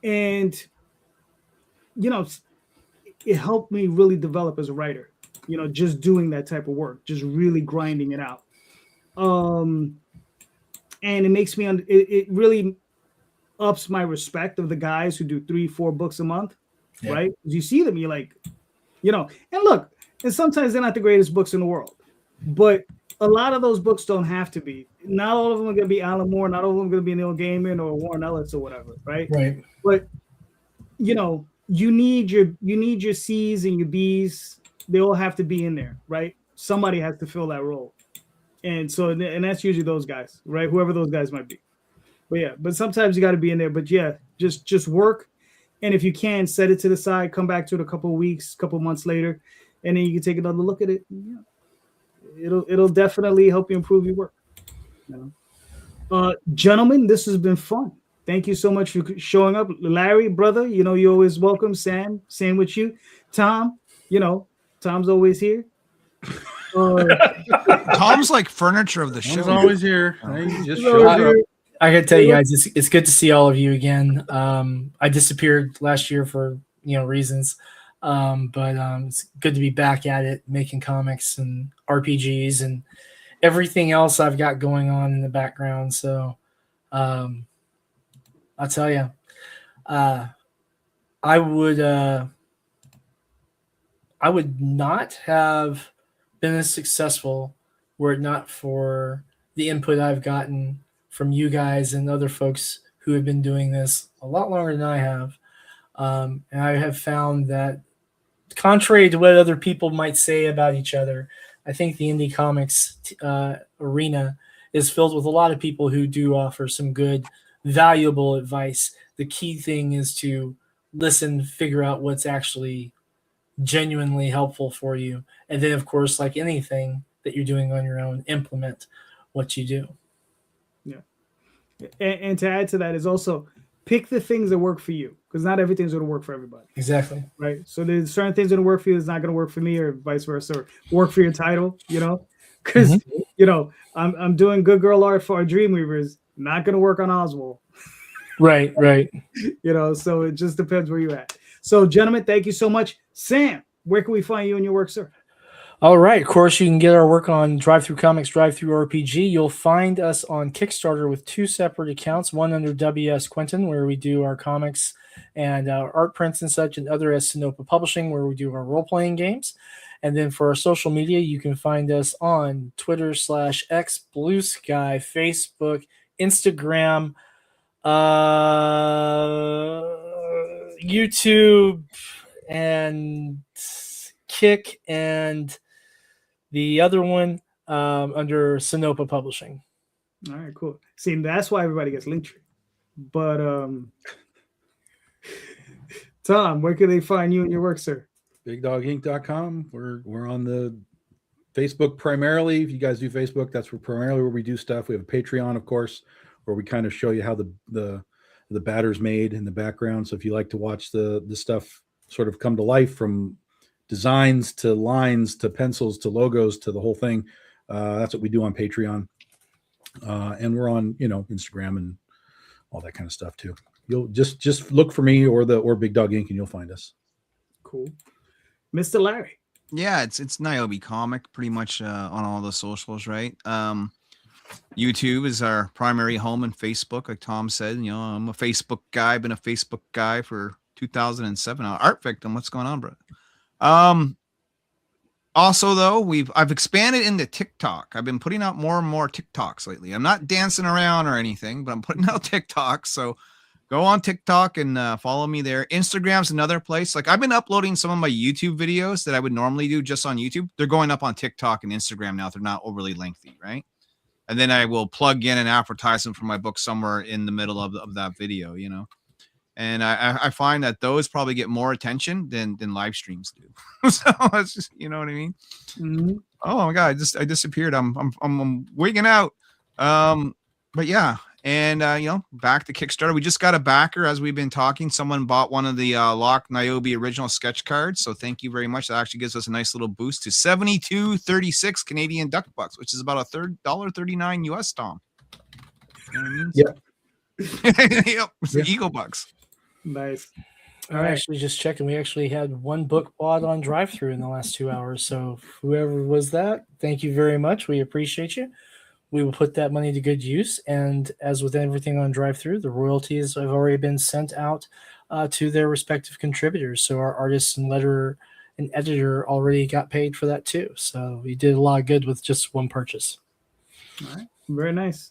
And, it helped me really develop as a writer, just doing that type of work, just really grinding it out. And it makes me, it really ups my respect of the guys who do 3-4 books a month, yeah. Right? Because you see them, you're like, and look, and sometimes they're not the greatest books in the world, but a lot of those books don't have to be. Not all of them are going to be Alan Moore, not all of them are going to be Neil Gaiman or Warren Ellis or whatever, right? Right. But, you need your C's and your B's. They all have to be in there, right? Somebody has to fill that role. And so, and that's usually those guys, right? Whoever those guys might be. But sometimes you got to be in there. But yeah, just work. And if you can, set it to the side, come back to it a couple of weeks, couple of months later, and then you can take another look at it. Yeah. It'll definitely help you improve your work. Gentlemen, this has been fun. Thank you so much for showing up. Larry, brother, you're always welcome. Sam, same with you. Tom, Tom's always here. Tom's like furniture of the show. Tom's always here. He just He's showed always up. here. I gotta tell you guys, it's good to see all of you again. I disappeared last year for reasons, but it's good to be back at it, making comics and RPGs and everything else I've got going on in the background. So I'll tell you, I would not have been as successful were it not for the input I've gotten from you guys and other folks who have been doing this a lot longer than I have. And I have found that, contrary to what other people might say about each other, I think the indie comics arena is filled with a lot of people who do offer some good, valuable advice. The key thing is to listen, figure out what's actually genuinely helpful for you. And then, of course, like anything that you're doing on your own, implement what you do. And to add to that is also pick the things that work for you, because not everything's going to work for everybody. Exactly. Right. So there's certain things that work for you that's not going to work for me, or vice versa, or work for your title, because, I'm doing good girl art for our Dreamweavers, not going to work on Oswald. Right. So it just depends where you're at. So, gentlemen, thank you so much. Sam, where can we find you and your work, sir? All right. Of course, you can get our work on Drive-Thru Comics, Drive-Thru RPG. You'll find us on Kickstarter with 2 separate accounts, one under WS Quinton, where we do our comics and our art prints and such, and other as Sinopa Publishing, where we do our role-playing games. And then for our social media, you can find us on Twitter/X, Blue Sky, Facebook, Instagram, YouTube, and Kick, and the other one under Sinopa Publishing. All right, cool. See, that's why everybody gets Linktree. But Tom, where can they find you and your work, sir? BigDogInc.com. We're on the Facebook primarily. If you guys do Facebook, that's primarily where we do stuff. We have a Patreon, of course, where we kind of show you how the batter's made in the background. So if you like to watch the stuff sort of come to life, from designs to lines to pencils to logos to the whole thing, that's what we do on Patreon. And we're on Instagram and all that kind of stuff too. You'll just look for me or Big Dog Inc. and you'll find us. Cool. Mr. Larry. Yeah, it's Niobe Comic pretty much on all the socials, right? YouTube is our primary home, and Facebook, like Tom said. I'm a Facebook guy. Been a Facebook guy for 2007. Art Victim. What's going on, bro? Also, though, I've expanded into TikTok. I've been putting out more and more TikToks lately. I'm not dancing around or anything, but I'm putting out TikToks. So go on TikTok and follow me there. Instagram's another place. Like, I've been uploading some of my YouTube videos that I would normally do just on YouTube. They're going up on TikTok and Instagram now. They're not overly lengthy, right? And then I will plug in an advertisement for my book somewhere in the middle of that video, And I find that those probably get more attention than live streams do. So it's just, you know what I mean? Mm-hmm. Oh my God, I disappeared. I'm wigging out. But yeah. And back to Kickstarter. We just got a backer as we've been talking. Someone bought one of the Lock Niobe original sketch cards. So thank you very much. That actually gives us a nice little boost to $72.36 Canadian duck bucks, which is about a $1.39 US, Tom. You know what I mean? Yeah. Yep. It's the Eagle bucks. Nice. I actually just checked, and we actually had one book bought on Drive-Thru in the last 2 hours. So whoever was that, thank you very much. We appreciate you. We will put that money to good use. And as with everything on Drive-Thru, the royalties have already been sent out to their respective contributors. So our artists and letterer and editor already got paid for that too. So we did a lot of good with just one purchase. All right. Very nice.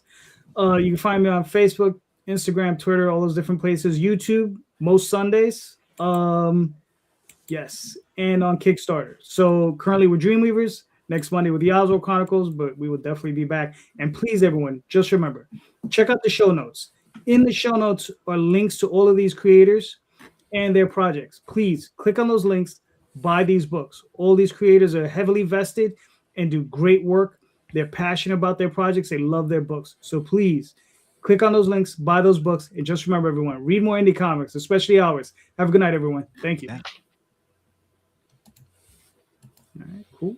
You can find me on Facebook, Instagram, Twitter, all those different places. YouTube, most Sundays. Yes. And on Kickstarter. So currently we're Dreamweavers. Next Monday with the Oswald Chronicles, but we will definitely be back. And please, everyone, just remember, check out the show notes. In the show notes are links to all of these creators and their projects. Please click on those links, buy these books. All these creators are heavily vested and do great work. They're passionate about their projects. They love their books. So please click on those links, buy those books, and just remember, everyone, read more indie comics, especially ours. Have a good night, everyone. Thank you. Yeah.